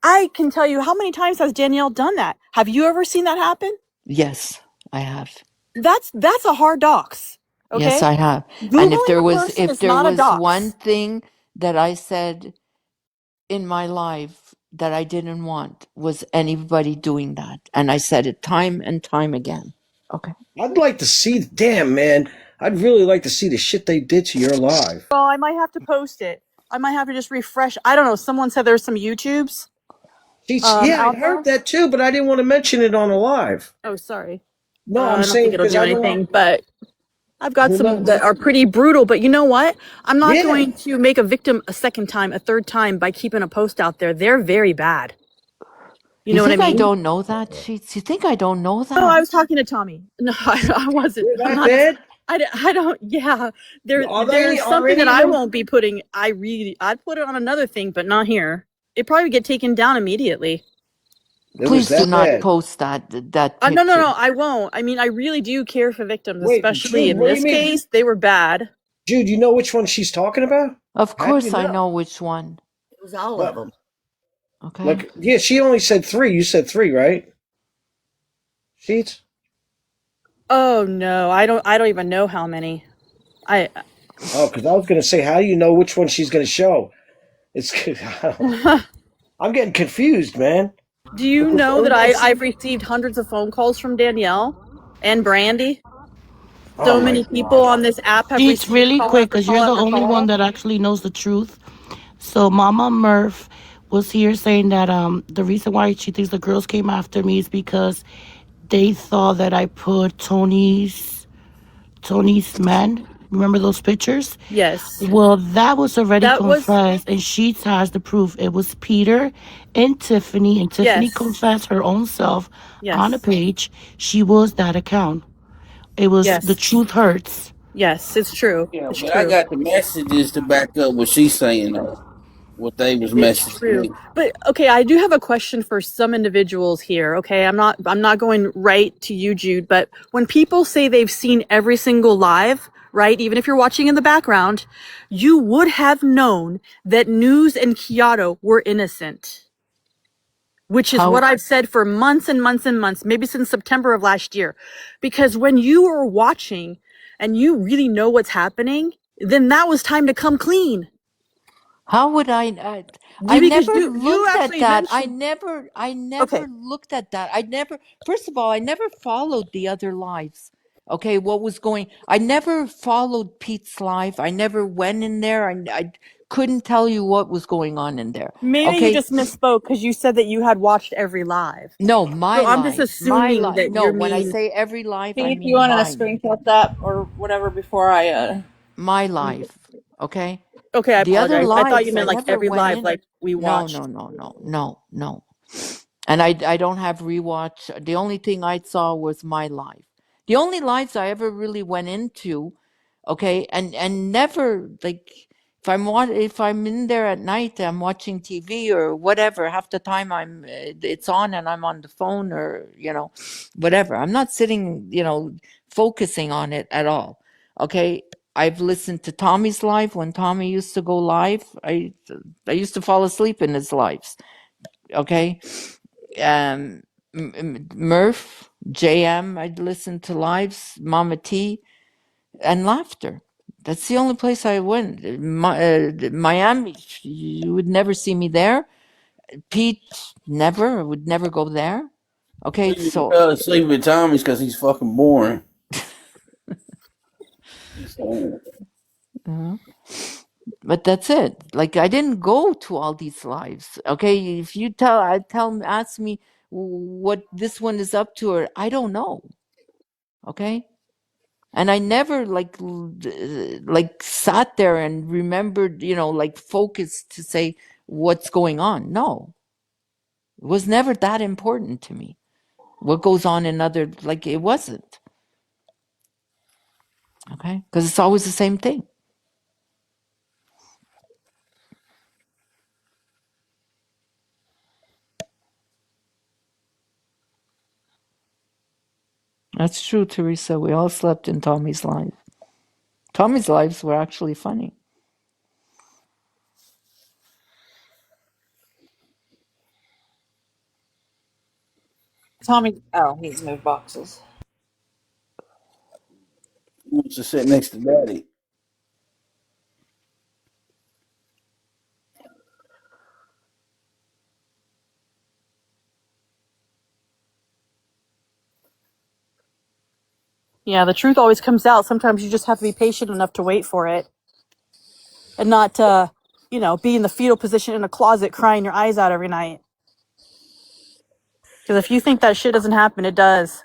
Speaker 8: I can tell you how many times has Danielle done that. Have you ever seen that happen?
Speaker 1: Yes, I have.
Speaker 8: That's a hard dox.
Speaker 1: Yes,
Speaker 8: Okay,
Speaker 1: I have. And
Speaker 8: googling a person
Speaker 1: if
Speaker 8: is
Speaker 1: there
Speaker 8: not a
Speaker 1: was one
Speaker 8: dox.
Speaker 1: thing that I said in my life that I didn't want was anybody doing that. And I said it time and time again. Okay.
Speaker 10: I'd like to see. Damn, man, I'd really like to see the shit they did to your live.
Speaker 8: Well, I might have to post it. I might have to just refresh. I don't know. Someone said there's some YouTubes
Speaker 10: Yeah, I
Speaker 8: out
Speaker 10: heard
Speaker 8: there.
Speaker 10: that too, but I didn't want to mention it on a live.
Speaker 8: Oh, sorry.
Speaker 10: No, I'm
Speaker 8: I don't think
Speaker 10: saying
Speaker 8: it'll
Speaker 10: because
Speaker 8: do
Speaker 10: I don't want.
Speaker 8: anything, but I've got
Speaker 10: Who
Speaker 8: some
Speaker 10: knows?
Speaker 8: that are pretty brutal. But you know what? I'm not
Speaker 10: Yeah.
Speaker 8: going to make a victim a second time, a third time by keeping a post out there. They're very bad. You
Speaker 1: You
Speaker 8: know what I
Speaker 1: think I
Speaker 8: mean?
Speaker 1: don't know that, Sheets? You think I don't know
Speaker 8: No, I
Speaker 1: that?
Speaker 8: was talking to Tommy. No, I wasn't.
Speaker 10: They're
Speaker 8: I'm
Speaker 10: that
Speaker 8: not.
Speaker 10: bad?
Speaker 8: I don't. Yeah,
Speaker 10: Are they?
Speaker 8: there's
Speaker 10: Are
Speaker 8: something that
Speaker 10: any of
Speaker 8: I
Speaker 10: them?
Speaker 8: won't be putting. I'd put it on another thing, but not here. It probably would get taken down immediately.
Speaker 10: It was
Speaker 1: Please do
Speaker 10: that
Speaker 1: not
Speaker 10: bad.
Speaker 1: post that
Speaker 8: No, no, no,
Speaker 1: picture.
Speaker 8: I won't. I mean, I really do care for victims,
Speaker 10: Wait,
Speaker 8: especially
Speaker 10: Jude,
Speaker 8: in
Speaker 10: what do you
Speaker 8: this
Speaker 10: mean?
Speaker 8: case. They were bad.
Speaker 10: Jude, you know which one she's talking about?
Speaker 1: Of
Speaker 10: How do you
Speaker 1: course I
Speaker 10: know?
Speaker 1: know which one.
Speaker 11: It was all of
Speaker 10: What?
Speaker 11: them.
Speaker 1: Okay.
Speaker 10: Like, yeah, she only said three. You said three, right? Sheets?
Speaker 8: Oh no, I don't even know how many. I
Speaker 10: Oh, because I was going to say, how do you know which one she's going to show? It's. I'm getting confused, man.
Speaker 8: Do you
Speaker 10: Because
Speaker 8: know that
Speaker 10: everybody's.
Speaker 8: I've received hundreds of phone calls from Danielle and Brandy?
Speaker 10: Oh
Speaker 8: So
Speaker 10: my
Speaker 8: many people
Speaker 10: God.
Speaker 8: on this app have
Speaker 9: It's
Speaker 8: received
Speaker 9: really
Speaker 8: call
Speaker 9: quick
Speaker 8: after
Speaker 9: because
Speaker 8: call
Speaker 9: you're the
Speaker 8: after
Speaker 9: only one
Speaker 8: call.
Speaker 9: that actually knows the truth. So Mama Murph was here saying that the reason why she thinks the girls came after me is because they saw that I put Tony's man. Remember those pictures?
Speaker 8: Yes.
Speaker 9: Well, that was already
Speaker 8: That was
Speaker 9: confessed, and she has the proof. It was Peter and Tiffany
Speaker 8: yes.
Speaker 9: confessed her own self on a
Speaker 8: Yes.
Speaker 9: page. She was that account. It was the
Speaker 8: Yes.
Speaker 9: truth hurts.
Speaker 8: Yes, it's true.
Speaker 5: Yeah,
Speaker 8: It's
Speaker 5: but I
Speaker 8: true.
Speaker 5: got the messages to back up what she's saying, what they was
Speaker 8: It's
Speaker 5: messaging
Speaker 8: true.
Speaker 5: me.
Speaker 8: But okay, I do have a question for some individuals here. Okay, I'm not going right to you, Jude, but when people say they've seen every single live, right? Even if you're watching in the background, you would have known that News and Kiato were innocent. which is
Speaker 1: How?
Speaker 8: what I've said for months and months and months, maybe since September of last year. Because when you are watching and you really know what's happening, then that was time to come clean.
Speaker 1: How would I? I
Speaker 8: Because
Speaker 1: never
Speaker 8: you
Speaker 1: looked at
Speaker 8: actually
Speaker 1: that.
Speaker 8: mentioned,
Speaker 1: I
Speaker 8: okay,
Speaker 1: never looked at that. I never. First of all, I never followed the other lives. Okay, what was going? I never followed Pete's live. I never went in there. I couldn't tell you what was going on in there.
Speaker 8: maybe you
Speaker 1: Okay,
Speaker 8: just misspoke because you said that you had watched every live.
Speaker 1: no, my
Speaker 8: So I'm just
Speaker 1: live, my
Speaker 8: assuming
Speaker 1: live.
Speaker 8: that
Speaker 1: No,
Speaker 8: you
Speaker 1: when I
Speaker 8: mean,
Speaker 1: say every live, I
Speaker 2: Pete, you
Speaker 1: mean
Speaker 2: wanted to
Speaker 1: mine,
Speaker 2: screenshot that or whatever before I
Speaker 1: my live. Okay,
Speaker 8: okay, I
Speaker 1: the other
Speaker 8: apologize. I thought you
Speaker 1: lives, I
Speaker 8: meant like
Speaker 1: never
Speaker 8: every
Speaker 1: went
Speaker 8: live
Speaker 1: in.
Speaker 8: like we
Speaker 1: No,
Speaker 8: watched.
Speaker 1: no, no, no, no, no. And I don't have rewatch. The only thing I saw was my live. The only lives I ever really went into, okay, and never like if I'm in there at night, I'm watching TV or whatever. Half the time it's on and I'm on the phone or whatever. I'm not sitting focusing on it at all. Okay, I've listened to Tommy's live when Tommy used to go live. I used to fall asleep in his lives. Okay, Murph, JM, I'd listen to lives, Mama T, and Laughter. That's the only place I went. Miami, you would never see me there. Pete, never. I would never go there. Okay,
Speaker 5: You
Speaker 1: so,
Speaker 5: fell asleep with Tommy's because he's fucking boring.
Speaker 1: uh, but that's it. Like, I didn't go to all these lives. Okay, if you ask me what this one is up to, or I don't know. Okay, and I never like sat there and remembered, like focused to say what's going on. No, it was never that important to me. What goes on in other, like it wasn't. Okay, because it's always the same thing. That's true, Teresa. We all slept in Tommy's life. Tommy's lives were actually funny.
Speaker 2: Tommy. Oh, he's moved boxes.
Speaker 5: He wants to sit next to Daddy.
Speaker 8: Yeah, the truth always comes out. Sometimes you just have to be patient enough to wait for it and not, be in the fetal position in a closet crying your eyes out every night. Because if you think that shit doesn't happen, it does.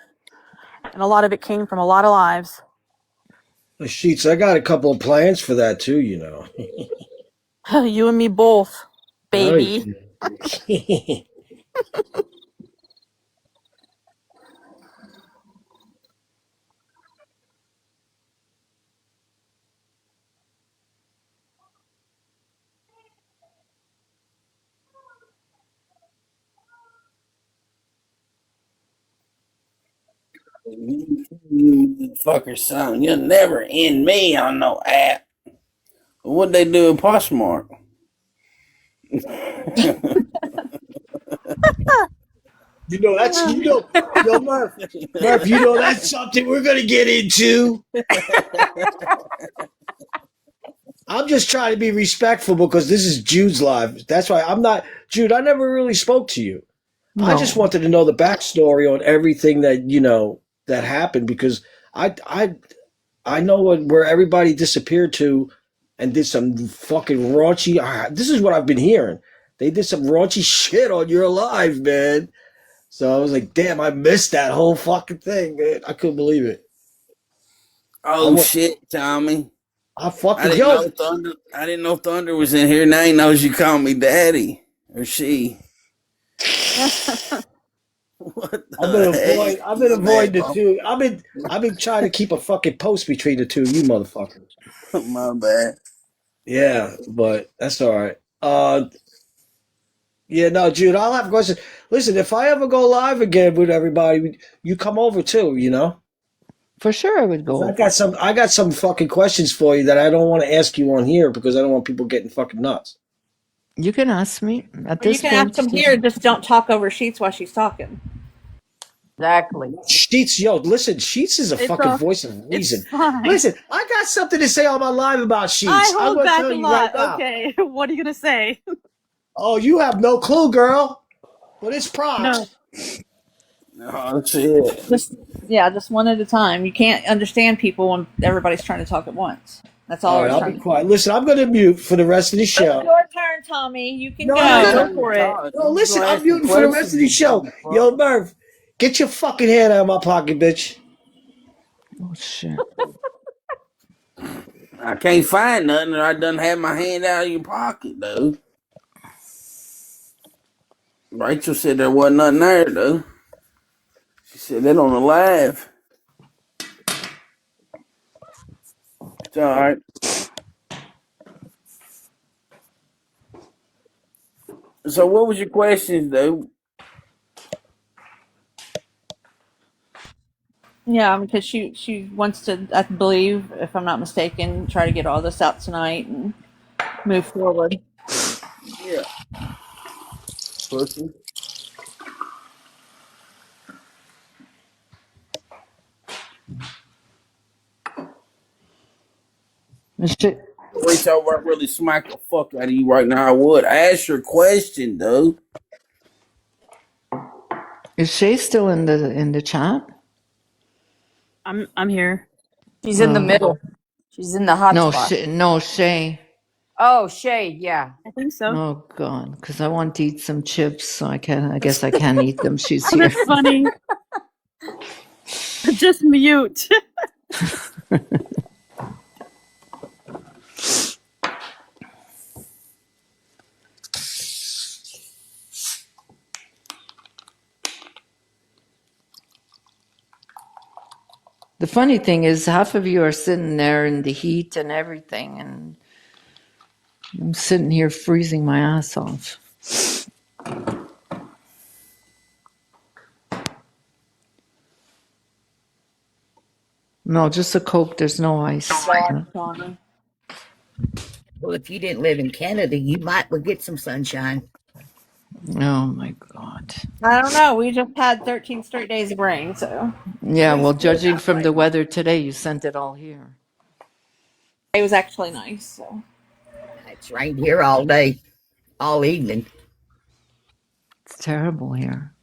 Speaker 8: And a lot of it came from a lot of lives.
Speaker 10: Sheets, I got a couple of plans for that too,
Speaker 8: You and me both,
Speaker 10: Oh,
Speaker 8: baby.
Speaker 10: yeah.
Speaker 5: Fucker, son, you'll never end me on no app. What'd they do in Poshmark?
Speaker 10: That's Murph. Murph, that's something we're gonna get into. I'm just trying to be respectful because this is Jude's live. That's why I'm not Jude. I never really spoke to you. I just
Speaker 1: No,
Speaker 10: wanted to know the backstory on everything that happened because I know where everybody disappeared to and did some fucking raunchy. This is what I've been hearing. They did some raunchy shit on your live, man. So I was like, damn, I missed that whole fucking thing, man. I couldn't believe it.
Speaker 5: Oh shit, Tommy.
Speaker 10: I fucking yo.
Speaker 5: I didn't know Thunder was in here. Now he knows you call me daddy. Or she. What the
Speaker 10: I've been avoiding the
Speaker 5: heck?
Speaker 10: two. I've been trying to keep a fucking post between the two of you motherfuckers.
Speaker 5: My bad.
Speaker 10: Yeah, but that's all right. Yeah, no, Jude, I'll have questions. Listen, if I ever go live again with everybody, you come over too,
Speaker 1: for sure I would
Speaker 10: 'Cause
Speaker 1: go
Speaker 10: I
Speaker 1: over.
Speaker 10: got some fucking questions for you that I don't want to ask you on here because I don't want people getting fucking nuts.
Speaker 1: You can ask me at
Speaker 2: Or you
Speaker 1: this
Speaker 2: can ask
Speaker 1: point.
Speaker 2: them here. Just don't talk over Sheets while she's talking.
Speaker 4: Exactly.
Speaker 10: Sheets, yo, listen, Sheets is a
Speaker 8: It's
Speaker 10: fucking
Speaker 8: all.
Speaker 10: voice of reason.
Speaker 8: It's fine.
Speaker 10: Listen, I got something to say on my live about Sheets.
Speaker 8: I
Speaker 10: I'm
Speaker 8: hold
Speaker 10: gonna
Speaker 8: back
Speaker 10: tell
Speaker 8: a
Speaker 10: you right
Speaker 8: lot.
Speaker 10: now.
Speaker 8: Okay, what are you gonna say?
Speaker 10: Oh, you have no clue, girl. But it's
Speaker 8: No.
Speaker 10: props.
Speaker 5: Oh, shit.
Speaker 2: Just one at a time. You can't understand people when everybody's trying to talk at once. That's all
Speaker 10: All
Speaker 2: I
Speaker 10: right,
Speaker 2: was
Speaker 10: I'll
Speaker 2: trying
Speaker 10: be
Speaker 2: to say.
Speaker 10: quiet. Listen, I'm gonna mute for the rest of the
Speaker 2: It's
Speaker 10: show.
Speaker 2: your turn, Tommy. You can
Speaker 10: No,
Speaker 8: Yeah,
Speaker 10: I'm
Speaker 2: go.
Speaker 8: go
Speaker 10: good.
Speaker 8: for it.
Speaker 10: No, listen, I'm muting for the rest of the show. Yo, Murph, get your fucking hand out of my pocket, bitch.
Speaker 1: Oh shit!
Speaker 5: I can't find nothing, and I done had my hand out of your pocket, though. Rachel said there wasn't nothing there, though. She said that on the live. It's all right. So, what was your questions, though?
Speaker 2: Yeah, because she wants to, I believe, if I'm not mistaken, try to get all this out tonight and move forward.
Speaker 5: Yeah, pussy.
Speaker 1: Shit.
Speaker 5: Reach over and really smack the fuck out of you right now. I would. Ask your question, though.
Speaker 1: Is Shay still in the chat?
Speaker 8: I'm here.
Speaker 4: She's in the middle. She's in the hot
Speaker 1: No,
Speaker 4: spot.
Speaker 1: Shay.
Speaker 4: Oh, Shay, yeah.
Speaker 8: I think so.
Speaker 1: Oh God, because I want to eat some chips, so I can. I guess I can't eat them. She's
Speaker 8: Oh,
Speaker 1: here.
Speaker 8: that's funny. Just mute.
Speaker 1: The funny thing is, half of you are sitting there in the heat and everything, and I'm sitting here freezing my ass off. No, just a Coke. There's no ice.
Speaker 2: Shauna.
Speaker 11: Well, if you didn't live in Canada, you might would get some sunshine.
Speaker 1: Oh my God.
Speaker 2: I don't know. We just had 13 straight days of rain, so
Speaker 1: Yeah, well, judging from the weather today, you sent it all here.
Speaker 2: it was actually nice. So
Speaker 11: It's rained here all day, all evening.
Speaker 1: It's terrible here.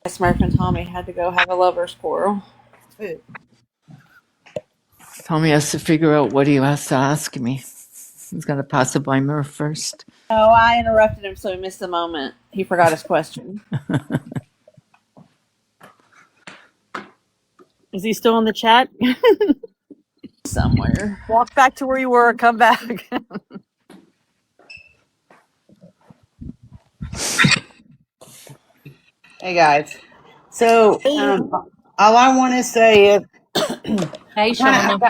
Speaker 2: Smurf and Tommy had to go have a lover's quarrel.
Speaker 1: Tommy has to figure out what he has to ask me. He's got to pass it by Murph first.
Speaker 2: Oh, I interrupted him, so he missed the moment. He forgot his question.
Speaker 8: Is he still in the chat?
Speaker 2: Somewhere.
Speaker 8: Walk back to where you were. Come back.
Speaker 7: Hey guys. So all I want to say is,
Speaker 3: Hey, Shauna.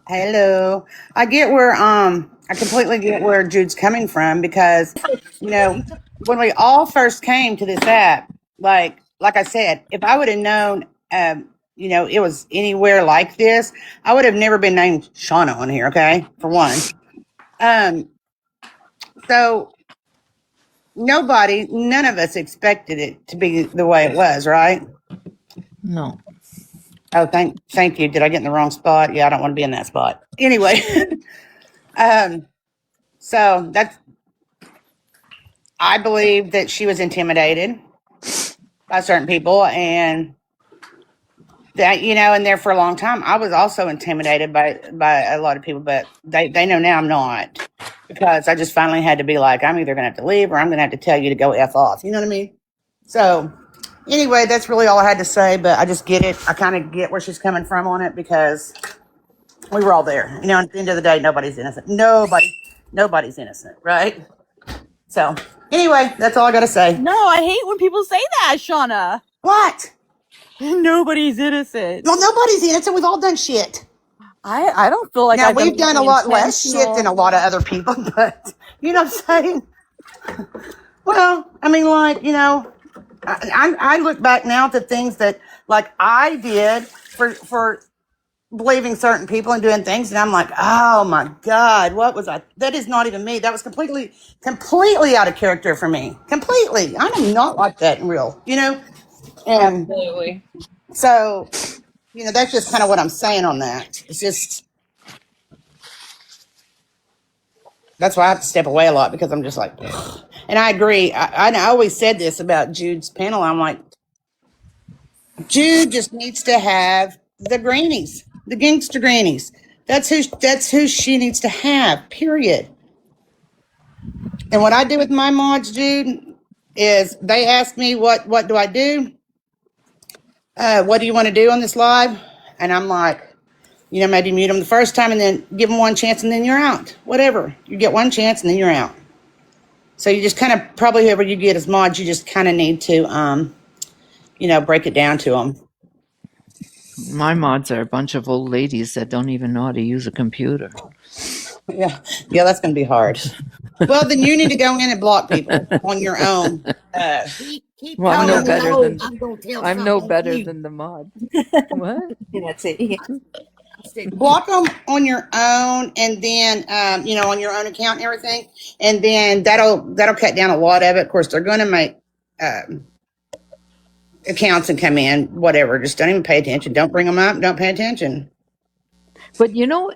Speaker 7: hello. I get where I completely get where Jude's coming from because when we all first came to this app, like I said, if I would have known it was anywhere like this, I would have never been named Shauna on here, okay? For one. So none of us expected it to be the way it was, right?
Speaker 1: No.
Speaker 7: Oh, thank you. Did I get in the wrong spot? Yeah, I don't want to be in that spot. Anyway, so I believe that she was intimidated by certain people, and that and there for a long time, I was also intimidated by a lot of people, but they know now I'm not, because I just finally had to be like, I'm either going to have to leave or I'm going to have to tell you to go F off. You know what I mean? So anyway, that's really all I had to say, but I just get it. I kind of get where she's coming from on it, because we were all there. At the end of the day, nobody's innocent. Nobody's innocent, right? So anyway, that's all I got to say.
Speaker 8: No, I hate when people say that, Shauna.
Speaker 7: What?
Speaker 8: Nobody's innocent.
Speaker 7: Well, nobody's innocent. We've all done shit.
Speaker 8: I don't feel like
Speaker 7: Now,
Speaker 8: I've
Speaker 7: we've done a
Speaker 8: anything
Speaker 7: lot less shit
Speaker 8: intentional.
Speaker 7: than a lot of other people, but you know what I'm saying? Well, I mean, I look back now to things that,
Speaker 12: like I did for believing certain people and doing things, and I'm like, oh my God, what was I? That is not even me. That was completely out of character for me. Completely. I am not like that in real, And
Speaker 2: Absolutely.
Speaker 12: so, that's just kind of what I'm saying on that. It's just that's why I have to step away a lot because I'm just like, ugh. And I agree. I always said this about Jude's panel. I'm like, Jude just needs to have the grannies, the gangster grannies. That's who she needs to have. Period. And what I do with my mods, Jude, is they ask me what do I do? What do you want to do on this live? And I'm like, maybe mute them the first time and then give them one chance and then you're out. Whatever. You get one chance and then you're out. So you just kind of probably whoever you get as mods, you just kind of need to break it down to them.
Speaker 1: My mods are a bunch of old ladies that don't even know how to use a computer.
Speaker 12: Yeah, that's going to be hard. Well, then you need to go in and block people on your own.
Speaker 11: Keep
Speaker 1: Well, I'm
Speaker 11: telling
Speaker 1: no
Speaker 11: me
Speaker 1: better
Speaker 11: no.
Speaker 1: than
Speaker 11: I'm gonna tell
Speaker 1: I'm no
Speaker 11: something on
Speaker 1: better
Speaker 11: you.
Speaker 1: than the mod. What?
Speaker 2: That's it.
Speaker 11: I said,
Speaker 12: Block them on your own, and then on your own account and everything, and then that'll cut down a lot of it. Of course, they're going to make accounts and come in, whatever. Just don't even pay attention. Don't bring them up. Don't pay attention.
Speaker 1: But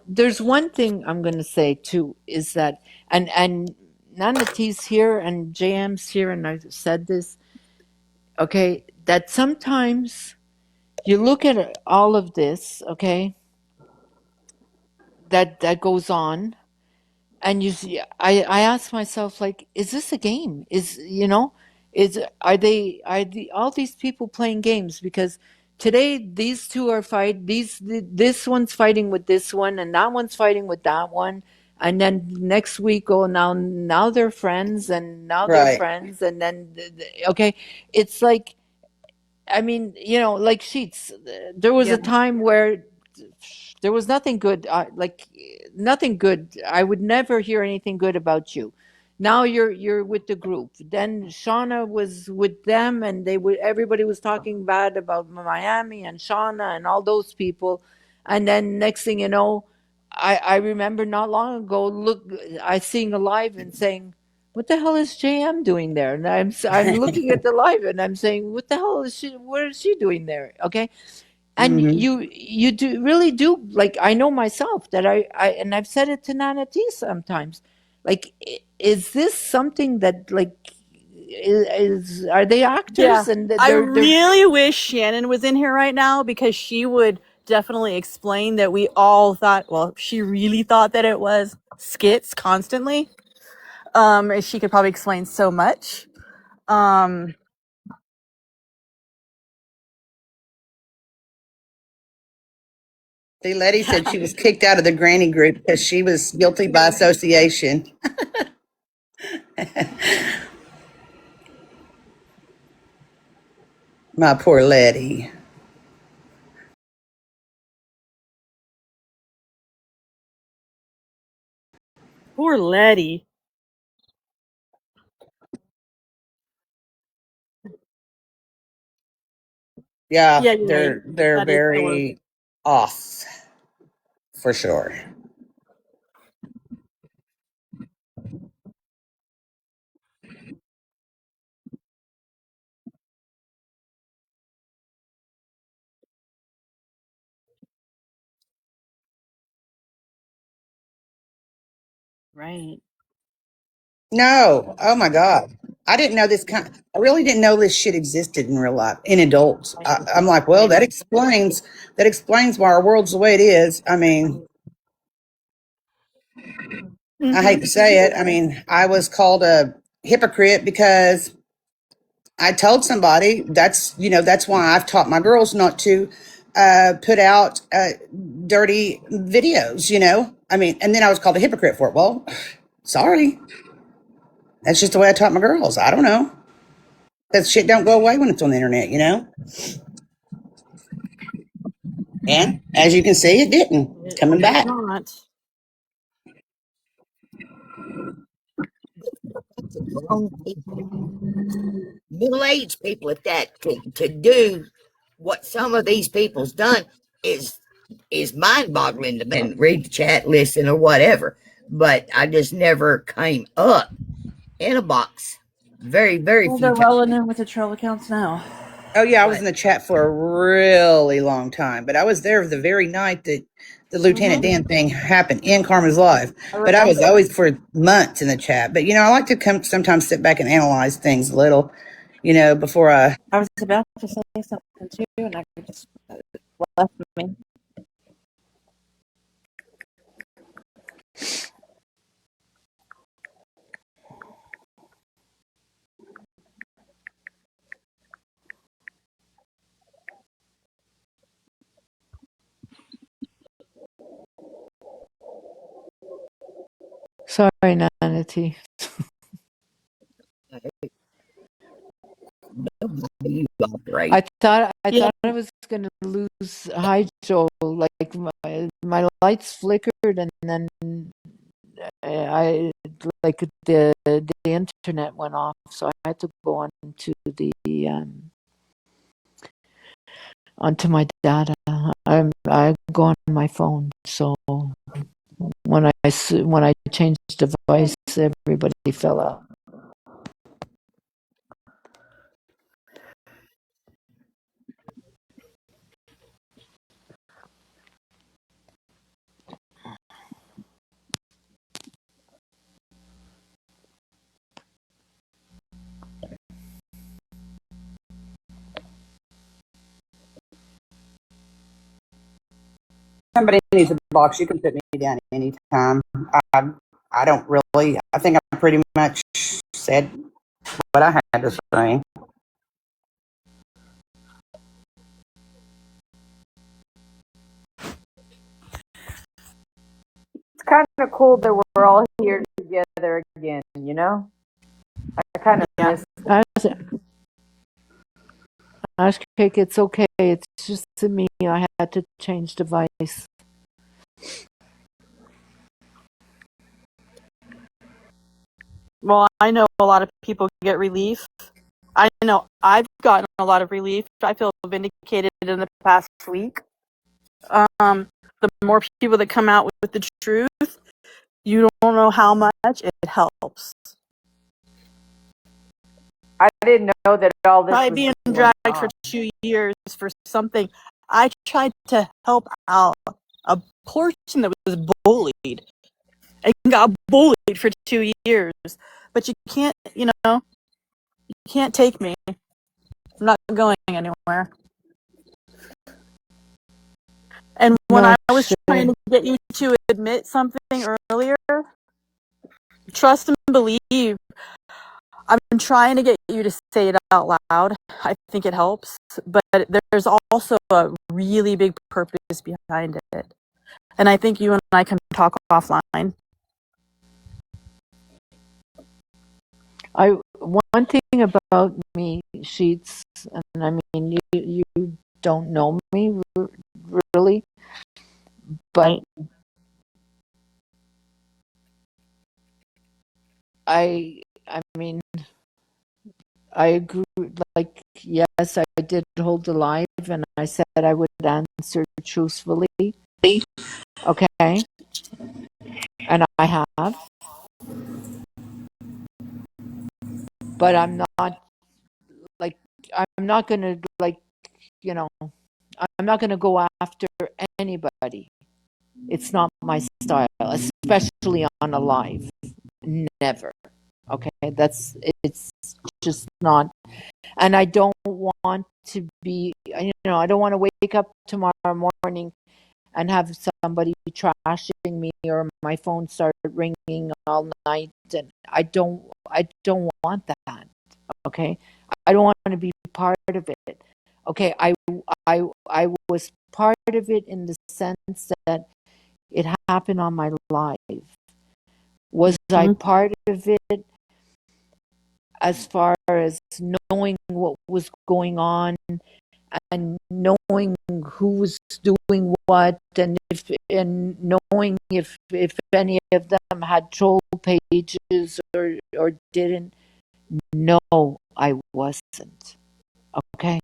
Speaker 1: there's one thing I'm going to say too is that, and Nana T's here and JM's here, and I've said this. Okay, that sometimes you look at all of this, okay, that goes on, and you see, I ask myself, like, is this a game? Are all these people playing games? Because today these two are this one's fighting with this one, and that one's fighting with that one, and then next week, oh, now they're friends, and now they're
Speaker 12: Right.
Speaker 1: friends, and then okay, it's like, I mean, like Sheets, there was
Speaker 12: Yeah.
Speaker 1: a time where there was nothing good, nothing good. I would never hear anything good about you. Now you're with the group. Then Shauna was with them, and everybody was talking bad about Miami and Shauna and all those people. And then next thing you know, I remember not long ago, I seeing a live and saying, what the hell is JM doing there? And I'm looking at the live and I'm saying, what the hell is she? What is she doing there? Okay, and
Speaker 12: Mm-hmm.
Speaker 1: you do really do, like, I know myself that and I've said it to Nana T sometimes, like, is this something that, like, are they
Speaker 8: Yeah.
Speaker 1: actors and
Speaker 8: I
Speaker 1: they're
Speaker 8: really wish Shannon was in here right now because she would definitely explain that we all thought, well, she really thought that it was skits constantly. And she could probably explain so much. Um,
Speaker 12: See, Letty said she was kicked out of the granny group because she was guilty by association. My poor Letty.
Speaker 8: poor Letty.
Speaker 12: Yeah,
Speaker 8: Yeah, you're right.
Speaker 12: they're
Speaker 8: That is killer.
Speaker 12: very off for sure.
Speaker 8: Right.
Speaker 12: No, oh my God, I didn't know this kind. I really didn't know this shit existed in real life in adults. I'm like, well, that explains why our world's the way it is. I mean, I hate to say it. I mean, I was called a hypocrite because I told somebody that's why I've taught my girls not to put out dirty videos. I mean, and then I was called a hypocrite for it. Well, sorry, that's just the way I taught my girls. I don't know. That shit don't go away when it's on the internet. And as you can see, it didn't. It's coming
Speaker 8: It did
Speaker 12: back.
Speaker 8: not.
Speaker 11: that's a grown people, middle-aged people at that, to do what some of these people's done is mind-boggling to me. And read the chat, listen, or whatever. But I just never came up in a box. Very, very
Speaker 2: Well,
Speaker 11: few
Speaker 2: they're
Speaker 11: times.
Speaker 2: rolling in with the trail accounts now.
Speaker 12: Oh yeah, I was
Speaker 11: But
Speaker 12: in the chat for a really long time, but I was there the very night that the Lieutenant Dan thing happened in Karma's Live. But I was always for months in the chat. But I like to come sometimes sit back and analyze things a little, before I.
Speaker 2: I was about to say something too, and I just left me.
Speaker 1: Sorry, Nanity.
Speaker 11: you operate.
Speaker 1: I thought
Speaker 8: Yeah.
Speaker 1: I was gonna lose Heyjude. Like my lights flickered, and then I like the internet went off, so I had to go on to the onto my data. I go on my phone, so when I changed device, everybody fell out.
Speaker 12: Somebody needs a box. You can put me down anytime. I don't really. I think I pretty much said what I had to say.
Speaker 4: It's kind of cool that we're all here together again, I kind of miss
Speaker 1: Ash Cake, it's okay. It's just to me. I had to change device.
Speaker 8: Well, I know a lot of people get relief. I know I've gotten a lot of relief. I feel vindicated in the past week. The more people that come out with the truth, you don't know how much it helps.
Speaker 4: I didn't know that all this
Speaker 8: By
Speaker 4: was
Speaker 8: being
Speaker 4: going
Speaker 8: dragged for
Speaker 4: on.
Speaker 8: 2 years for something, I tried to help out a person that was bullied and got bullied for 2 years. But you can't, you can't take me. I'm not going anywhere. And when I was trying to get you to admit something earlier, trust and believe. I've been trying to get you to say it out loud. I think it helps, but there's also a really big purpose behind it. And I think you and I can talk offline.
Speaker 1: One thing about me, Sheets, and I mean you don't know me really, but I mean I agree. Like, yes, I did hold the live, and I said I would answer truthfully. Okay, and I have, but I'm not like I'm not gonna I'm not gonna go after anybody. It's not my style, especially on a live. Never. Okay, it's just not. And I don't want to be, I don't want to wake up tomorrow morning and have somebody trashing me or my phone start ringing all night. And I don't want that. Okay, I don't want to be part of it. Okay, I was part of it in the sense that it happened on my live. Was I part of it as far as knowing what was going on and knowing who was doing what, and knowing if any of them had troll pages or didn't? No, I wasn't. Okay,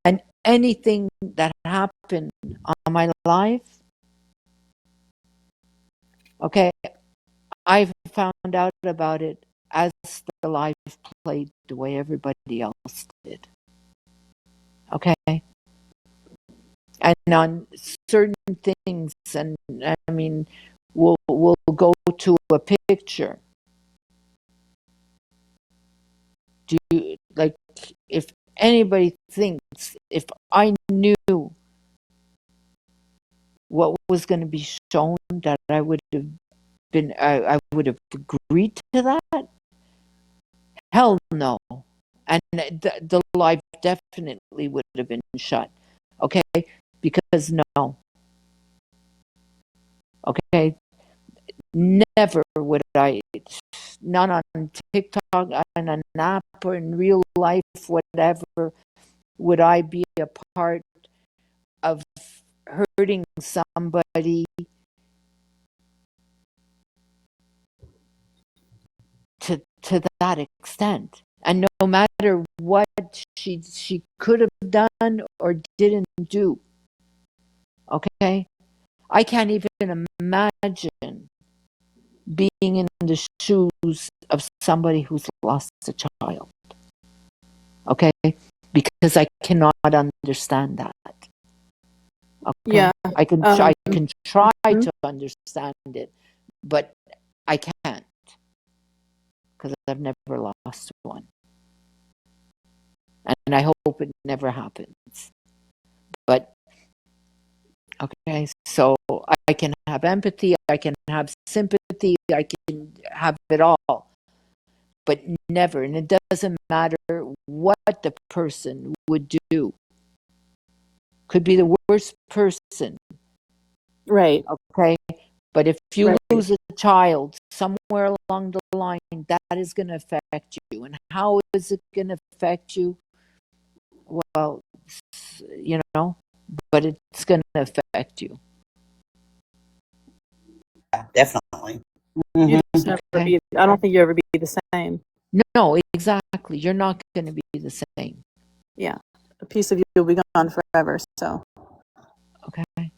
Speaker 1: and anything that happened on my life, okay, I found out about it as the life played the way everybody else did. Okay? And on certain things, and I mean, we'll go to a picture. Do you, like, if anybody thinks, if I knew what was going to be shown, that I would have been, I would have agreed to that? Hell no. And the live definitely would have been shut. Okay? Because no. Okay? Never would I, not on TikTok, on an app, or in real life, whatever, would I be a part of hurting somebody to that extent. And no matter what she could have done or didn't do. Okay? I can't even imagine being in the shoes of somebody who's lost a child. Okay? Because I cannot understand that. Okay?
Speaker 8: Yeah.
Speaker 1: I can try to understand it, but I can't, because I've never lost one. And I hope it never happens. But okay, so I can have empathy, I can have sympathy, I can have it all, but never, and it doesn't matter what the person would do. Could be the worst person.
Speaker 8: Right.
Speaker 1: Okay, but if you
Speaker 8: Right.
Speaker 1: lose a child somewhere along the line, that is going to affect you. And how is it going to affect you? Well, you know, but it's going to affect you.
Speaker 12: Definitely.
Speaker 8: You just never
Speaker 1: Okay.
Speaker 8: be. I don't think you ever be the same.
Speaker 1: No, exactly. You're not going to be the same.
Speaker 8: Yeah, a piece of you will be gone forever. So.
Speaker 1: Okay.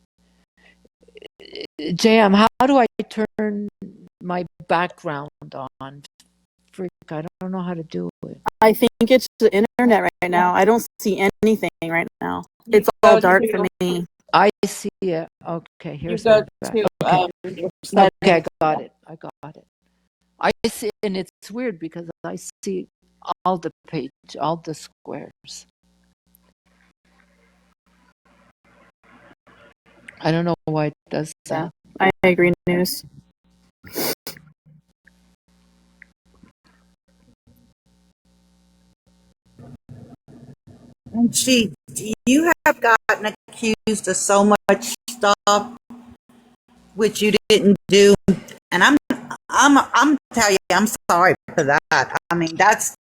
Speaker 1: JM, how do I turn my background on? Freak, I don't know how to do it.
Speaker 8: I think it's the internet right now. I don't see anything right now. It's all dark for me.
Speaker 1: I see it. Okay, here's
Speaker 2: go
Speaker 1: my back.
Speaker 2: to
Speaker 1: Okay. Okay, I got it. I see, and it's weird because I see all the page, all the squares. I don't know why it does that.
Speaker 8: I agree, news.
Speaker 7: And she, you have gotten accused of so much stuff which you didn't do, and I'm tell you, I'm sorry for that. I mean, that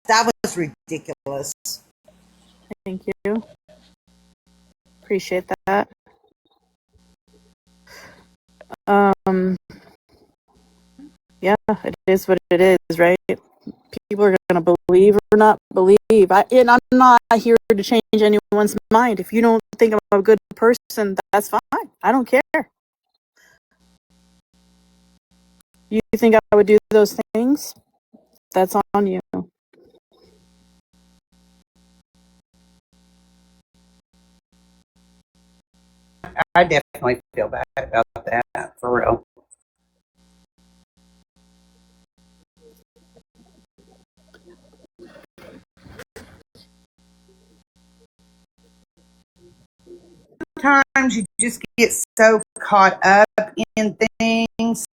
Speaker 7: was ridiculous.
Speaker 8: Thank you. Appreciate that. Yeah, it is what it is, right? People are going to believe or not believe. And I'm not here to change anyone's mind. If you don't think I'm a good person, that's fine. I don't care. You think I would do those things? That's on you.
Speaker 12: I definitely feel bad about that, for real. Sometimes you just get so caught up in things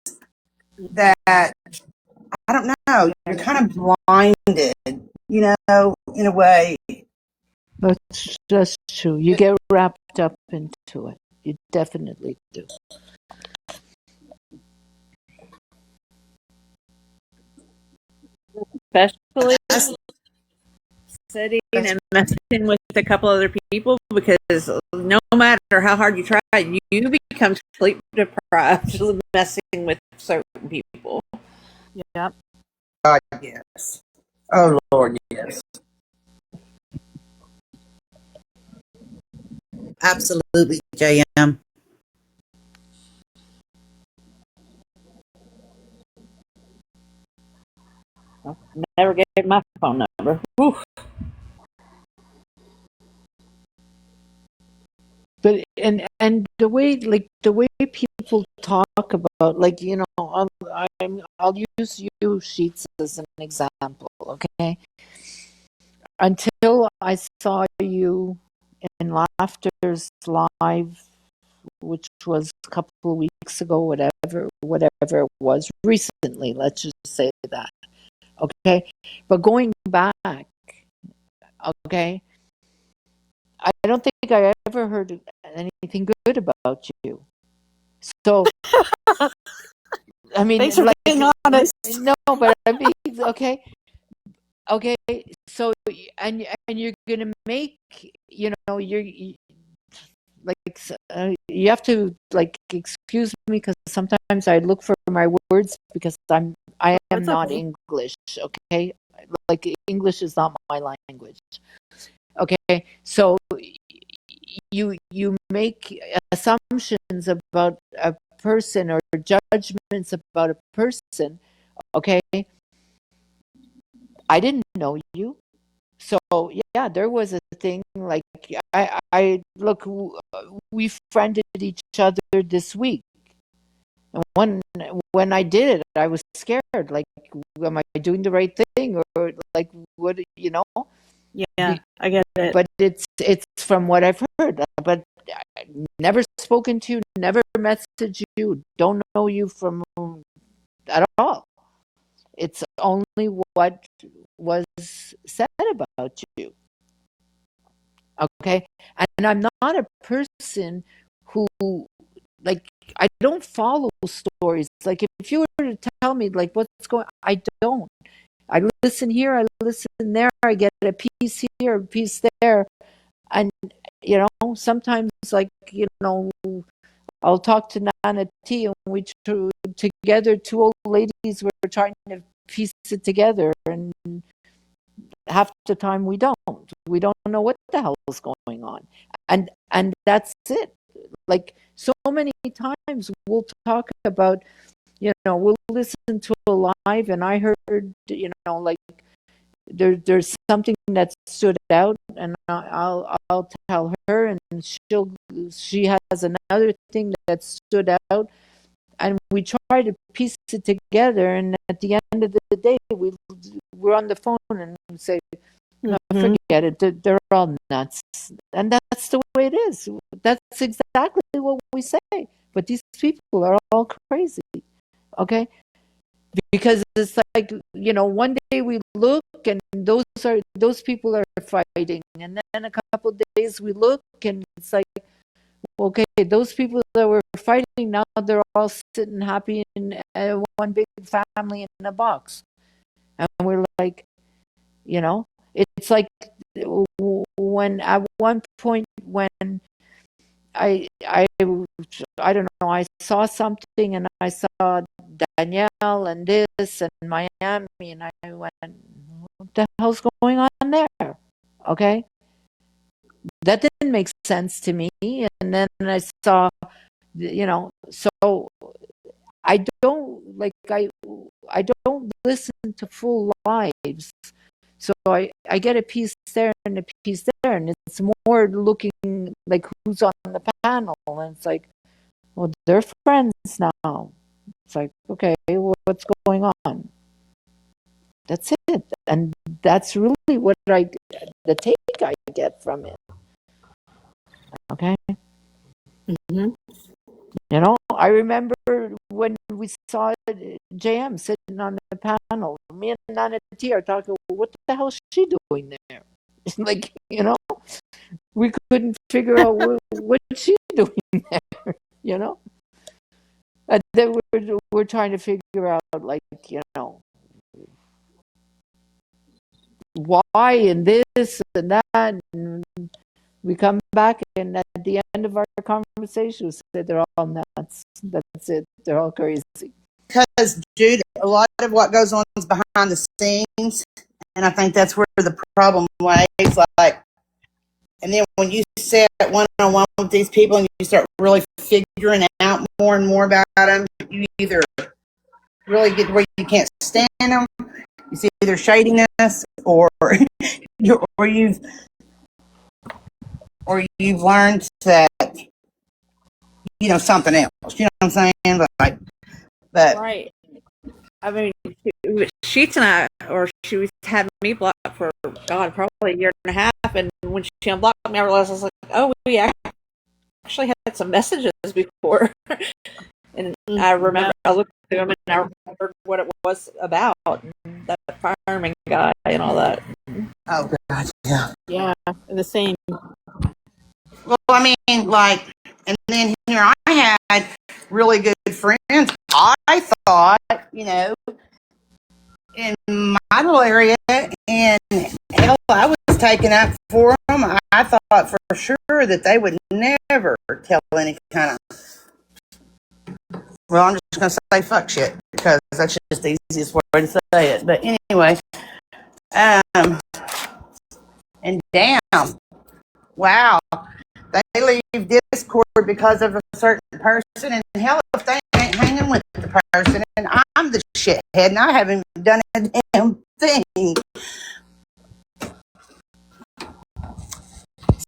Speaker 12: that, I don't know, you're kind of blinded, in a way.
Speaker 1: That's just true. You get wrapped up into it. You definitely do.
Speaker 2: Especially sitting and messing with a couple other people, because no matter how hard you try, you become sleep deprived messing with certain people.
Speaker 8: Yep.
Speaker 12: God, yes. Oh, Lord, yes.
Speaker 7: Absolutely, JM.
Speaker 2: Never gave my phone number. Whew.
Speaker 1: But and the way people talk about, like, you know, I'll use you Sheets as an example, okay? Until I saw you in Laughter's live, which was a couple of weeks ago, whatever it was, recently, let's just say that, okay? But going back, okay, I don't think I ever heard anything good about you. So, I mean,
Speaker 8: Thanks for
Speaker 1: like,
Speaker 8: being honest.
Speaker 1: no, but I mean, okay, okay. So, and you're gonna make, you know, like, you have to, like, excuse me, because sometimes I look for my words because I am
Speaker 8: That's
Speaker 1: not
Speaker 8: okay.
Speaker 1: English, okay? Like, English is not my language, okay? So you make assumptions about a person or judgments about a person, okay? I didn't know you. So yeah, there was a thing, like, I look, we friended each other this week, and when I did it, I was scared, like, am I doing the right thing, or like, what, you know?
Speaker 8: Yeah, I get it.
Speaker 1: But it's from what I've heard, but I never spoken to you, never messaged you, don't know you from at all. It's only what was said about you. Okay. And I'm not a person who, like, I don't follow stories. Like, if you were to tell me, like, what's going, I don't. I listen here, I listen there, I get a piece here, a piece there. And, you know, sometimes, like, you know, I'll talk to Nana T, and we together, two old ladies, we're trying to piece it together, and half the time we don't know what the hell is going on, and that's it. Like, so many times we'll talk about, you know, we'll listen to a live, and I heard, you know, like, there's something that stood out, and I'll tell her, and she has another thing that stood out, and we try to piece it together, and at the end of the day, we're on the phone and say, no, forget it, they're all nuts, and that's the way it is. That's exactly what we say, but these people are all crazy, okay? Because it's like, you know, one day we look, and those people are fighting, and then a couple of days we look, and it's like, okay, those people that were fighting, now they're all sitting happy in one big family in a box, and we're like, you know, it's like, when at one point, when I I I don't know, I saw something, and I saw Danielle and this and Miami, and I went, what the hell's going on there? Okay, that didn't make sense to me, and then I saw, you know, so I don't, like, I don't listen to full lives. So I get a piece there and a piece there, and it's more looking like who's on the panel, and it's like, well, they're friends now. It's like, okay, well, what's going on? That's it, and that's really what the take I get from it. Okay.
Speaker 2: Mm-hmm.
Speaker 1: You know, I remember when we saw JM sitting on the panel. Me and Nana T are talking, well, what the hell is she doing there? Like, you know, we couldn't figure out what she's doing there, you know? And then we're trying to figure out, like, you know, why, and this and that. And we come back, and at the end of our conversation, we said they're all nuts. That's it. They're all crazy.
Speaker 12: Because, Jude, a lot of what goes on is behind the scenes, and I think that's where the problem lies. Like, And then when you sit one-on-one with these people and you start really figuring out more and more about them, you either really get to where you can't stand them, you see either shadiness or or you've learned that something else. You know what I'm saying? But
Speaker 2: Right. I mean, Sheets and she was having me blocked for, God, probably a year and a half. And when she unblocked me, I realized, I was like, oh, we actually had some messages before. And I remember I looked through them and I remembered what it was about, and that fireman guy and all that.
Speaker 12: oh God, yeah.
Speaker 8: Yeah, the same.
Speaker 12: Well, I mean, and then here I had really good friends. I thought, in my little area, and hell, I was taking up for them. I thought for sure that they would never tell any kind of. Well, I'm just gonna say fuck shit because that's just the easiest way to say it. But anyway, and damn, wow, they leave Discord because of a certain person, and hell, if they ain't hanging with the person, and I'm the shithead, and I haven't done a damn thing.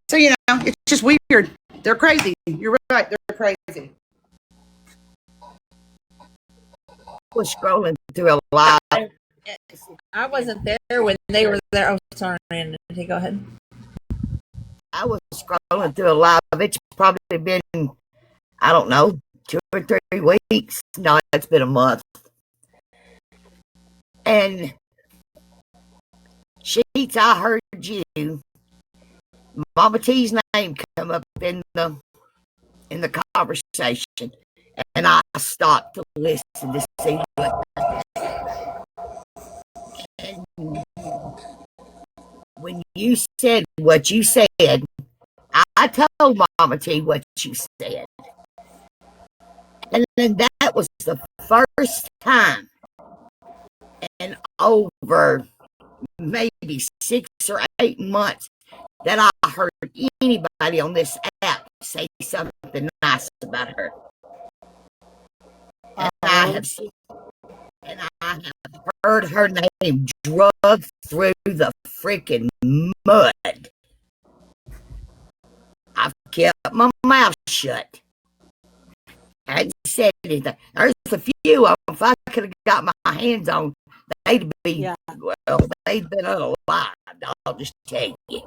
Speaker 12: So it's just weird. They're crazy. You're right. They're crazy.
Speaker 11: Was scrolling through a lot.
Speaker 2: I wasn't there when they were there. Oh, sorry, Andy, go ahead.
Speaker 11: I was scrolling through a lot of it's probably been, I don't know, 2 or 3 weeks. No, it's been a month. And Sheets, I heard you. Mama T's name come up in the conversation, and I stopped to listen to see what. And when you said what you said, I told Mama T what you said, and then that was the first time in over maybe 6 or 8 months that I heard anybody on this app say something nice about her. And I have heard her name drugged through the freaking mud. I've kept my mouth shut. I hadn't said anything. There's a few of them, if I could have got my hands on, they'd be, well, they'd been unalive, I'll just tell you.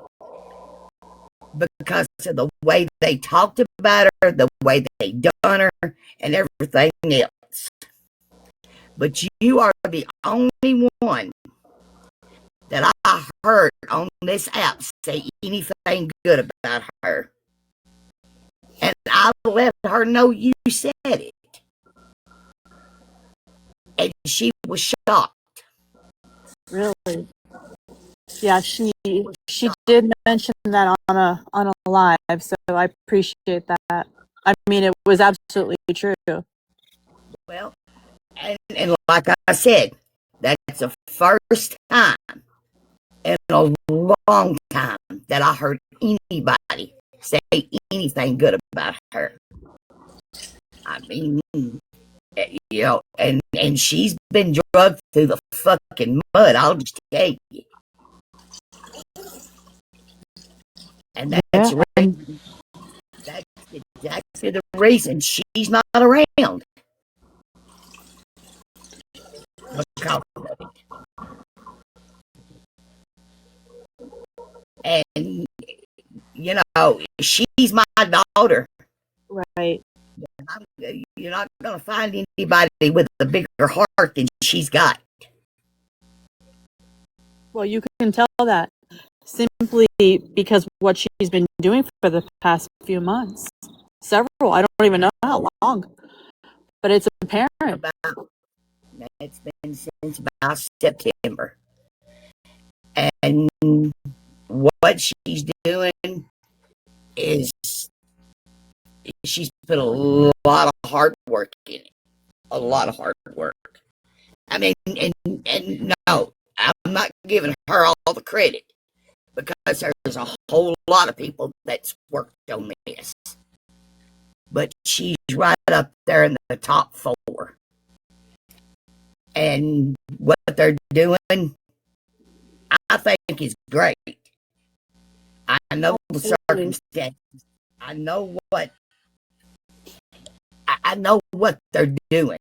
Speaker 11: Because of the way they talked about her, the way they done her, and everything else. But you are the only one that I heard on this app say anything good about her. And I let her know you said it. And she was shocked.
Speaker 8: Really? Yeah, she did mention that on a live, so I appreciate that. I mean, it was absolutely true.
Speaker 11: Well, and like I said, that's the first time in a long time that I heard anybody say anything good about her. I mean, and she's been drugged through the fucking mud, I'll just tell you. And that's exactly the reason she's not around. And she's my daughter.
Speaker 8: Right.
Speaker 11: You're not going to find anybody with a bigger heart than she's got.
Speaker 8: Well, you can tell that simply because what she's been doing for the past few months. Several. I don't even know how long. But it's apparent.
Speaker 11: It's been since about September. And what she's doing is she's put a lot of hard work in it. A lot of hard work. I mean, and no, I'm not giving her all the credit because there's a whole lot of people that's worked on this. But she's right up there in the top 4. And what they're doing, I think is great. I know the circumstances. I know what they're doing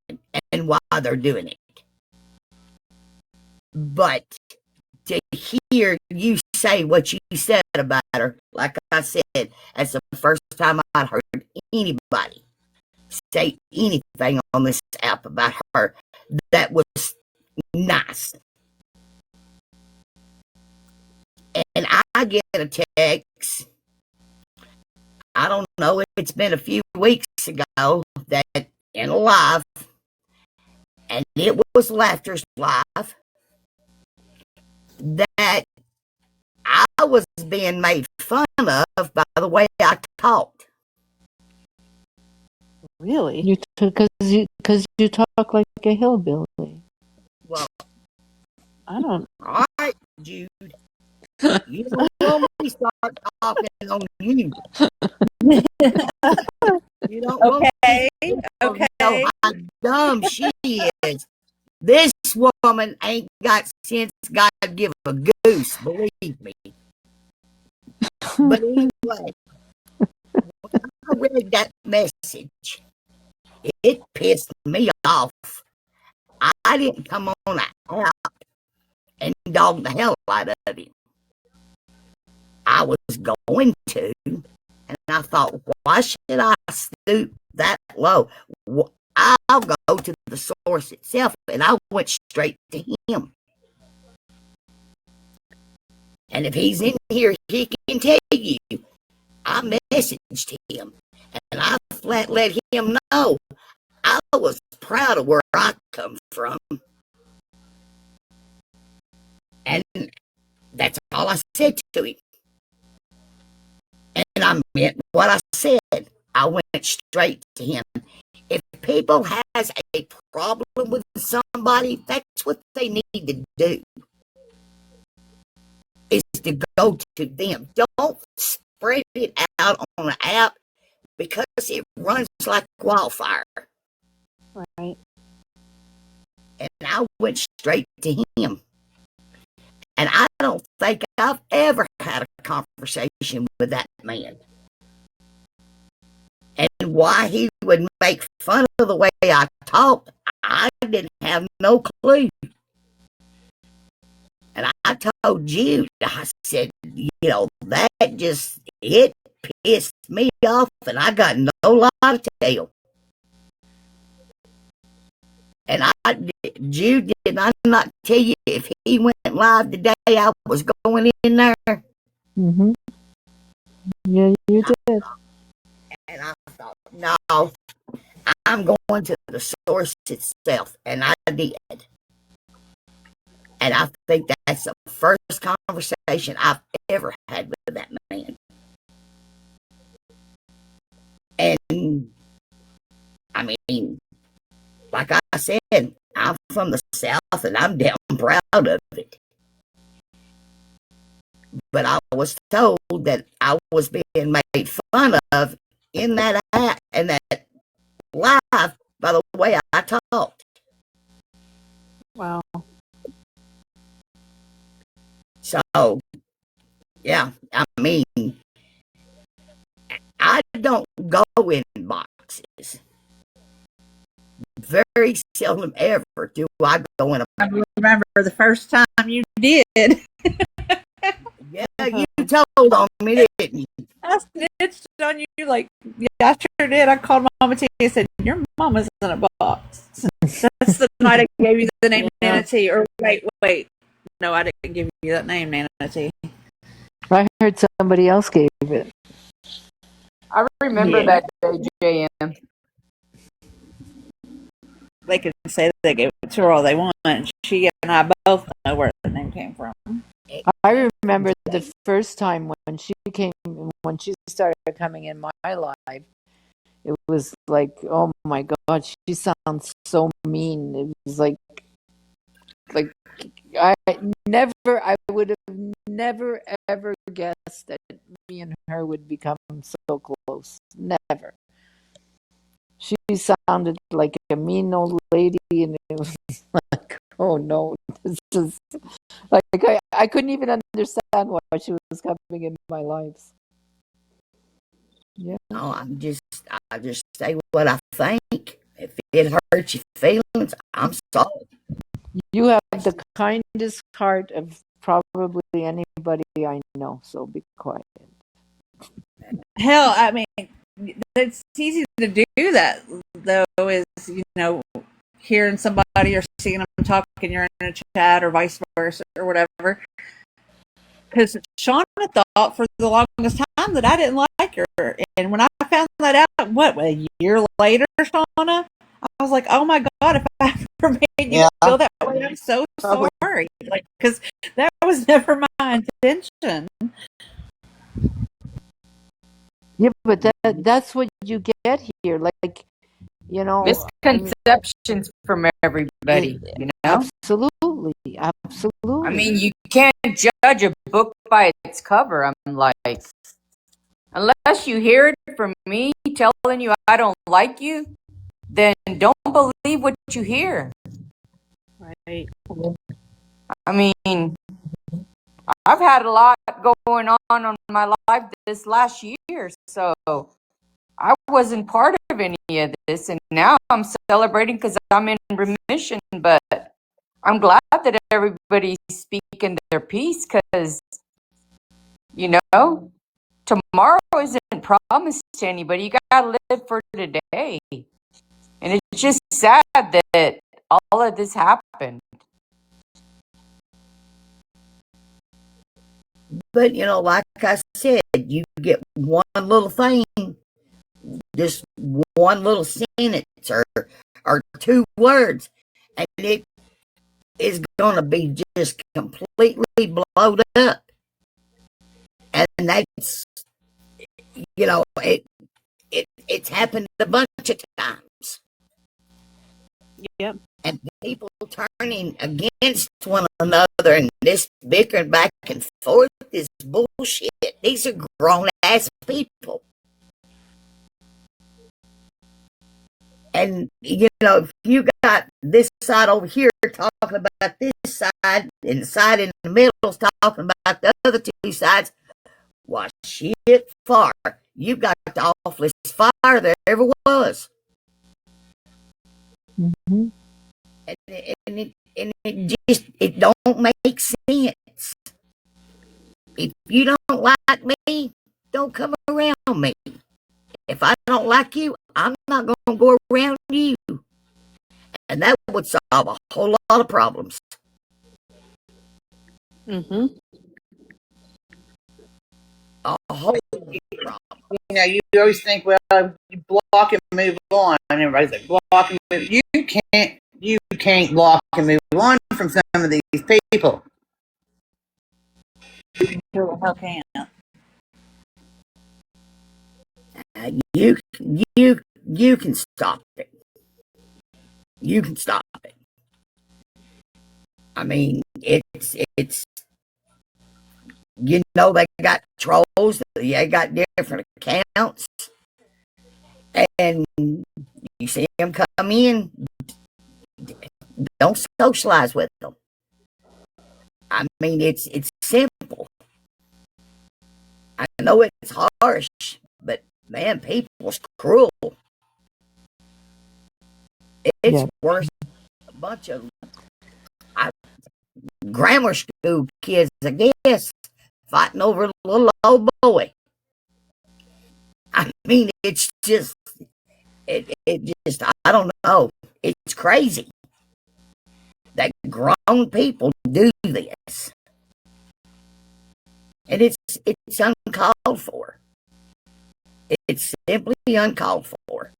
Speaker 11: and why they're doing it. But to hear you say what you said about her, like I said, that's the first time I'd heard anybody say anything on this app about her that was nice. And I get a text, I don't know, it's been a few weeks ago, that in a live, and it was Laughter's Live, that I was being made fun of by the way I talked.
Speaker 8: Really?
Speaker 1: Because you talk like a hillbilly.
Speaker 11: Well,
Speaker 8: I don't.
Speaker 11: all right, Jude. You don't want me to start talking on you. You don't want
Speaker 2: Okay.
Speaker 11: me to know how dumb she is. This woman ain't got sense God give a goose, believe me. But anyway, when I read that message, it pissed me off. I didn't come on out and dog the hell out of him. I was going to, and I thought, why should I stoop that low? I'll go to the source itself, and I went straight to him. And if he's in here, he can tell you. I messaged him, and I flat let him know I was proud of where I come from. And that's all I said to him. And I meant what I said. I went straight to him. If people has a problem with somebody, that's what they need to do, is to go to them. Don't spread it out on an app, because it runs like wildfire.
Speaker 8: Right.
Speaker 11: And I went straight to him. And I don't think I've ever had a conversation with that man. And why he would make fun of the way I talk, I didn't have no clue. And I told you, I said, that just, it pissed me off, and I got no lie to tell. And Jude, did I not tell you if he went live today, I was going in there?
Speaker 1: Mm-hmm. Yeah, you did.
Speaker 11: And I thought, no, I'm going to the source itself, and I did. And I think that's the first conversation I've ever had with that man. And, I mean, like I said, I'm from the South, and I'm damn proud of it. But I was told that I was being made fun of in that act and that live by the way I talked.
Speaker 8: Wow.
Speaker 11: So, yeah, I mean, I don't go in boxes. Very seldom ever do I go in a box.
Speaker 2: I remember the first time you did.
Speaker 11: Yeah, you told on me, didn't you?
Speaker 2: I snitched on you like, yeah, I sure did. I called Mama T and said, your mama's in a box. That's the night I gave you the name Nana T. Or wait. No, I didn't give you that name, Nana T.
Speaker 1: I heard somebody else gave it.
Speaker 4: I remember that day, JM.
Speaker 2: They can say they gave it to her all they want. She and I both know where the name came from.
Speaker 1: I remember the first time when she started coming in my life. It was like, oh my God, she sounds so mean. It was like I I would have never ever guessed that me and her would become so close. Never. She sounded like a mean old lady, and it was like, oh no, this is like I couldn't even understand why she was coming in my life. Yeah.
Speaker 11: No, I just say what I think. If it hurts your feelings, I'm sorry.
Speaker 1: You have the kindest heart of probably anybody I know, so be quiet.
Speaker 2: Hell, I mean, it's easy to do that, though, is, hearing somebody or seeing them talking, you're in a chat or vice versa or whatever. Because Shauna thought for the longest time that I didn't like her. And when I found that out, a year later, Shauna, I was like, oh my God, if I ever made you feel that way, I'm so sorry. Like, because that was never my intention.
Speaker 1: Yeah, but that's what you get here. Like,
Speaker 4: Misconceptions from everybody,
Speaker 1: Absolutely,
Speaker 4: I
Speaker 1: absolutely.
Speaker 4: mean, you can't judge a book by its cover. I'm like, unless you hear it from me telling you I don't like you, then don't believe what you hear.
Speaker 2: Right.
Speaker 4: I mean, I've had a lot going on my life this last year, so I wasn't part of any of this, and now I'm celebrating because I'm in remission, but I'm glad that everybody's speaking their piece because, tomorrow isn't promised to anybody. You gotta live for today. And it's just sad that all of this happened.
Speaker 11: But like I said, you get one little thing, just one little sentence or two words, and it is gonna be just completely blowed up. And that's it's happened a bunch of times.
Speaker 2: Yep.
Speaker 11: And people turning against one another and this bickering back and forth is bullshit. These are grown ass people. And if you got this side over here talking about this side, and the side in the middle is talking about the other two sides, well, shit, far. You got the awfulest fire there ever was.
Speaker 1: Mm-hmm.
Speaker 11: And it don't make sense. If you don't like me, don't come around me. If I don't like you, I'm not going to go around you. And that would solve a whole lot of problems.
Speaker 2: Mm-hmm.
Speaker 11: A whole problem.
Speaker 12: You always think, well, you block and move on. And everybody's like, block and move. You can't block and move on from some of these people.
Speaker 2: Sure the hell can't.
Speaker 11: You can stop it. You can stop it. I mean, it's they got trolls. They got different accounts, and you see them come in. Don't socialize with them. I mean, it's simple. I know it's harsh, but man, people's cruel. It's worse than a bunch of grammar school kids, I guess, fighting over a little old boy. I mean, it's just, I don't know. It's crazy that grown people do this. And it's uncalled for. It's simply uncalled for.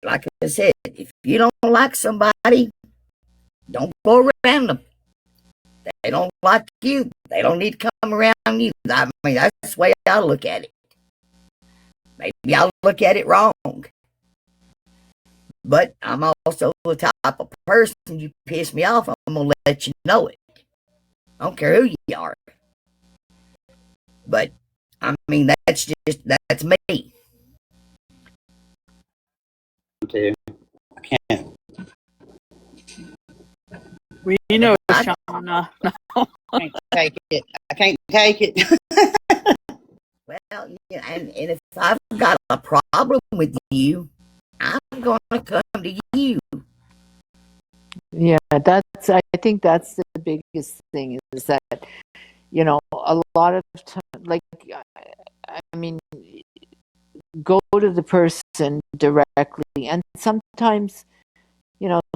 Speaker 11: Like I said, if you don't like somebody, don't go around them. They don't like you. They don't need to come around you. I mean, that's the way I look at it. Maybe I look at it wrong. But I'm also the type of person, you piss me off, I'm going to let you know it. I don't care who you are. But, I mean, that's me.
Speaker 6: I can't.
Speaker 8: We know,
Speaker 11: I
Speaker 8: Shauna.
Speaker 12: I can't take it. I can't take it.
Speaker 11: Well, yeah, and if I've got a problem with you, I'm going to come to you.
Speaker 1: Yeah, I think that's the biggest thing is that, a lot of time, like, I mean, go to the person directly. And sometimes,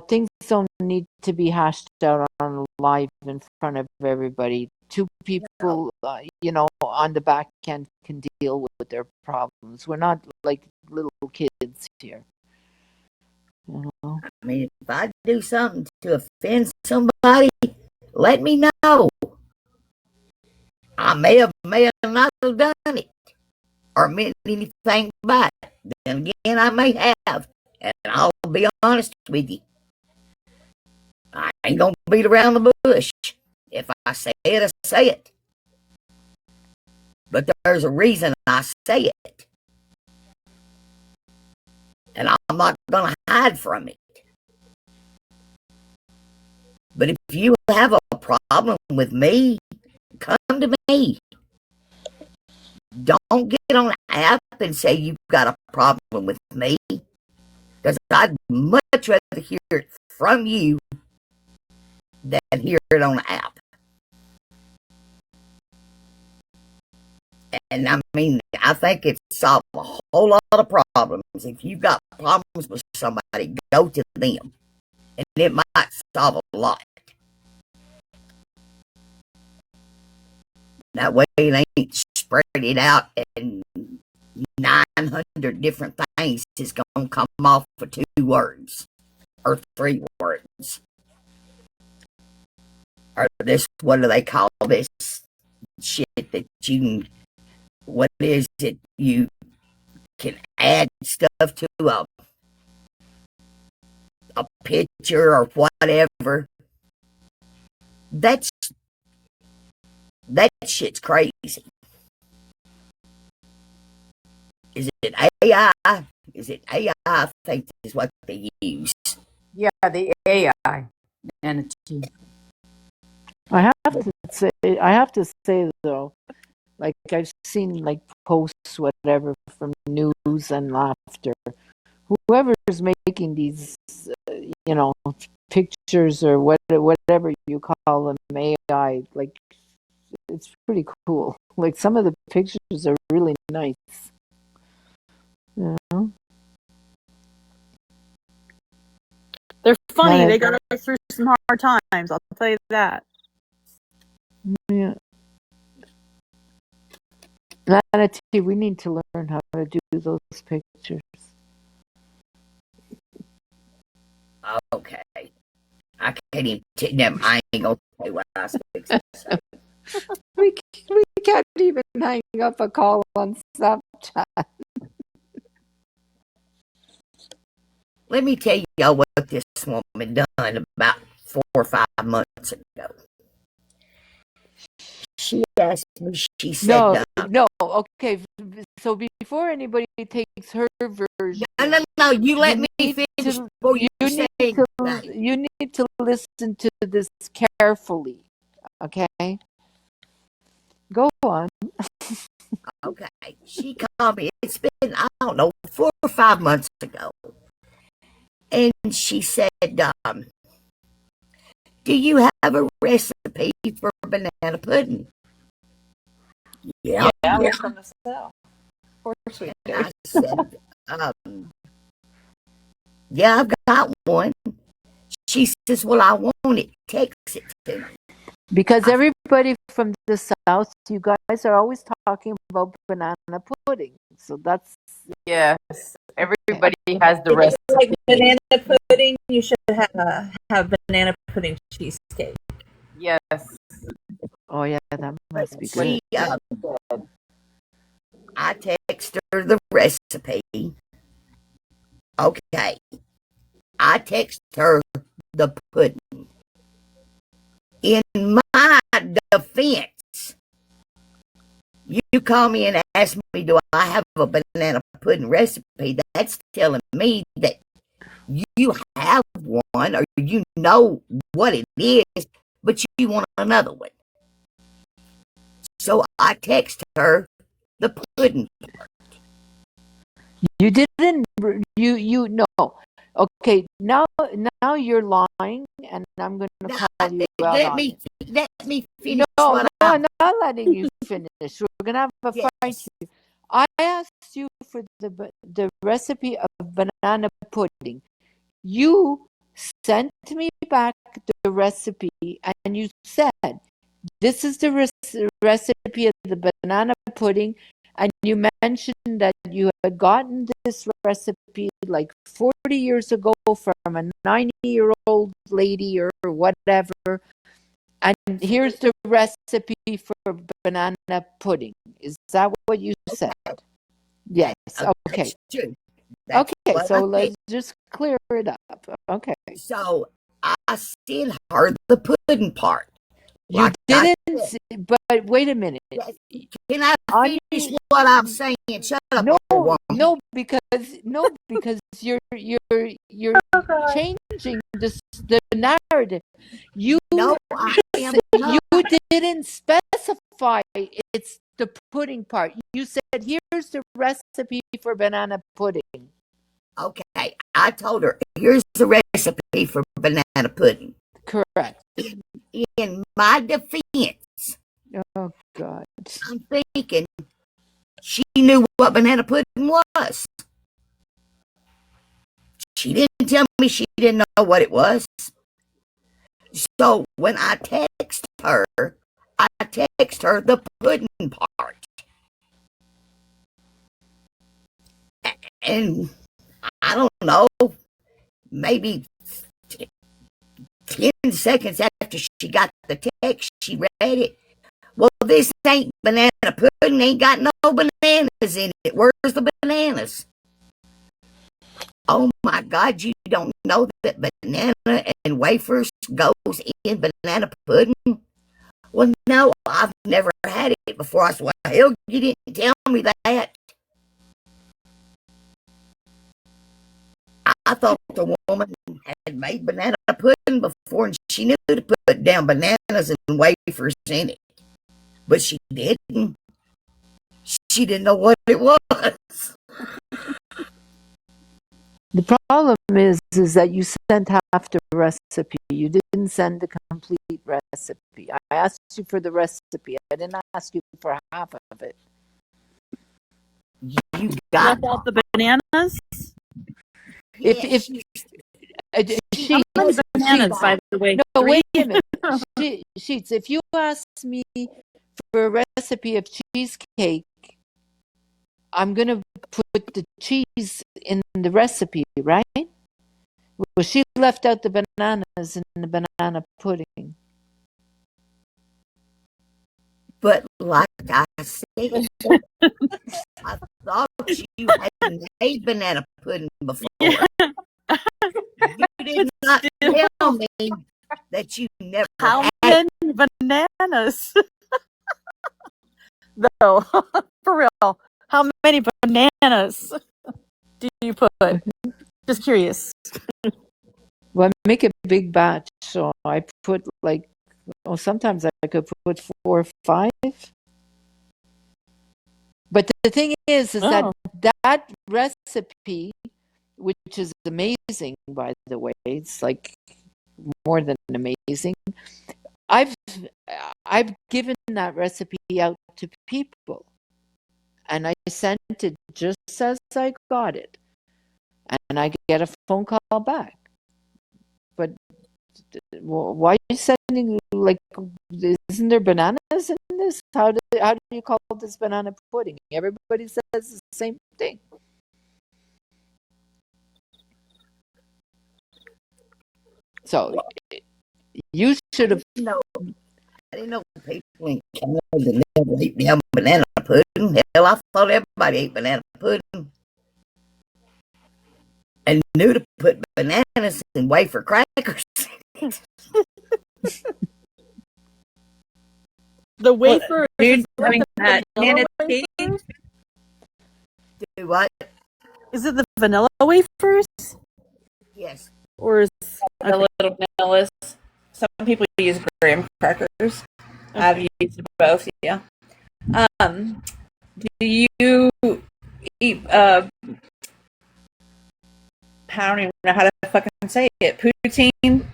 Speaker 1: things don't need to be hashed out on live in front of everybody. Two people, on the back end can deal with their problems. We're not like little kids here.
Speaker 11: I mean, if I do something to offend somebody, let me know. I may not have done it or meant anything by it. Then again, I may have. And I'll be honest with you. I ain't going to beat around the bush. If I say it, I say it. But there's a reason I say it. And I'm not going to hide from it. But if you have a problem with me, come to me. Don't get on the app and say you've got a problem with me. Because I'd much rather hear it from you than hear it on the app. And I mean, I think it solves a whole lot of problems. If you've got problems with somebody, go to them. And it might solve a lot. That way it ain't spread it out and 900 different things is going to come off for 2 words or 3 words. Or this, what do they call this shit that you can, what is it? You can add stuff to a picture or whatever. That shit's crazy. Is it AI? Is it AI? I think is what they use.
Speaker 4: Yeah, the AI. And
Speaker 1: I have to say though, like I've seen like posts, whatever, from news and laughter. Whoever's making these, pictures or whatever you call them, AI, like it's pretty cool. Like some of the pictures are really nice.
Speaker 8: They're funny.
Speaker 1: Yeah.
Speaker 8: They got us through some hard times. I'll tell you that.
Speaker 1: Yeah. Vanity, we need to learn how to do those pictures.
Speaker 11: Okay. I can't even tell them. I ain't gonna say what I was fixing to say.
Speaker 1: We can't even hang up a call on Snapchat.
Speaker 11: Let me tell y'all what this woman done about 4 or 5 months ago. She asked me, she said,
Speaker 1: No, okay. So before anybody takes her version,
Speaker 11: no, you let me finish before you say anything.
Speaker 1: You need to listen to this carefully, okay? Go on.
Speaker 11: Okay, she called me. It's been, I don't know, 4 or 5 months ago. And she said, do you have a recipe for banana pudding? Yeah.
Speaker 2: We're from the South. Of course we do.
Speaker 11: I said, yeah, I've got one. She says, well, I want it. Text it to me.
Speaker 1: Because everybody from the South, you guys are always talking about banana pudding. So that's...
Speaker 4: yes, everybody has the rest.
Speaker 2: Like banana pudding, you should have banana pudding cheesecake.
Speaker 4: Yes.
Speaker 1: Oh, yeah, that must be good.
Speaker 11: I text her the recipe. Okay. I text her the pudding. In my defense, you call me and ask me, do I have a banana pudding recipe? That's telling me that you have one or you know what it is, but you want another one. So I text her the pudding.
Speaker 1: You didn't. You no. Okay, now you're lying, and I'm going to call you out
Speaker 11: Let
Speaker 1: on
Speaker 11: me
Speaker 1: it.
Speaker 11: let me finish.
Speaker 1: No, I'm not letting you finish. We're going to have a fight
Speaker 11: Yes.
Speaker 1: here. I asked you for the recipe of banana pudding. You sent me back the recipe, and you said, this is the recipe of the banana pudding, and you mentioned that you had gotten this recipe like 40 years ago from a 90-year-old lady or whatever, and here's the recipe for banana pudding. Is that what you said? Yes. Okay.
Speaker 11: That's true. That's
Speaker 1: Okay,
Speaker 11: what
Speaker 1: so
Speaker 11: I
Speaker 1: let's
Speaker 11: said.
Speaker 1: just clear it up. Okay.
Speaker 11: So I sent her the pudding part.
Speaker 1: You
Speaker 11: Like I
Speaker 1: didn't,
Speaker 11: said.
Speaker 1: but wait a minute.
Speaker 11: Yes. Can I
Speaker 1: On
Speaker 11: finish what I'm saying? Shut up,
Speaker 1: No,
Speaker 11: old woman.
Speaker 1: no, because you're changing the narrative. You
Speaker 11: No, I am
Speaker 1: you
Speaker 11: not.
Speaker 1: didn't specify it's the pudding part. You said here's the recipe for banana pudding.
Speaker 11: Okay, I told her, here's the recipe for banana pudding.
Speaker 1: Correct.
Speaker 11: In my defense,
Speaker 1: Oh God.
Speaker 11: I'm thinking she knew what banana pudding was. She didn't tell me she didn't know what it was. So when I text her the pudding part. And I don't know, maybe 10 seconds after she got the text, she read it. Well, this ain't banana pudding, ain't got no bananas in it. Where's the bananas? Oh my God, you don't know that banana and wafers goes in banana pudding? Well, no, I've never had it before. I said, well, hell, you didn't tell me that. I thought the woman had made banana pudding before and she knew to put down bananas and wafers in it. But she didn't. She didn't know what it was.
Speaker 1: The problem is that you sent half the recipe. You didn't send the complete recipe. I asked you for the recipe. I didn't ask you for half of it.
Speaker 11: You got
Speaker 8: Left out the bananas.
Speaker 1: If
Speaker 8: How many bananas, by the way?
Speaker 1: no,
Speaker 8: Three?
Speaker 1: wait a minute. Sheets, if you ask me for a recipe of cheesecake, I'm going to put the cheese in the recipe, right? Well, she left out the bananas in the banana pudding.
Speaker 11: But like I said, I thought you had made banana pudding before.
Speaker 8: Yeah.
Speaker 11: You did not tell me that you never
Speaker 8: How
Speaker 11: had
Speaker 8: many bananas? No, for real. How many bananas do you put? Just curious.
Speaker 1: Well, I make a big batch, so I put like, sometimes I could put 4 or 5. But the thing is that recipe, which is amazing, by the way, it's like more than amazing. I've given that recipe out to people, and I sent it just as I got it, and I get a phone call back. But why are you sending, like, isn't there bananas in this? How do you call this banana pudding? Everybody says the same thing. So you should have.
Speaker 11: No, I didn't know people in Canada never ate damn banana pudding. Hell, I thought everybody ate banana pudding. and knew to put bananas in wafer crackers.
Speaker 8: The
Speaker 2: Well,
Speaker 8: wafer
Speaker 2: dude,
Speaker 8: is
Speaker 2: I mean,
Speaker 8: it the vanilla
Speaker 2: Nancy,
Speaker 8: wafers?
Speaker 11: Do what?
Speaker 8: Is it the vanilla wafers?
Speaker 11: Yes.
Speaker 8: Or is
Speaker 2: the little vanillas. Some people use graham crackers. I've used both, yeah. Do you eat, I don't even know how to fucking say it, poutine?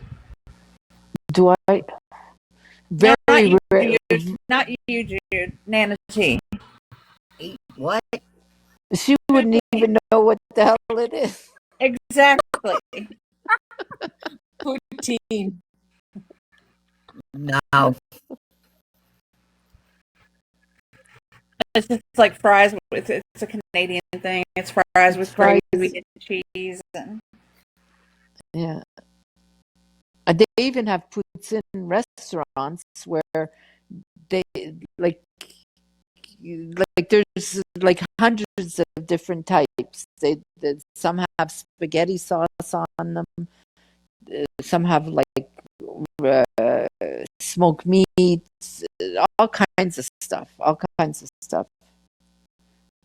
Speaker 1: Do I?
Speaker 2: Not
Speaker 1: Very
Speaker 2: you,
Speaker 1: rare.
Speaker 2: Jude. Not you, Jude. Nana T.
Speaker 11: Eat what?
Speaker 1: She wouldn't even know what the hell it is.
Speaker 2: Exactly.
Speaker 4: Poutine.
Speaker 11: No.
Speaker 2: It's just like fries with, it's a Canadian thing. It's fries with
Speaker 1: Fries.
Speaker 2: gravy and cheese. And
Speaker 1: Yeah. They even have poutine restaurants where they like there's like hundreds of different types. They some have spaghetti sauce on them. Some have like smoked meats, all kinds of stuff. All kinds of stuff.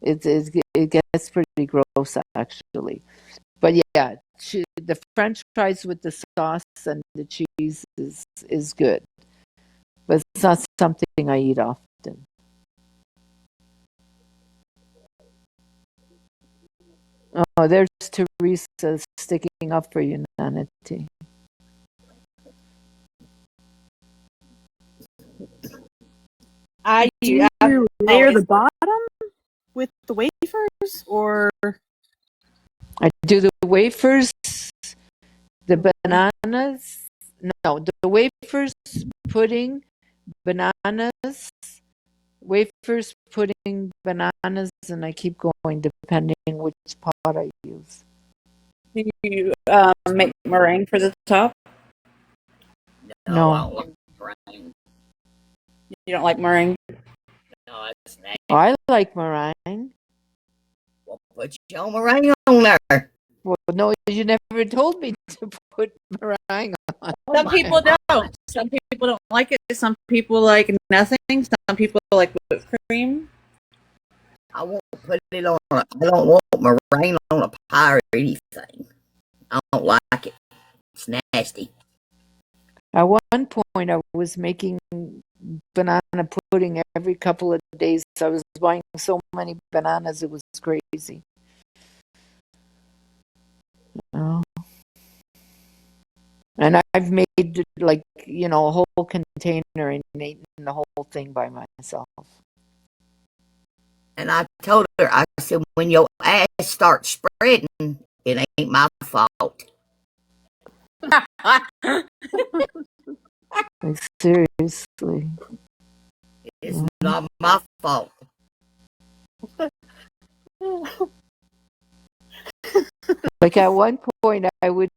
Speaker 1: It gets pretty gross actually. But yeah, the French fries with the sauce and the cheese is good, but it's not something I eat often. Oh, there's Teresa sticking up for humanity.
Speaker 8: do you layer the bottom with the wafers, or
Speaker 1: I do the wafers, the bananas. No, the wafers, pudding, bananas, wafers, pudding, bananas, and I keep going depending which pot I use.
Speaker 2: do you make meringue for the top?
Speaker 1: No.
Speaker 11: I don't like meringue.
Speaker 2: You don't like meringue?
Speaker 11: No, it's nasty.
Speaker 1: I like meringue.
Speaker 11: Well, put your meringue on there.
Speaker 1: Well, no, you never told me to put meringue on.
Speaker 2: Some people don't. Some people don't like it. Some people like nothing. Some people like whipped cream.
Speaker 11: I won't put it on. I don't want meringue on a pie or anything. I don't like it. It's nasty.
Speaker 1: At one point, I was making banana pudding every couple of days. I was buying so many bananas, it was crazy. Oh. And I've made like, a whole container and eaten the whole thing by myself.
Speaker 11: And I told her, I said, when your ass starts spreading, it ain't my fault.
Speaker 1: Like, seriously.
Speaker 11: It's not my fault.
Speaker 1: Like at one point, I would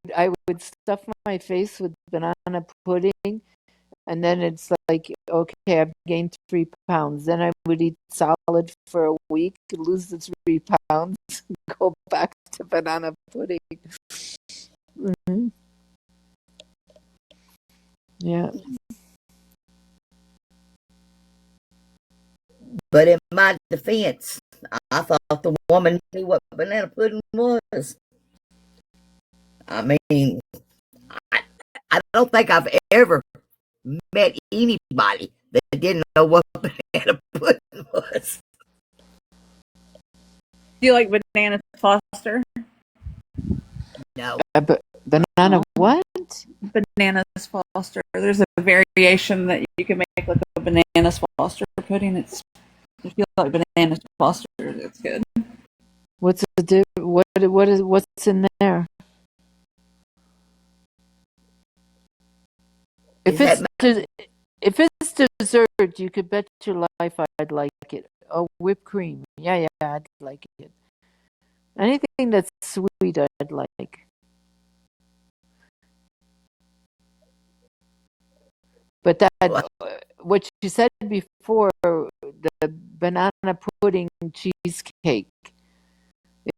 Speaker 1: stuff my face with banana pudding, and then it's like, okay, I've gained 3 pounds. Then I would eat salad for a week, lose the 3 pounds, go back to banana pudding. Mm-hmm. Yeah.
Speaker 11: But in my defense, I thought the woman knew what banana pudding was. I mean, I don't think I've ever met anybody that didn't know what banana pudding was.
Speaker 2: Do you like banana Foster?
Speaker 11: No.
Speaker 1: Banana what?
Speaker 2: Bananas Foster. There's a variation that you can make like a bananas Foster pudding. If you like bananas Foster, it's good.
Speaker 1: What's in there? If it's dessert, you could bet your life I'd like it. Oh, whipped cream. Yeah, I'd like it. Anything that's sweet, I'd like. But what you said before, the banana pudding cheesecake,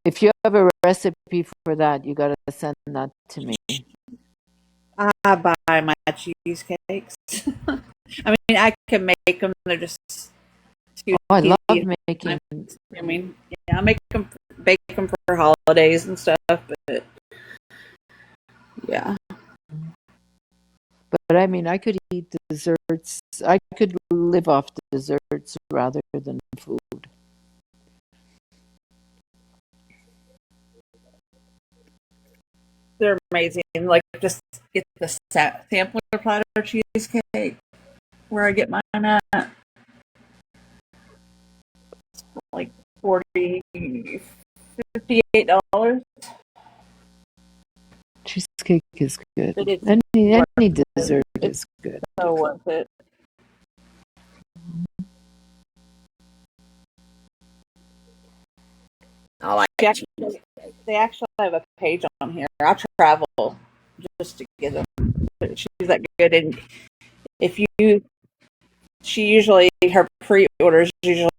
Speaker 1: If you have a recipe for that, you gotta send that to me.
Speaker 2: I buy my cheesecakes. I mean, I can make them. They're just too
Speaker 1: Oh, I
Speaker 2: easy.
Speaker 1: love making.
Speaker 2: I mean, yeah, I bake them for holidays and stuff. But yeah,
Speaker 1: But I mean, I could eat desserts. I could live off desserts rather than food.
Speaker 2: they're amazing. Like, just get the sampler platter cheesecake where I get mine at. Like $58.
Speaker 1: Cheesecake is good.
Speaker 2: But it's
Speaker 1: Any dessert is good.
Speaker 2: so worth it.
Speaker 11: I like
Speaker 2: They actually have a page on here. I travel just to get them. But she's that good, and if you, she usually her pre-orders usually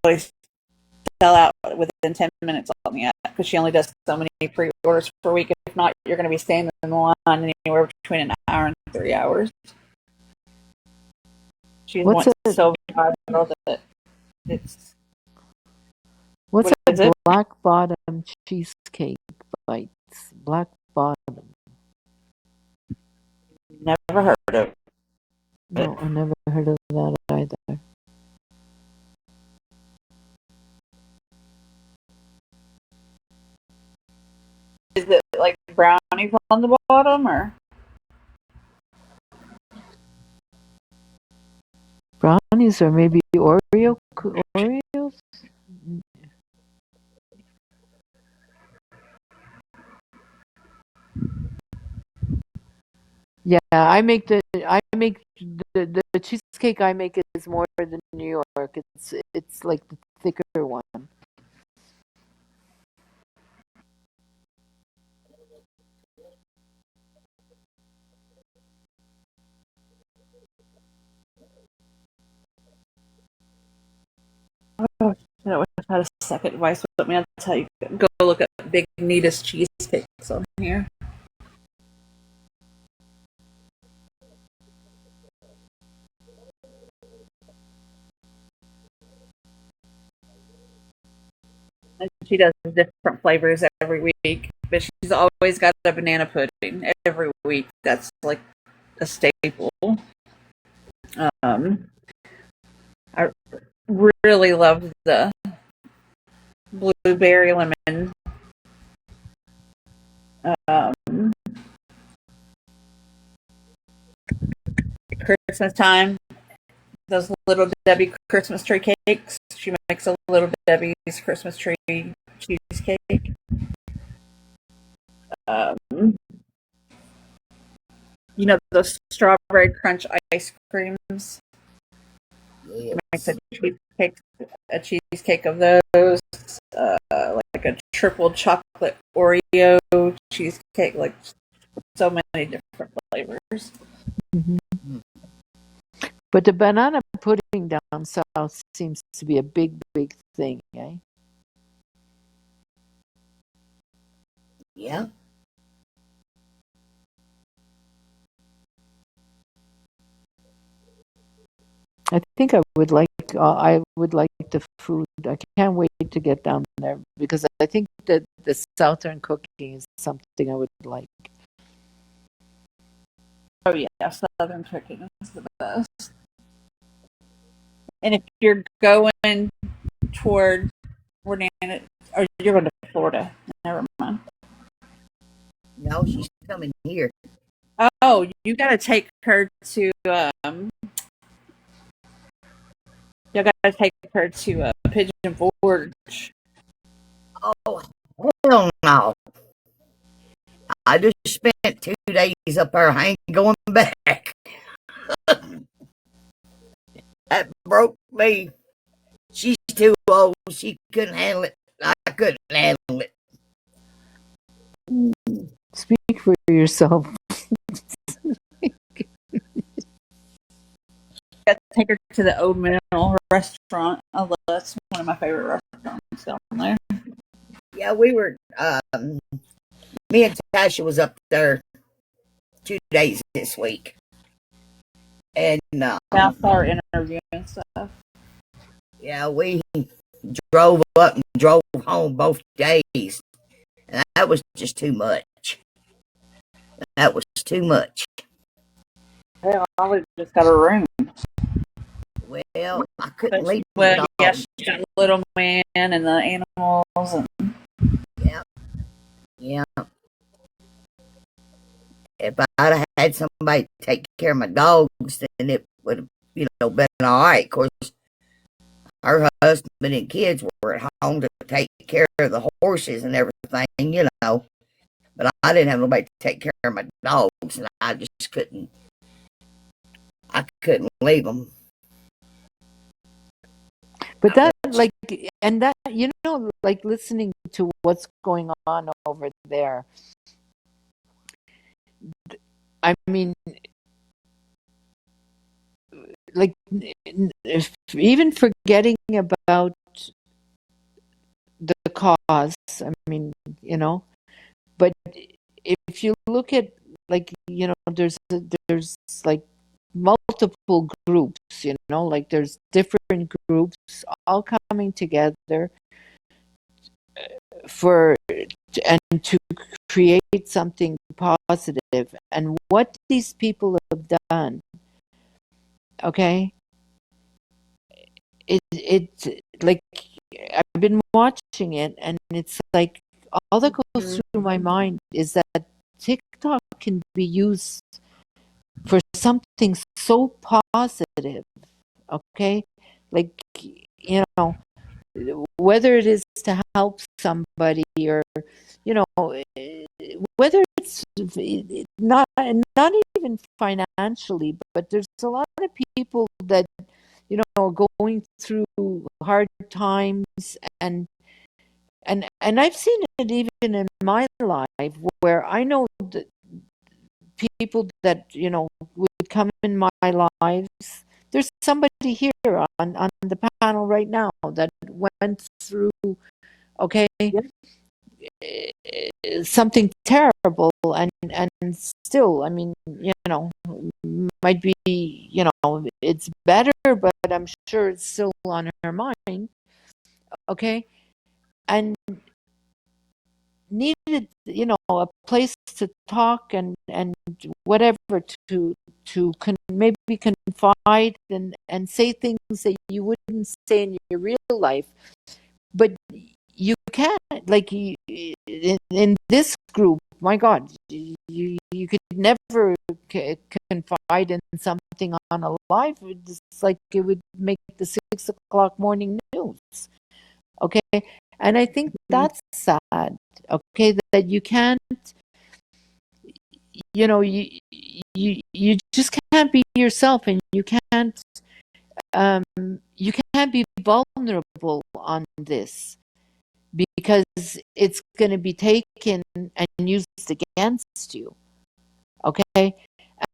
Speaker 2: sell out within 10 minutes on the app because she only does so many pre-orders per week. If not, you're going to be standing in the line anywhere between an hour and 3 hours. She's so viral that it's.
Speaker 1: What's
Speaker 2: What is
Speaker 1: a
Speaker 2: it?
Speaker 1: black bottom cheesecake bites? Black bottom.
Speaker 2: Never heard of it.
Speaker 1: No, I never heard of that either.
Speaker 2: Is it like brownies on the bottom, or?
Speaker 1: Brownies or maybe Oreos? Yeah, I make the cheesecake I make is more than New York. It's like the thicker one.
Speaker 2: Oh, I wish I had a second device with me. I'll tell you. Go look at Big Nita's cheesecakes on here. And she does different flavors every week, but she's always got a banana pudding every week. That's like a staple. I really love the blueberry lemon. Christmas time, those Little Debbie Christmas tree cakes. She makes a Little Debbie's Christmas tree cheesecake. You know those strawberry crunch ice creams. Makes a cheesecake of those. Like a triple chocolate Oreo cheesecake. Like so many different flavors.
Speaker 1: Mm-hmm. But the banana pudding down south seems to be a big thing, eh?
Speaker 11: Yeah.
Speaker 1: I think I would like the food. I can't wait to get down there because I think that the southern cooking is something I would like.
Speaker 2: Oh yeah, southern cooking is the best. And if you're going toward or you're going to Florida, never mind.
Speaker 11: No, she's coming here.
Speaker 2: Oh, you got to take her to Pigeon Forge.
Speaker 11: Oh, hell no. I just spent 2 days up there. I ain't going back. That broke me. She's too old. She couldn't handle it. I couldn't handle it.
Speaker 1: Speak for yourself.
Speaker 2: Got to take her to the Old Mill restaurant. I love that's one of my favorite restaurants down there.
Speaker 11: Yeah, we were. Me and Tasha was up there 2 days this week, and
Speaker 2: That's our interview and stuff.
Speaker 11: yeah, we drove up and drove home both days, and that was just too much. That was too much.
Speaker 2: Hell, I would just got a room.
Speaker 11: Well, I couldn't leave the
Speaker 2: Well,
Speaker 11: dog.
Speaker 2: yeah, she got a little man and the animals, and
Speaker 11: Yeah. If I'd have had somebody take care of my dogs, then it would have, been all right. Of course, her husband and kids were at home to take care of the horses and everything. But I didn't have nobody to take care of my dogs, and I just couldn't. I couldn't leave them.
Speaker 1: But that, like, and that, like listening to what's going on over there. I mean, like, even forgetting about the cause, I mean, but if you look at, like, there's like multiple groups, like there's different groups all coming together and to create something positive. And what these people have done, okay, it's like, I've been watching it, and it's like, all that goes through my mind is that TikTok can be used for something so positive, okay? Like, whether it is to help somebody, or, whether it's not even financially, but there's a lot of people that, are going through hard times, and I've seen it even in my life, where I know that people that, would come in my lives. There's somebody here on the panel right now that went through, okay, something terrible, and still, I mean, might be, it's better, but I'm sure it's still on her mind, okay, and needed, a place to talk, and whatever, to maybe confide, and say things that you wouldn't say in your real life, but you can't, like, in this group, my God, you could never confide in something on a live. It's like it would make the 6 o'clock morning news, okay? And I think that's sad, okay, that you can't, you just can't be yourself, and you can't be vulnerable on this, because it's going to be taken and used against you, okay?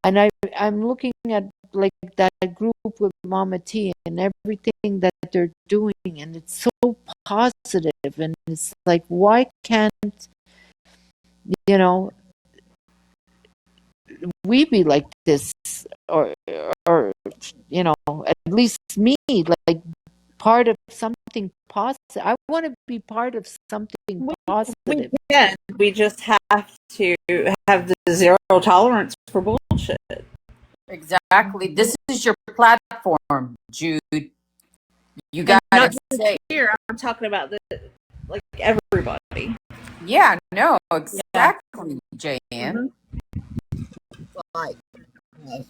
Speaker 1: And I'm looking at, like, that group with Mama T and everything that they're doing, and it's so positive, and it's like, why can't, we be like this, or at least me, like, part of something positive. I want to be part of something positive.
Speaker 2: We just have to have the zero tolerance for bullshit.
Speaker 4: Exactly. This is your platform, Jude. You got to say.
Speaker 2: Here, I'm talking about like everybody.
Speaker 4: Yeah, no, exactly, Jan.
Speaker 11: Like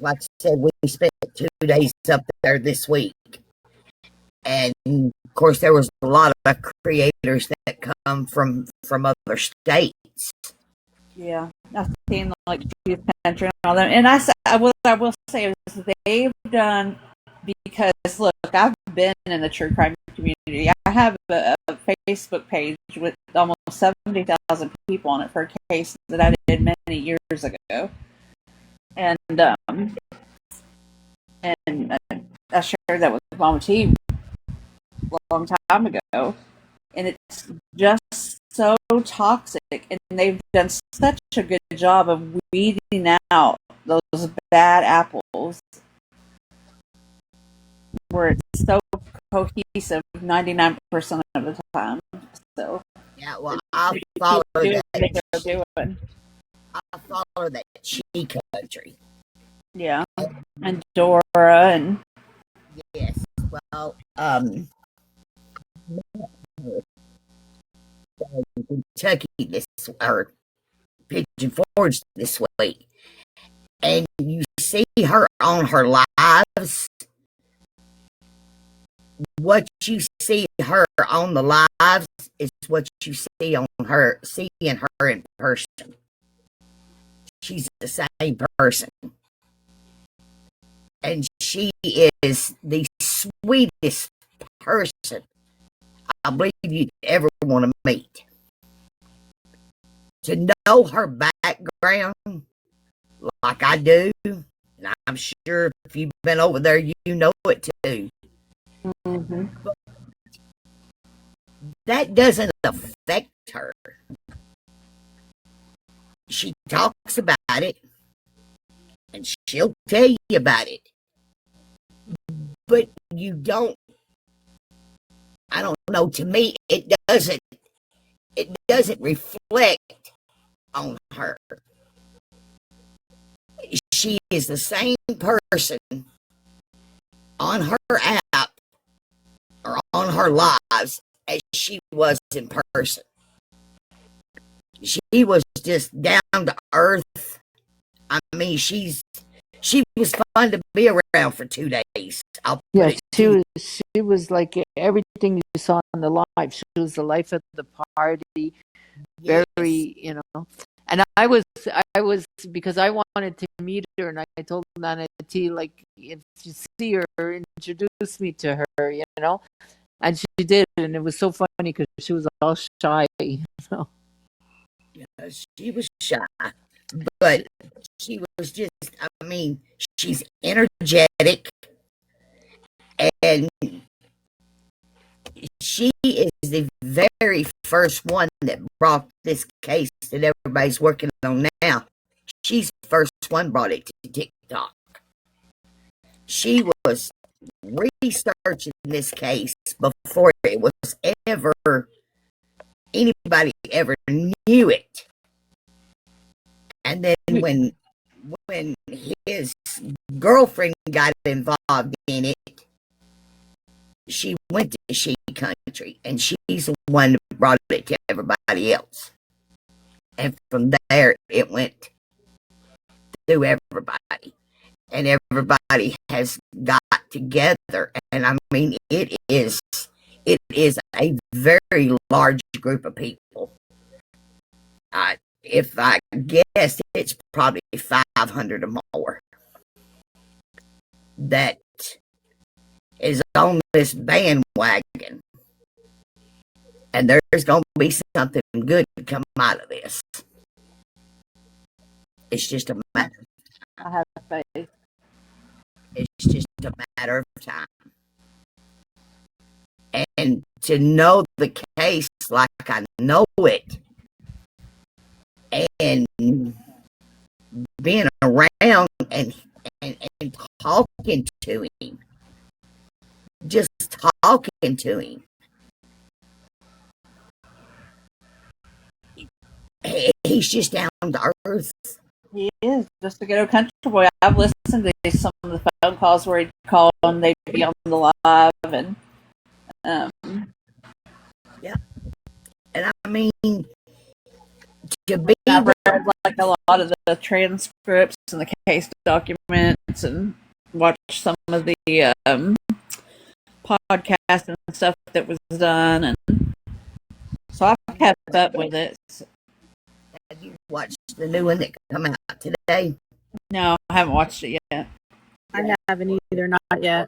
Speaker 11: I said, we spent 2 days up there this week, and of course there was a lot of creators that come from other states.
Speaker 2: Yeah, I've seen, like, Youth Country and all that, and what I will say is they've done, because look, I've been in the true crime community. I have a Facebook page with almost 70,000 people on it for a case that I did many years ago, and I shared that with Mama T a long time ago, and it's just so toxic, and they've done such a good job of weeding out those bad apples, where it's so cohesive 99% of the time. So
Speaker 11: Yeah, well, I follow that Chi country.
Speaker 2: Yeah, and Dora, and
Speaker 11: yes. Well, Kentucky this or Pigeon Forge this week, and you see her on her lives. What you see her on the lives is what you see on her, seeing her in person. She's the same person, and she is the sweetest person I believe you'd ever want to meet. To know her background like I do, and I'm sure if you've been over there, you know it too.
Speaker 2: mm-hmm.
Speaker 11: That doesn't affect her. She talks about it, and she'll tell you about it. But you don't, I don't know, to me, it doesn't reflect on her. She is the same person on her app or on her lives as she was in person. She was just down to earth. I mean, she was fun to be around for 2 days.
Speaker 1: Yes, she was like everything you saw in the live. She was the life of the party.
Speaker 11: Yes.
Speaker 1: Very, and I was because I wanted to meet her, and I told Nana T, like, if you see her, introduce me to her, and she did, and it was so funny because she was all shy,
Speaker 11: Yeah, she was shy, but she was just, I mean, she's energetic, and she is the very first one that brought this case that everybody's working on now. She's the first one brought it to TikTok. She was researching this case before it was ever anybody ever knew it. And then when his girlfriend got involved in it, she went to She Country, and she's the one that brought it to everybody else. And from there, it went to everybody. And everybody has got together. And I mean, it is a very large group of people. If I guess, it's probably 500 or more that is on this bandwagon. And there's going to be something good to come out of this. It's just a matter.
Speaker 2: I have faith.
Speaker 11: It's just a matter of time. And to know the case like I know it, and being around and talking to him, just talking to him, he's just down to earth.
Speaker 2: He is just a ghetto country boy. I've listened to some of the phone calls where he'd call and they'd be on the live, and
Speaker 11: yeah. And I mean, to be
Speaker 2: I read like a lot of the transcripts and the case documents, and watched some of the podcasts and stuff that was done, and so I've kept up with it.
Speaker 11: Have you watched the new one that come out today?
Speaker 2: No, I haven't watched it yet.
Speaker 8: I haven't either, not yet.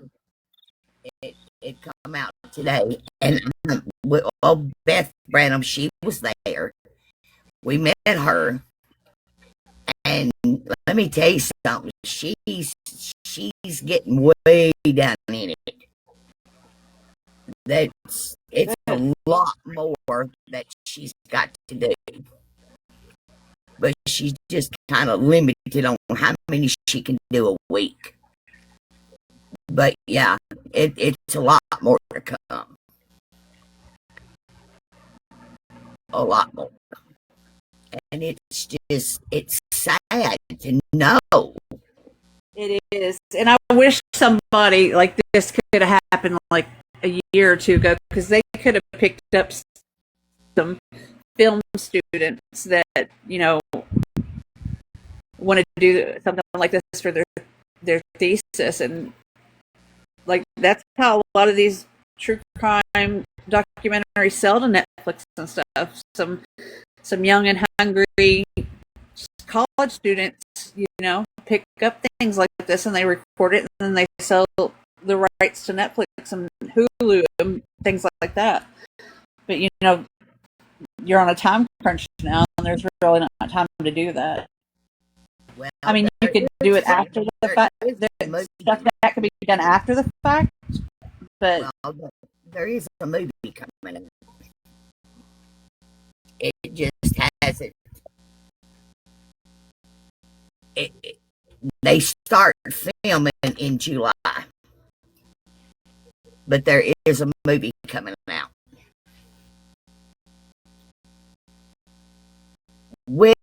Speaker 11: It come out today, and Beth Branham, she was there. We met her, and let me tell you something. She's getting way down in it. It's a lot more that she's got to do. But she's just kind of limited on how many she can do a week. But yeah, it's a lot more to come. A lot more. And it's sad to know.
Speaker 2: It is. And I wish somebody like this could have happened like a year or two ago, because they could have picked up some film students that, want to do something like this for their thesis. And like that's how a lot of these true crime documentaries sell to Netflix and stuff. Some young and hungry college students, pick up things like this and they record it, and then they sell the rights to Netflix and Hulu and things like that. But you're on a time crunch now, and there's really not time to do that.
Speaker 11: Well,
Speaker 2: I mean, you could do it after the fact. There's stuff that could be done after the fact, but
Speaker 11: there is a movie coming out. It just hasn't. They start filming in July, but there is a movie coming out. Win,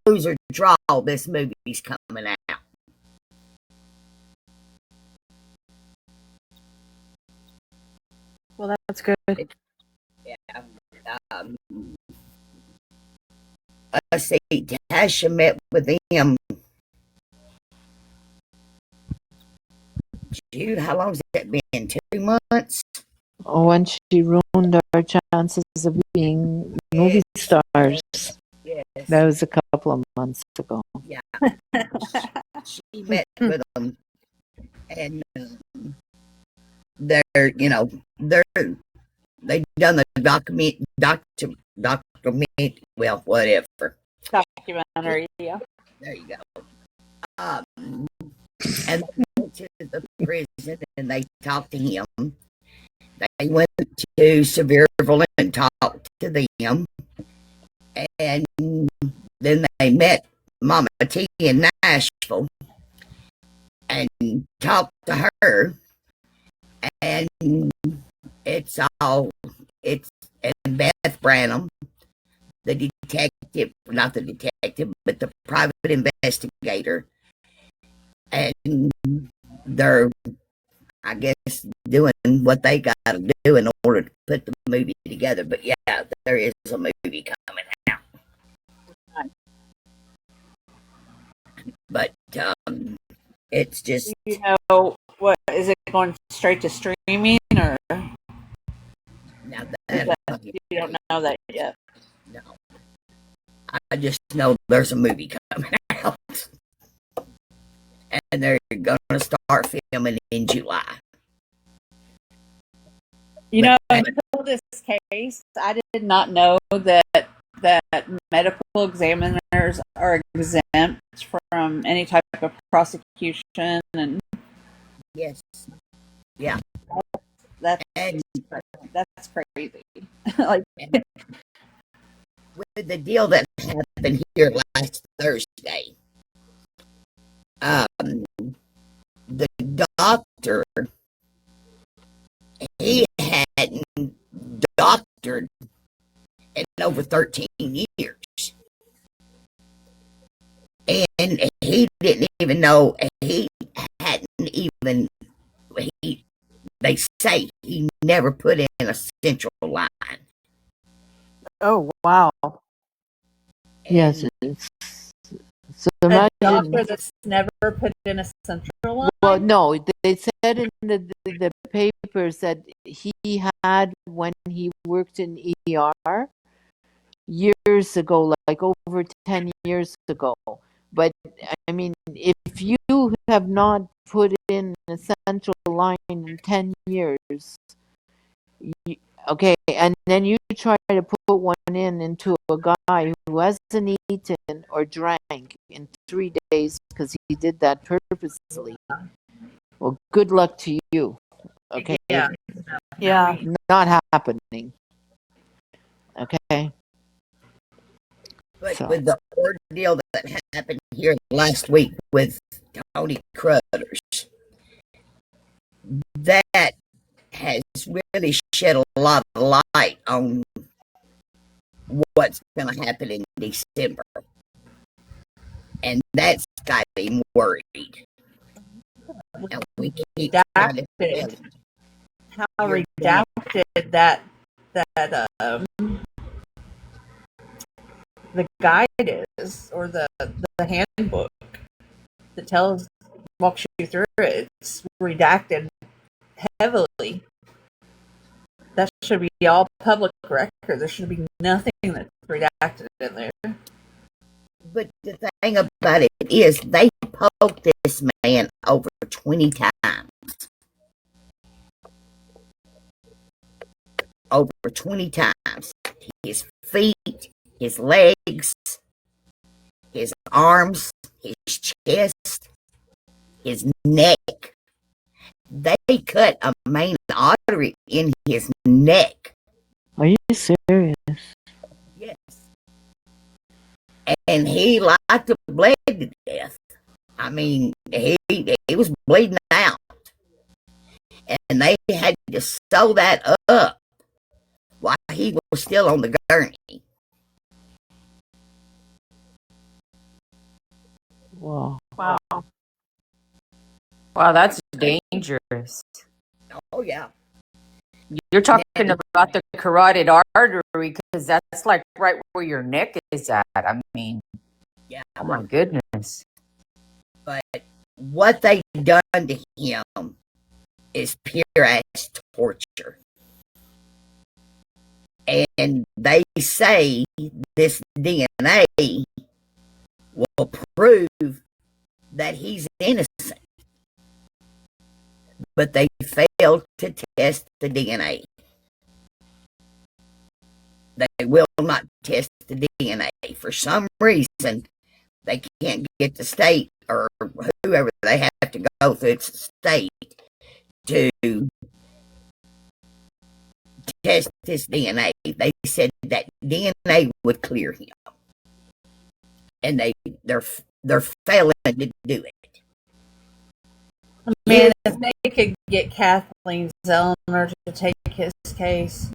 Speaker 11: lose, or draw, this movie's coming out.
Speaker 2: Well, that's good.
Speaker 11: Yeah. Let's see. Tasha met with him. Jude, how long's it been? 2 months?
Speaker 1: Oh, and she ruined our chances of being movie stars.
Speaker 11: Yes.
Speaker 1: That was a couple of months ago.
Speaker 11: Yeah. She met with him, and they've done the document, well, whatever.
Speaker 2: Documentary, yeah.
Speaker 11: There you go. And they went to the prison and they talked to him. They went to Sevierville and talked to them. And then they met Mama T in Nashville and talked to her. And it's and Beth Branham, the detective, not the detective, but the private investigator. And they're, I guess, doing what they got to do in order to put the movie together. But yeah, there is a movie coming out. But it's just,
Speaker 2: what is it going straight to streaming, or
Speaker 11: now that
Speaker 2: you don't know that yet?
Speaker 11: No, I just know there's a movie coming out. And they're going to start filming in July.
Speaker 2: Until this case, I did not know that medical examiners are exempt from any type of prosecution. And
Speaker 11: yes, yeah,
Speaker 2: that's crazy. Like,
Speaker 11: with the deal that happened here last Thursday. The doctor, he hadn't doctored in over 13 years. And he didn't even know, they say he never put in a central line.
Speaker 8: Oh, wow.
Speaker 1: Yes. So
Speaker 2: a
Speaker 1: imagine,
Speaker 2: doctor that's never put in a central line?
Speaker 1: well, no, they said in the papers that he had when he worked in ER years ago, like over 10 years ago. But I mean, if you have not put in a central line in 10 years, okay, and then you try to put one into a guy who hasn't eaten or drank in 3 days because he did that purposely. Well, good luck to you. Okay.
Speaker 8: Yeah.
Speaker 1: Not happening. Okay.
Speaker 11: But
Speaker 1: So,
Speaker 11: with the ordeal that happened here last week with Tony Cruthers, that has really shed a lot of light on what's going to happen in December. And that's got him worried. And we keep trying to tell
Speaker 2: Redacted.
Speaker 11: him,
Speaker 2: How
Speaker 11: you're
Speaker 2: redacted that the guide is, or the handbook that walks you through it. It's redacted heavily. That should be all public record. There should be nothing that's redacted in there.
Speaker 11: But the thing about it is, they poked this man over 20 times. Over 20 times. His feet, his legs, his arms, his chest, his neck. They cut a main artery in his neck.
Speaker 1: are you serious?
Speaker 11: Yes. And he like to bled to death. I mean, he was bleeding out. And they had to sew that up while he was still on the gurney.
Speaker 1: Wow.
Speaker 4: Wow. Wow, that's dangerous.
Speaker 11: Oh, yeah.
Speaker 4: You're talking about the carotid artery, because that's like right where your neck is at. I mean,
Speaker 11: Yeah.
Speaker 4: oh my goodness.
Speaker 11: But what they done to him is pure ass torture. And they say this DNA will prove that he's innocent. But they failed to test the DNA. They will not test the DNA. For some reason, they can't get the state or whoever they have to go through the state to test his DNA. They said that DNA would clear him. And they're failing to do it.
Speaker 2: Man, if they could get Kathleen Zellner to take his case,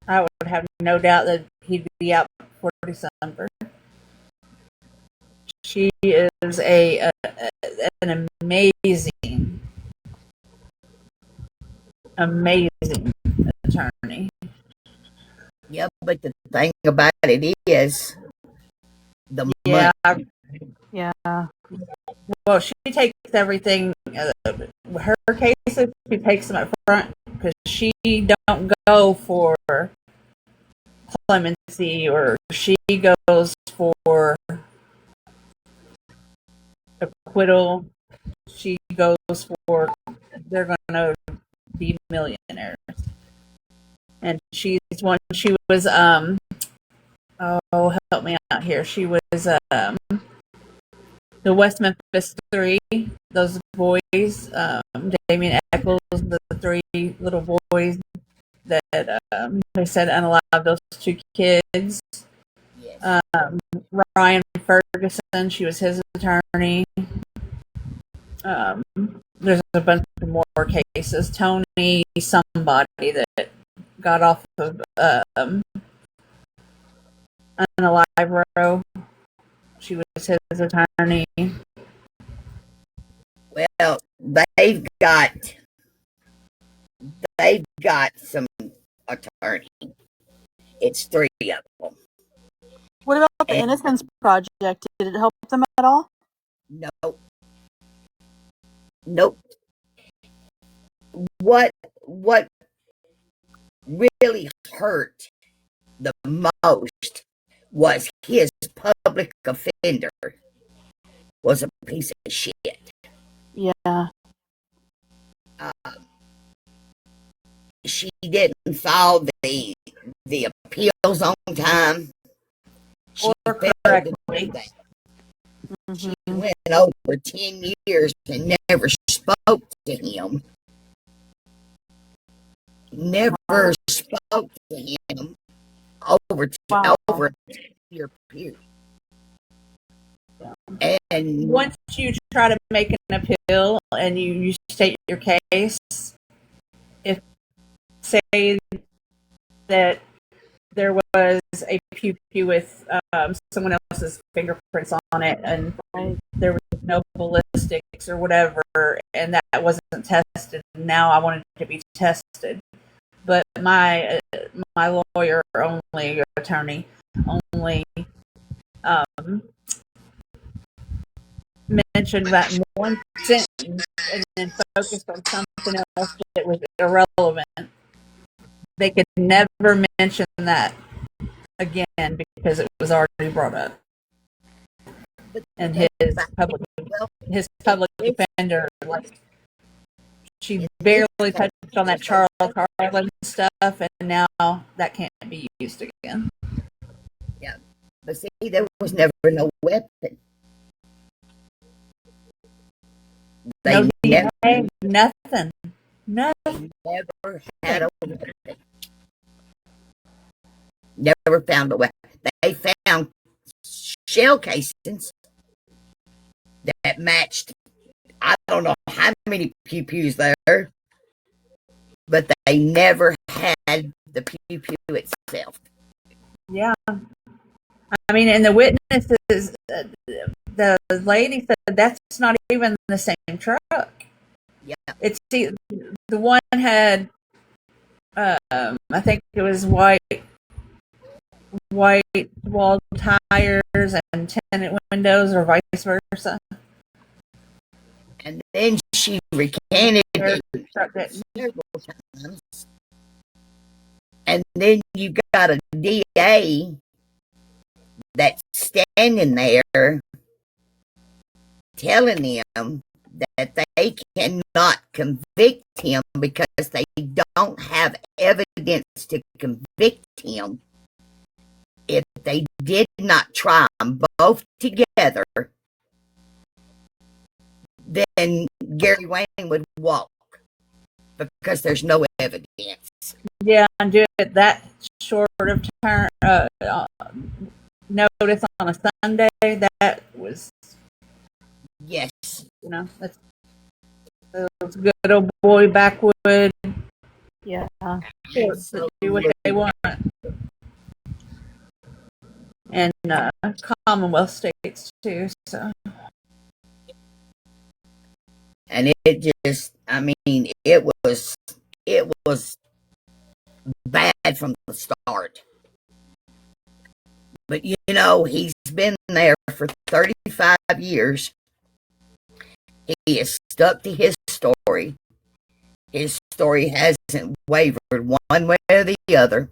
Speaker 2: I would have no doubt that he'd be out before December. She is an amazing attorney.
Speaker 11: Yeah, but the thing about it is the
Speaker 2: Yeah.
Speaker 11: money.
Speaker 8: Yeah.
Speaker 2: Well, she takes everything. Her cases, she takes them up front because she don't go for clemency, or she goes for acquittal. She goes for they're going to be millionaires. And she's one. She was oh, help me out here. She was the West Memphis Three, those boys, Damien Eccles, the three little boys that they said unalived those two kids.
Speaker 11: Yes.
Speaker 2: Ryan Ferguson, she was his attorney. There's a bunch of more cases. Tony, somebody that got off of unalive row. She was his attorney.
Speaker 11: Well, they've got some attorney. It's 3 of them.
Speaker 8: What about the Innocence Project? Did it help them at all?
Speaker 11: Nope. What really hurt the most was his public offender was a piece of shit.
Speaker 8: Yeah.
Speaker 11: She didn't file the appeals on time. She
Speaker 2: Or
Speaker 11: failed to do that. She went over 10 years and never spoke to him. Never spoke to him over
Speaker 8: Wow.
Speaker 11: over a year period. And
Speaker 2: Once you try to make an appeal and you state your case, if say that there was a pew pew with someone else's fingerprints on it and there was no ballistics or whatever, and that wasn't tested, now I wanted it to be tested. But my lawyer only, your attorney only mentioned that in one sentence and then focused on something else that was irrelevant. They could never mention that again because it was already brought up. And his public defender, like, she barely touched on that Charles Carlin stuff, and now that can't be used again.
Speaker 11: yeah, but see, there was never no weapon. They
Speaker 2: No
Speaker 11: never,
Speaker 2: DNA, nothing.
Speaker 11: never had a weapon. Never found a weapon. They found shell casings that matched, I don't know how many pew pews there, but they never had the pew pew itself.
Speaker 2: Yeah. I mean, and the witnesses, the lady said that's not even the same truck.
Speaker 11: Yeah.
Speaker 2: It's the one had, I think it was white wall tires and tinted windows, or vice versa.
Speaker 11: And then she recanted it
Speaker 2: That-
Speaker 11: several times. And then you got a DA that's standing there telling them that they cannot convict him because they don't have evidence to convict him if they did not try them both together. Then Gary Wayne would walk because there's no evidence.
Speaker 2: Yeah, and do it that short of turn notice on a Sunday. That was,
Speaker 11: Yes.
Speaker 2: That's good old boy backwood.
Speaker 8: Yeah.
Speaker 2: Courts that do what they want, and Commonwealth states too. So,
Speaker 11: and it just, I mean, it was bad from the start. But he's been there for 35 years. He is stuck to his story. His story hasn't wavered one way or the other.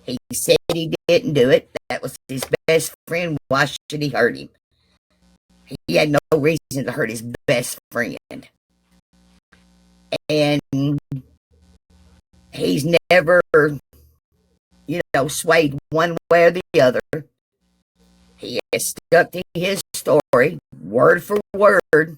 Speaker 11: He said he didn't do it. That was his best friend. Why should he hurt him? He had no reason to hurt his best friend. And he's never, swayed one way or the other. He has stuck to his story, word for word.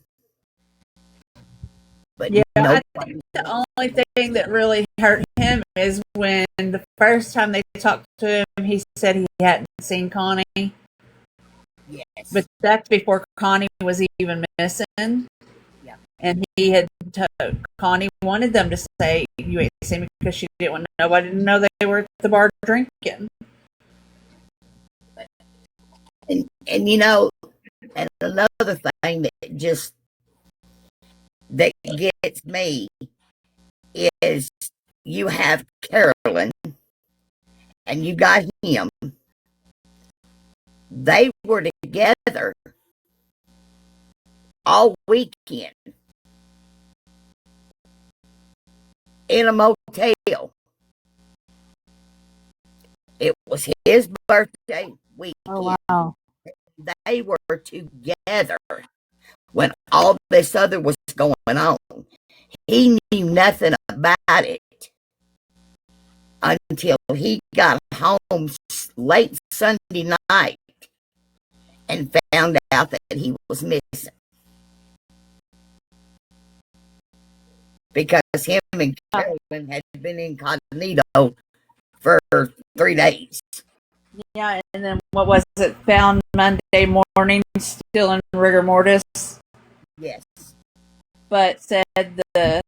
Speaker 11: But
Speaker 2: yeah, I think the only thing that really hurt him is when the first time they talked to him, he said he hadn't seen Connie.
Speaker 11: Yes.
Speaker 2: But that's before Connie was even missing.
Speaker 11: Yeah.
Speaker 2: And he had Connie wanted them to say, "You ain't seen me," because she didn't want nobody to know they were at the bar drinking.
Speaker 11: And and another thing that gets me is you have Carolyn and you got him. They were together all weekend in a motel. It was his birthday weekend.
Speaker 8: Oh, wow.
Speaker 11: They were together when all this other was going on. He knew nothing about it until he got home late Sunday night and found out that he was missing. Because him and Carolyn had been incognito for 3 days.
Speaker 2: Yeah, and then what was it? Found Monday morning, still in rigor mortis,
Speaker 11: Yes.
Speaker 2: but said the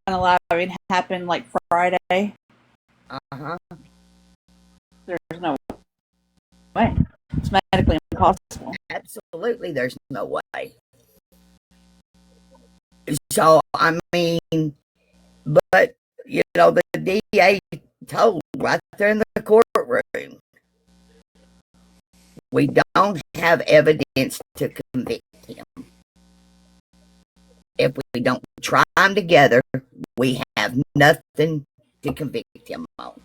Speaker 2: unaliving happened like Friday.
Speaker 11: Uh-huh.
Speaker 2: There's no way. It's medically impossible.
Speaker 11: Absolutely, there's no way. So, I mean, but, you know, the DA told right there in the courtroom, we don't have evidence to convict him. If we don't try them together, we have nothing to convict him on.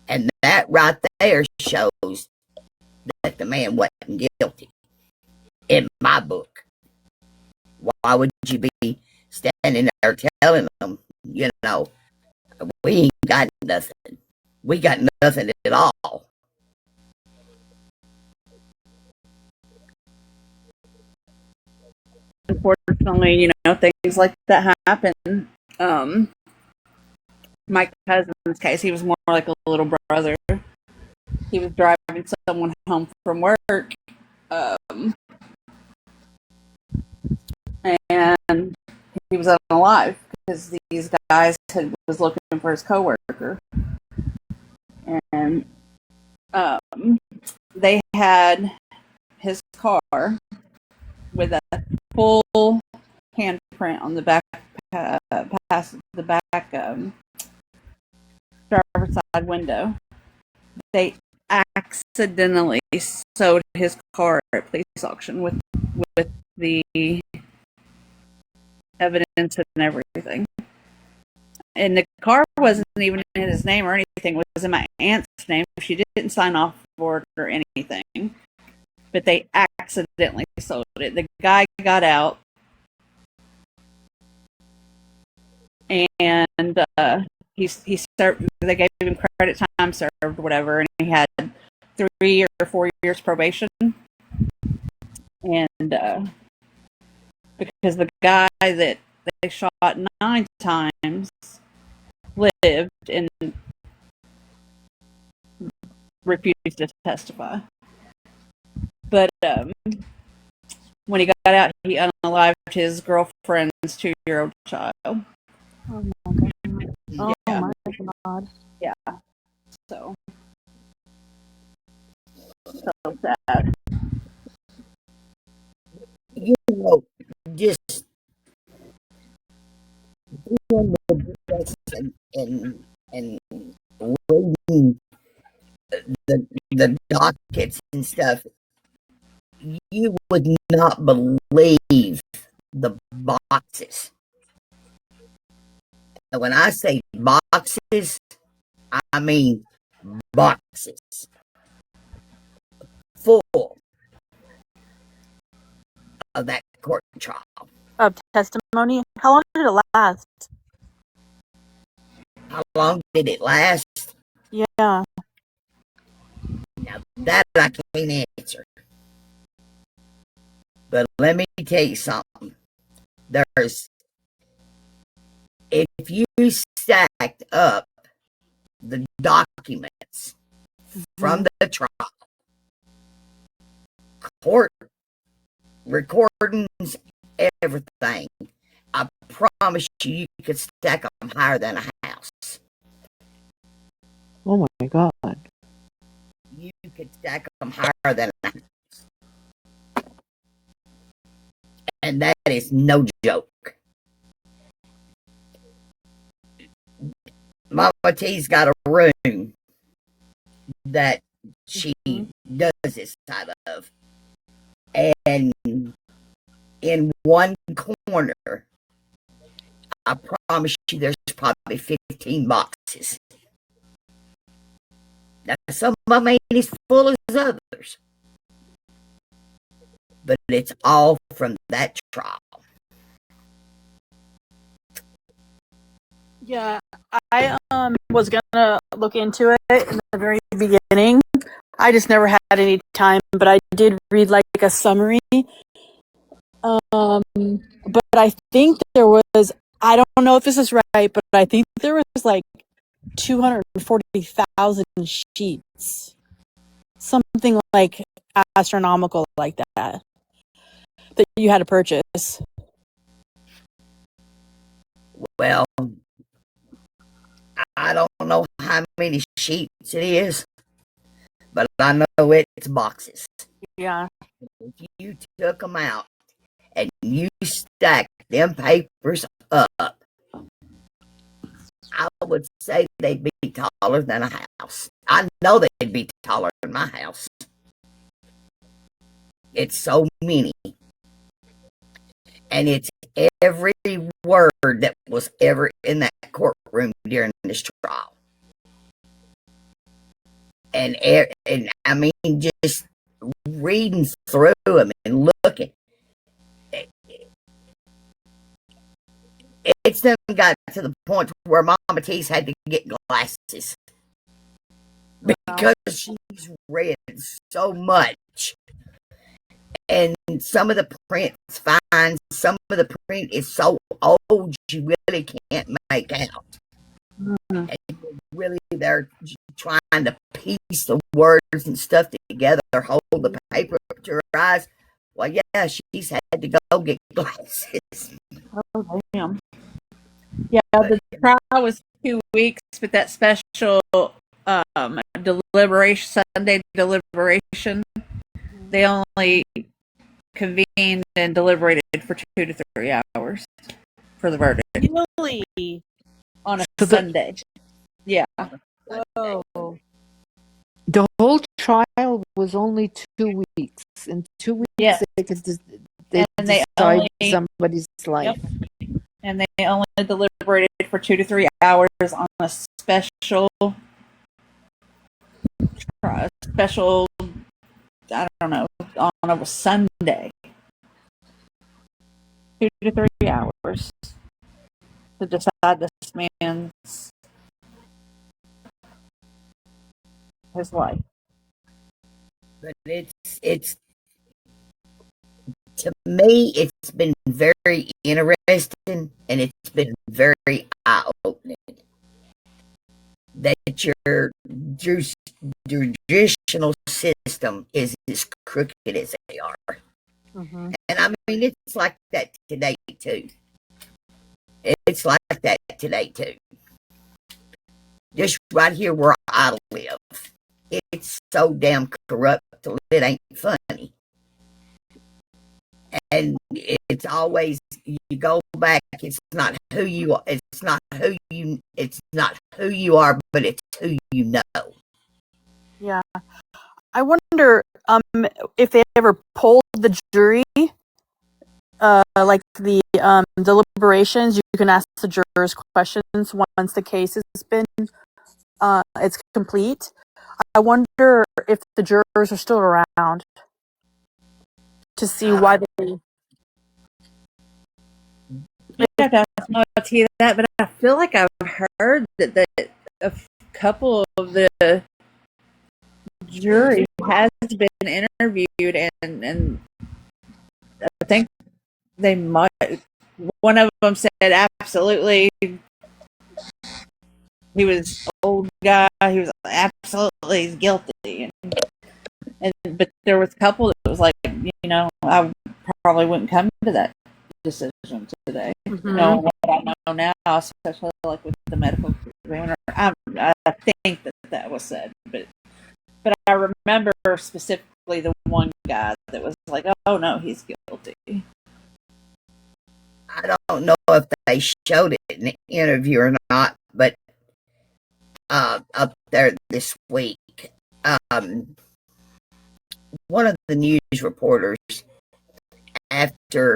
Speaker 11: And that right there shows that the man wasn't guilty, in my book. Why would you be standing there telling them, you know, we ain't got nothing. We got nothing at all.
Speaker 2: Unfortunately, you know, things like that happen. My cousin's case, he was more like a little brother. He was driving someone home from work, and he was unalive because these guys was looking for his coworker, and they had his car with a full handprint on the back, past the back driver's side window. They accidentally sold his car at police auction with the evidence and everything. And the car wasn't even in his name or anything. It was in my aunt's name. She didn't sign off for it or anything. But they accidentally sold it. The guy got out. And he served. They gave him credit time served, whatever, and he had 3 or 4 years probation. And because the guy that they shot 9 times lived and refused to testify. But when he got out, he unalived his girlfriend's 2-year-old child.
Speaker 8: Oh my god. Oh
Speaker 2: Yeah.
Speaker 8: my god.
Speaker 2: Yeah. So sad.
Speaker 11: You know, just doing the best and reading the dockets and stuff, you would not believe the boxes. And when I say boxes, I mean boxes full of that court trial.
Speaker 8: Of testimony? How long did it last?
Speaker 11: How long did it last?
Speaker 8: Yeah.
Speaker 11: Now that I can't answer. But let me tell you something. If you stacked up the documents from the trial, court recordings, everything, I promise you could stack them higher than a house.
Speaker 1: Oh my God.
Speaker 11: You could stack them higher than a house. And that is no joke. Mama T's got a room that she does this side of. And in one corner, I promise you there's probably 15 boxes. Now, some of them ain't as full as others. But it's all from that trial.
Speaker 8: Yeah, I was gonna look into it in the very beginning. I just never had any time, but I did read like a summary. But I think there was, I don't know if this is right, but I think there was like 240,000 sheets. Something like astronomical like that you had to purchase.
Speaker 11: Well, I don't know how many sheets it is, but I know it's boxes.
Speaker 8: Yeah.
Speaker 11: If you took them out and you stacked them papers up, I would say they'd be taller than a house. I know they'd be taller than my house. It's so many. And it's every word that was ever in that courtroom during this trial. And I mean, just reading through them and looking. It's then got to the point where Mama T's had to get glasses because she's read so much. And some of the print's fine, some of the print is so old you really can't make out. And really, they're trying to piece the words and stuff together, hold the paper up to her eyes. Well, yeah, she's had to go get glasses.
Speaker 2: Oh, damn. Yeah, the trial was 2 weeks, but that special deliberation, Sunday deliberation, they only convened and deliberated for 2 to 3 hours for the verdict.
Speaker 8: Really?
Speaker 2: On a Sunday. Yeah.
Speaker 8: Whoa.
Speaker 1: The whole trial was only 2 weeks. In 2 weeks,
Speaker 2: Yes.
Speaker 1: they could
Speaker 2: And they
Speaker 1: decide
Speaker 2: only-
Speaker 1: somebody's life.
Speaker 2: Yep. And they only deliberated for 2 to 3 hours on a special, I don't know, on a Sunday. 2 to 3 hours to decide this man's his life.
Speaker 11: But it's to me, it's been very interesting and it's been very eye-opening that your judicial system is as crooked as they are.
Speaker 8: Mm-hmm.
Speaker 11: And I mean, it's like that today too. It's like that today too. Just right here where I live, it's so damn corrupt till it ain't funny. And it's always, you go back, it's not who you are, it's not who you are, but it's who you know.
Speaker 8: Yeah. I wonder if they ever polled the jury, like the deliberations. You can ask the jurors questions once the case has been it's complete. I wonder if the jurors are still around to see why they.
Speaker 2: You have to ask Monty that, but I feel like I've heard that a couple of the jury has been interviewed, and I think they might. One of them said absolutely. He was an old guy. He was absolutely guilty, but there was a couple that was like, I probably wouldn't come to that decision today.
Speaker 8: Mm-hmm.
Speaker 2: Knowing what I know now, especially like with the medical examiner, I think that was said, but I remember specifically the one guy that was like, "Oh no, he's guilty."
Speaker 11: I don't know if they showed it in the interview or not, but up there this week, one of the news reporters, after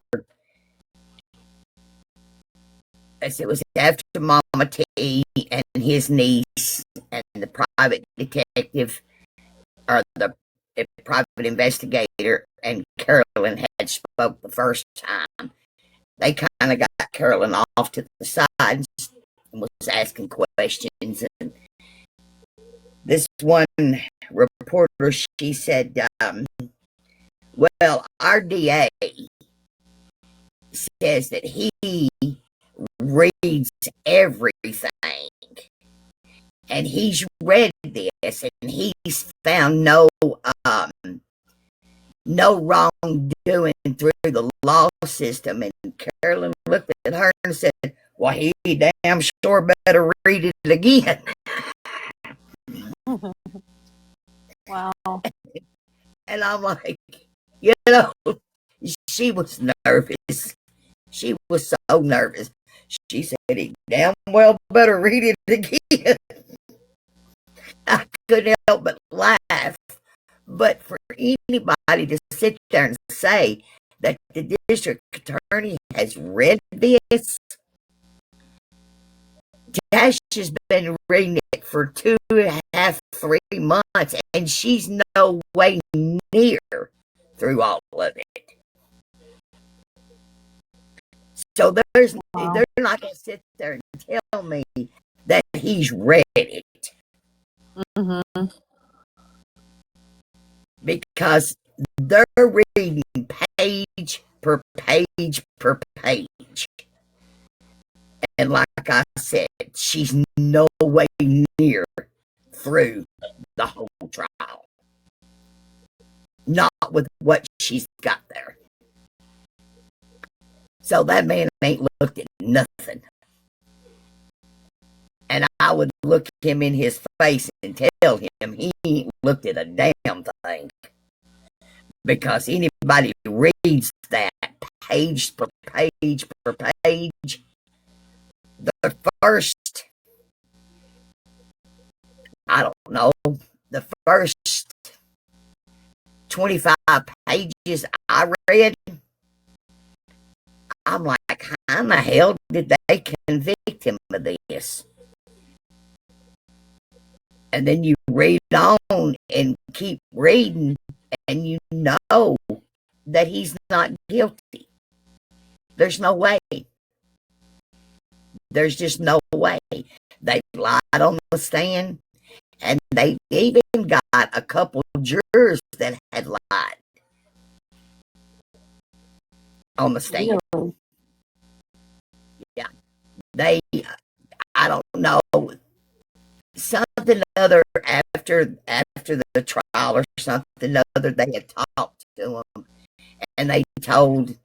Speaker 11: Mama T and his niece and the private detective, or the private investigator, and Carolyn had spoke the first time, they kind of got Carolyn off to the side and was asking questions. And this one reporter, she said, well, our DA says that he reads everything and he's read this, and he's found no wrongdoing through the law system. And Carolyn looked at her and said, well, he damn sure better read it again.
Speaker 8: Wow.
Speaker 11: And I'm like, she was nervous. She was so nervous. She said he damn well better read it again. I couldn't help but laugh. But for anybody to sit there and say that the district attorney has read this, Tash has been reading it for 2.5, 3 months, and she's no way near through all of it. So they're not going to sit there and tell me that he's read it.
Speaker 8: Mm-hmm.
Speaker 11: Because they're reading page per page per page. And like I said, she's no way near through the whole trial. Not with what she's got there. So that man ain't looked at nothing. And I would look him in his face and tell him he ain't looked at a damn thing. Because anybody reads that page per page per page, the first, I don't know, the first 25 pages I read, I'm like, how in the hell did they convict him of this? And then you read on and keep reading, and you know that he's not guilty. There's no way. There's just no way. They lied on the stand, and they even got a couple jurors that had lied on the stand.
Speaker 8: Really?
Speaker 11: Yeah. They, I don't know, something other after the trial or something other, they had talked to him, and they told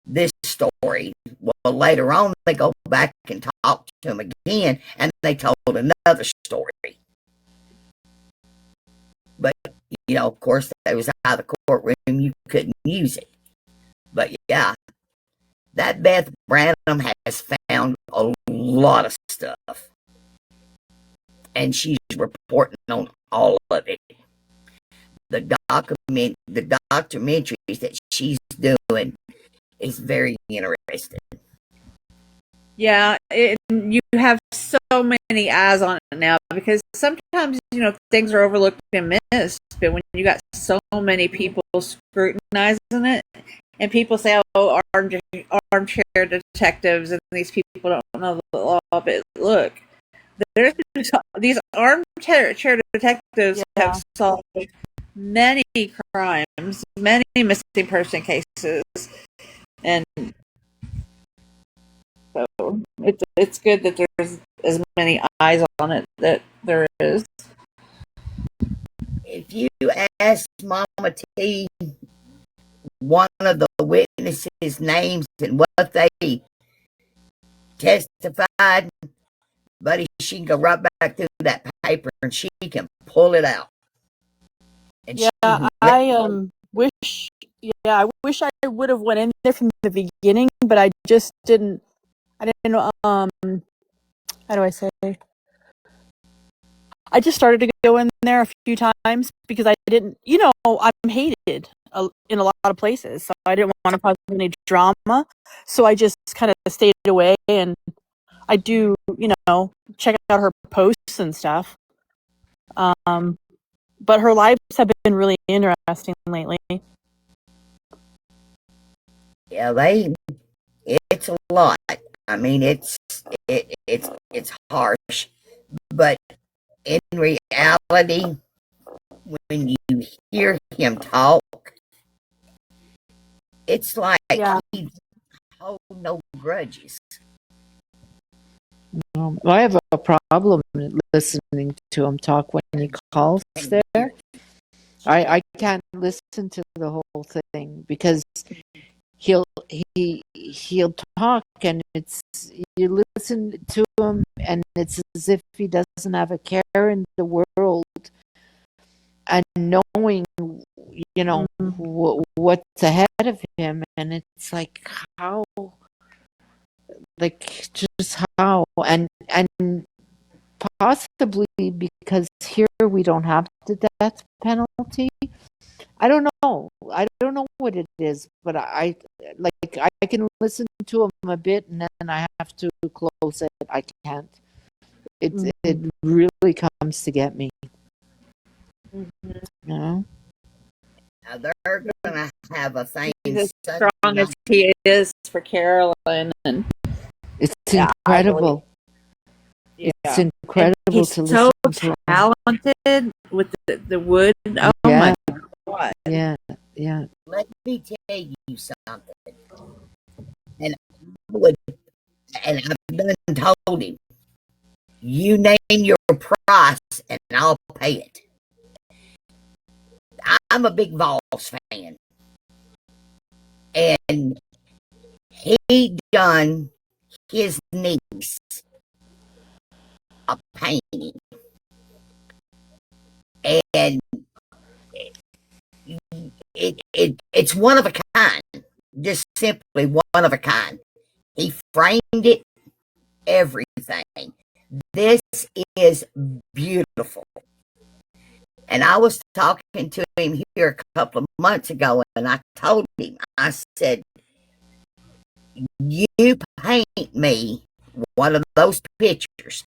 Speaker 11: this story. Well, later on, they go back and talk to him again, and they told another story. But, of course, it was out of the courtroom. You couldn't use it. But, yeah, that Beth Branham has found a lot of stuff. And she's reporting on all of it. The documentaries that she's doing is very interesting.
Speaker 2: Yeah, you have so many eyes on it now, because sometimes, things are overlooked and missed, but when you got so many people scrutinizing it, and people say, oh, armchair detectives, and these people don't know the law, but look, these armchair detectives have solved many crimes, many missing person cases, and so it's good that there's as many eyes on it that there is.
Speaker 11: If you ask Mama T one of the witnesses' names and what they testified, buddy, she can go right back through that paper and she can pull it out. And
Speaker 8: I wish I would have went in there from the beginning, but I just didn't. I didn't. How do I say? I just started to go in there a few times because I didn't. I'm hated in a lot of places, so I didn't want to cause any drama. So I just kind of stayed away, and I do, check out her posts and stuff. But her lives have been really interesting lately.
Speaker 11: Yeah, it's a lot. I mean, it's harsh, but in reality, when you hear him talk, it's like he holds no grudges.
Speaker 1: I have a problem listening to him talk when he calls there. I can't listen to the whole thing because he'll he'll talk and it's you listen to him and it's as if he doesn't have a care in the world and knowing what's ahead of him, and it's like how, like just how, and possibly because here we don't have the death penalty. I don't know. I don't know what it is, but I can listen to him a bit and then I have to close it. I can't. It really comes to get me. You know?
Speaker 11: Now they're gonna have a thing.
Speaker 2: He's as strong as he is for Carolyn, and
Speaker 1: It's incredible. It's incredible
Speaker 2: he's
Speaker 1: to
Speaker 2: so
Speaker 1: listen to him.
Speaker 2: talented with the wood. Oh
Speaker 1: Yeah.
Speaker 2: my God!
Speaker 1: Yeah.
Speaker 11: Let me tell you something. And I would, and I've done told him, you name your price and I'll pay it. I'm a big Voss fan. And he done his niece a painting. And it's one of a kind. Just simply one of a kind. He framed it, everything. This is beautiful. And I was talking to him here a couple of months ago, and I told him, I said, you paint me one of those pictures,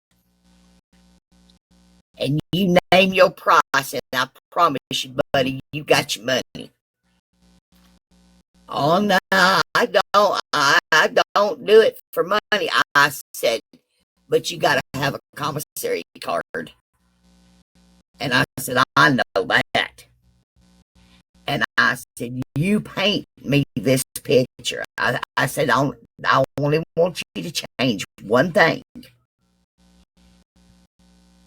Speaker 11: and you name your price, and I promise you, buddy, you got your money. Oh, no, I don't. I don't do it for money. I said, but you got to have a commissary card. And I said, I know that. And I said, you paint me this picture. I said, I only want you to change one thing.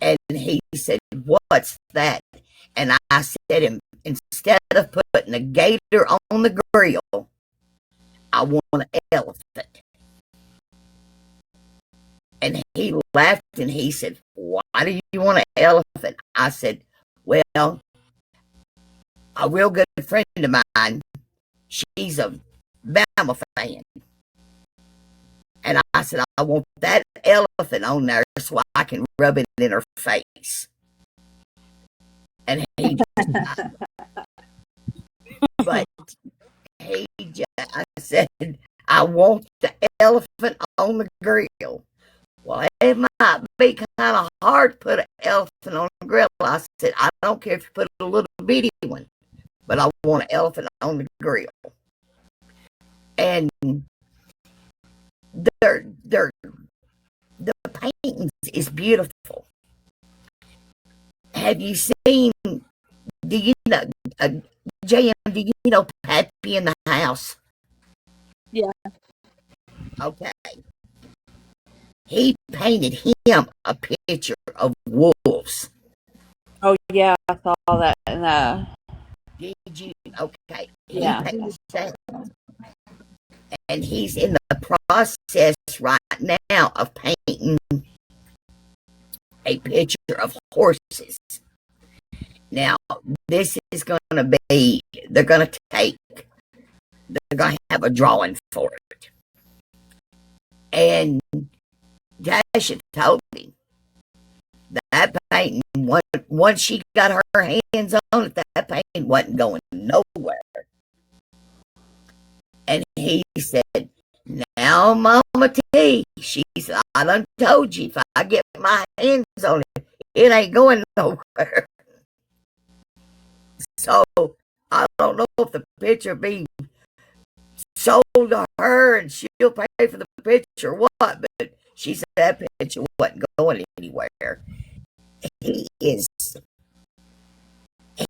Speaker 11: And he said, what's that? And I said, instead of putting a gator on the grill, I want an elephant. And he laughed and he said, why do you want an elephant? I said, well, a real good friend of mine, she's a Bama fan. And I said, I want that elephant on there so I can rub it in her face. And he just, but I said, I want the elephant on the grill. Well, it might be kind of hard to put an elephant on the grill. I said, I don't care if you put a little bitty one, but I want an elephant on the grill. And the paintings is beautiful. Have you seen, do you know, JM, do you know Pappy in the House?
Speaker 2: Yeah.
Speaker 11: Okay. He painted him a picture of wolves.
Speaker 2: Oh yeah, I saw that. And
Speaker 11: Did you? Okay.
Speaker 2: Yeah.
Speaker 11: He painted that. And he's in the process right now of painting a picture of horses. Now, this is going to be, they're going to have a drawing for it. And Tasha told me that painting, once she got her hands on it, that painting wasn't going nowhere. And he said, now, Mama T, she said, I done told you, if I get my hands on it, it ain't going nowhere. So, I don't know if the picture be sold to her and she'll pay for the picture or what, but she said that picture wasn't going anywhere.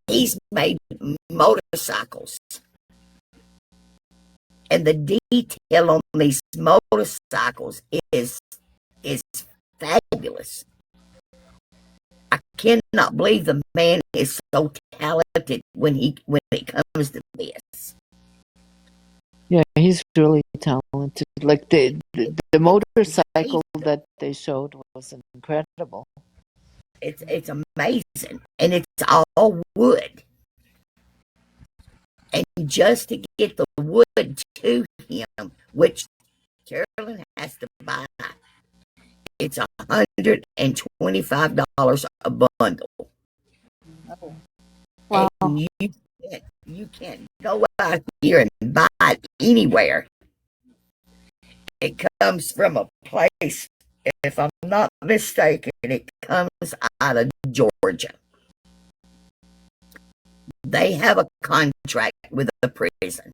Speaker 11: He's made motorcycles. And the detail on these motorcycles is fabulous. I cannot believe the man is so talented when it comes to this.
Speaker 1: Yeah, he's really talented. Like the motorcycle that they showed was incredible.
Speaker 11: It's amazing, and it's all wood. And just to get the wood to him, which Carolyn has to buy, it's $125 a bundle.
Speaker 2: Wow.
Speaker 11: And you can't go out here and buy it anywhere. It comes from a place, if I'm not mistaken, it comes out of Georgia. They have a contract with the prison.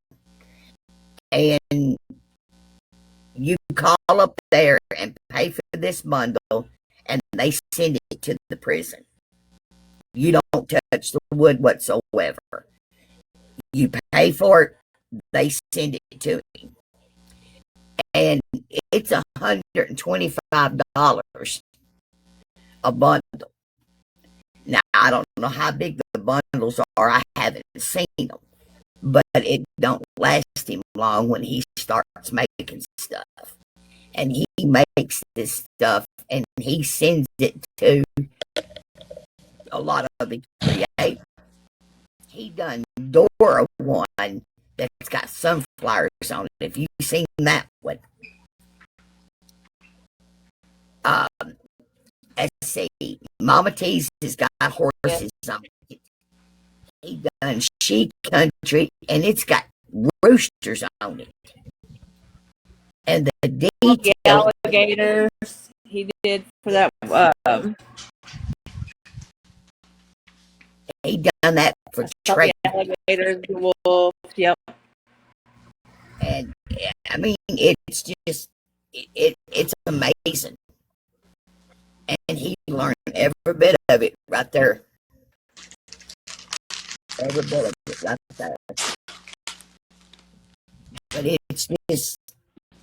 Speaker 11: And you call up there and pay for this bundle, and they send it to the prison. You don't touch the wood whatsoever. You pay for it, they send it to you. And it's $125 a bundle. Now, I don't know how big the bundles are. I haven't seen them. But it don't last him long when he starts making stuff. And he makes this stuff, and he sends it to a lot of the creators. He done Dora one that's got sunflowers on it. If you've seen that one. Let's see. Mama T's has got horses on it. He done She Country, and it's got roosters on it. And the detail,
Speaker 2: Alligators. He did for that.
Speaker 11: he done that for Trey.
Speaker 2: Alligators, the wolf. Yep.
Speaker 11: And I mean, it's just it's amazing. And he learned every bit of it right there. Every bit of it right there. But it's just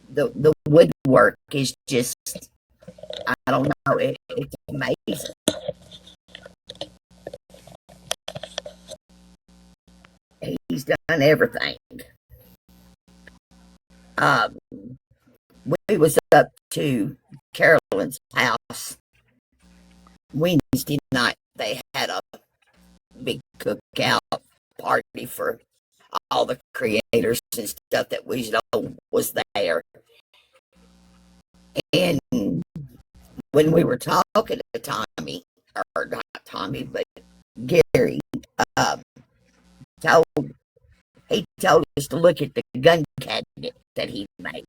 Speaker 11: the woodwork is just, I don't know, it's amazing. He's done everything. We was up to Carolyn's house Wednesday night. They had a big cookout party for all the creators and stuff that we know was there. And when we were talking to Tommy, or not Tommy, but Gary, he told us to look at the gun cabinet that he made.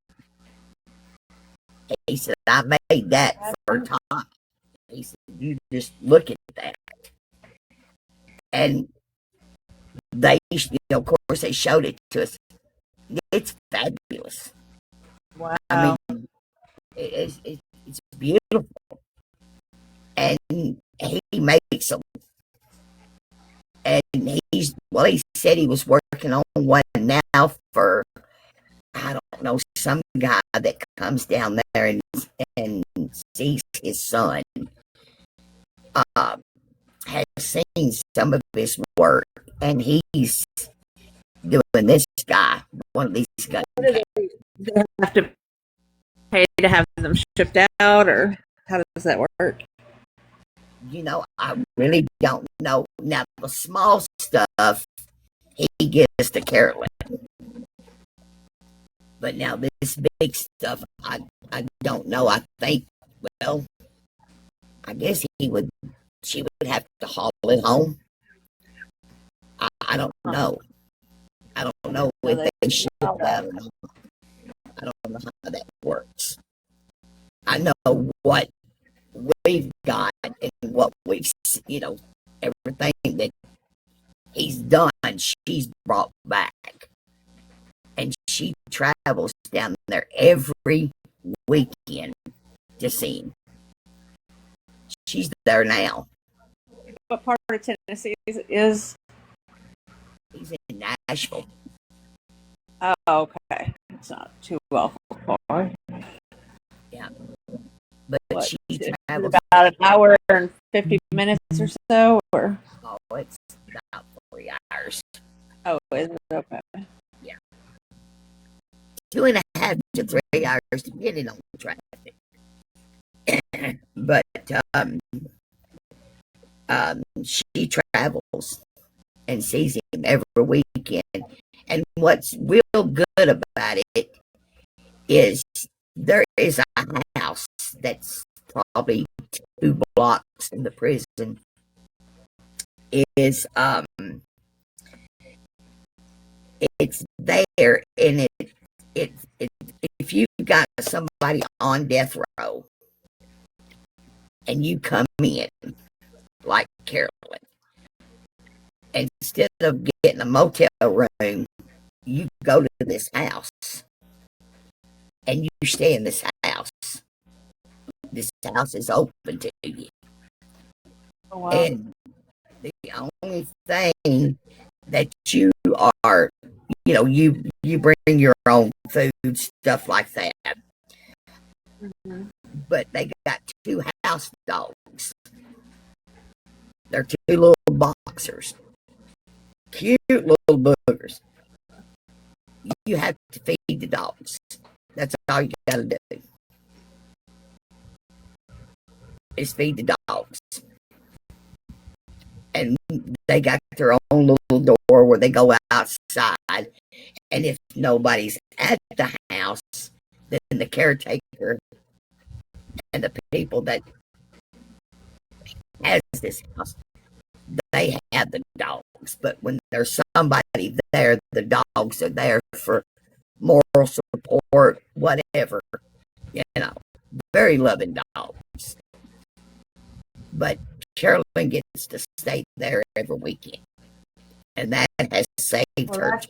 Speaker 11: He said, I made that for Tom. He said, you just look at that. And they, of course, they showed it to us. It's fabulous.
Speaker 2: Wow.
Speaker 11: I mean, it's beautiful. And he makes them. And he said he was working on one now for, I don't know, some guy that comes down there and sees his son. Has seen some of his work, and he's doing this guy, one of these guys.
Speaker 2: Do they have to pay to have them shipped out, or how does that work?
Speaker 11: I really don't know. Now, the small stuff, he gives to Carolyn. But now this big stuff, I don't know. I think, well, I guess she would have to haul it home. I don't know. I don't know if they ship that or not. I don't know how that works. I know what we've got and what we've, everything that he's done, she's brought back. And she travels down there every weekend to see him. She's there now.
Speaker 2: What part of Tennessee is?
Speaker 11: He's in Nashville.
Speaker 2: Oh, okay. It's not too well far.
Speaker 11: Yeah. But
Speaker 2: what,
Speaker 11: she
Speaker 2: is it
Speaker 11: travels.
Speaker 2: about an hour and 50 minutes or so? Or
Speaker 11: Oh, it's about 3 hours.
Speaker 2: oh, is it okay?
Speaker 11: 2.5 to 3 hours, depending on the traffic. But she travels and sees him every weekend. And what's real good about it is there is a house that's probably 2 blocks from the prison. Is it's there, and it if you got somebody on death row and you come in like Carolyn, instead of getting a motel room, you go to this house and you stay in this house. This house is open to you.
Speaker 2: Oh, wow.
Speaker 11: And the only thing that you are, you bring your own food, stuff like that. But they got 2 house dogs. They're 2 little boxers, cute little boogers. You have to feed the dogs. That's all you gotta do. Is feed the dogs. And they got their own little door where they go outside. And if nobody's at the house, then the caretaker and the people that has this house, they have the dogs. But when there's somebody there, the dogs are there for moral support, whatever. Very loving dogs. But Carolyn gets to stay there every weekend. And that has saved her.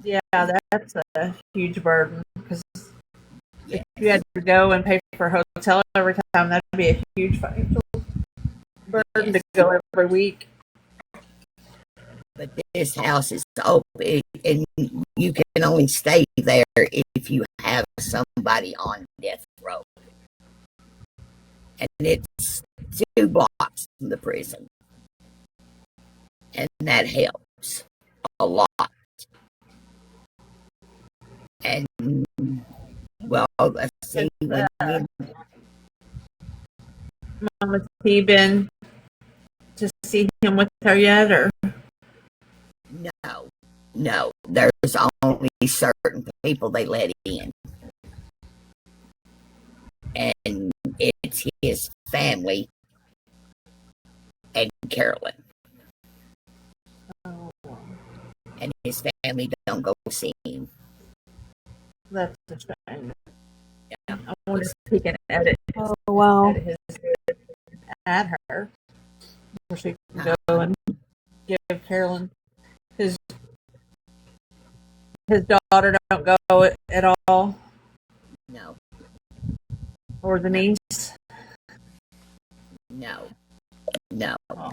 Speaker 2: Yeah, that's a huge burden, because if you had to go and pay for a hotel every time, that'd be a huge financial burden to go every week.
Speaker 11: But this house is open, and you can only stay there if you have somebody on death row. And it's 2 blocks from the prison. And that helps a lot. And, well, let's see.
Speaker 2: Mom, has he been to see him with her yet, or?
Speaker 11: No. There's only certain people they let in. And it's his family and Carolyn.
Speaker 2: Oh.
Speaker 11: And his family don't go see him.
Speaker 2: That's a shame.
Speaker 11: Yeah.
Speaker 2: I wonder if he can edit.
Speaker 8: Oh, wow.
Speaker 2: Edit his at her, where she can go and give Carolyn his daughter don't go at all,
Speaker 11: No.
Speaker 2: or the niece.
Speaker 11: No.
Speaker 2: Oh.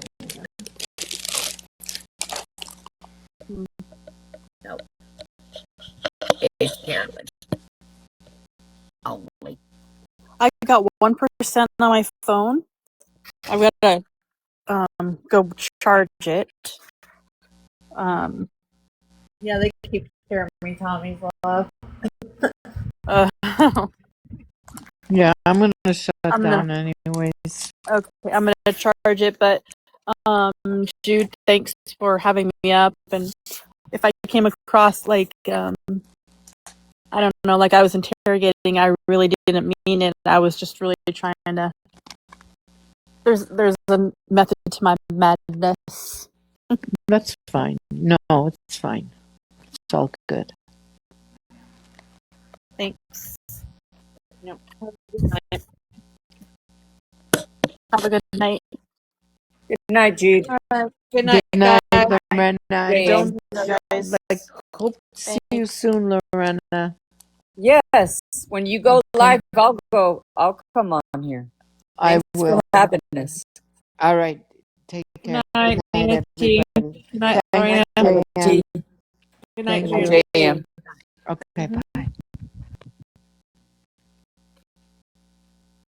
Speaker 11: No. It's Carolyn. Only.
Speaker 8: I got 1% on my phone. I've got to go charge it.
Speaker 2: Yeah, they keep scaring me, Tommy's love.
Speaker 1: Yeah, I'm going to shut
Speaker 8: I'm
Speaker 1: down anyways.
Speaker 8: Okay, I'm going to charge it, but Jude, thanks for having me up. And if I came across like, I don't know, like I was interrogating, I really didn't mean it. I was just really trying to. There's a method to my madness.
Speaker 1: That's fine. No, it's fine. It's all good.
Speaker 8: Thanks.
Speaker 2: Yep.
Speaker 8: Have a good night.
Speaker 4: Good night, Jude.
Speaker 2: Good night,
Speaker 1: Good night,
Speaker 2: guys.
Speaker 1: Lorena.
Speaker 4: Jane.
Speaker 1: Hope to see you soon, Lorena.
Speaker 4: Yes, when you go live, I'll come on here.
Speaker 1: I
Speaker 4: Thanks
Speaker 1: will.
Speaker 4: for having us.
Speaker 1: All right. Take care.
Speaker 2: Good night, Nancy.
Speaker 1: everybody.
Speaker 2: Good night,
Speaker 1: Thanks,
Speaker 2: Lorena.
Speaker 1: JM.
Speaker 2: Good night,
Speaker 1: Thank
Speaker 2: Jude.
Speaker 1: you.
Speaker 4: JM.
Speaker 1: Okay, bye.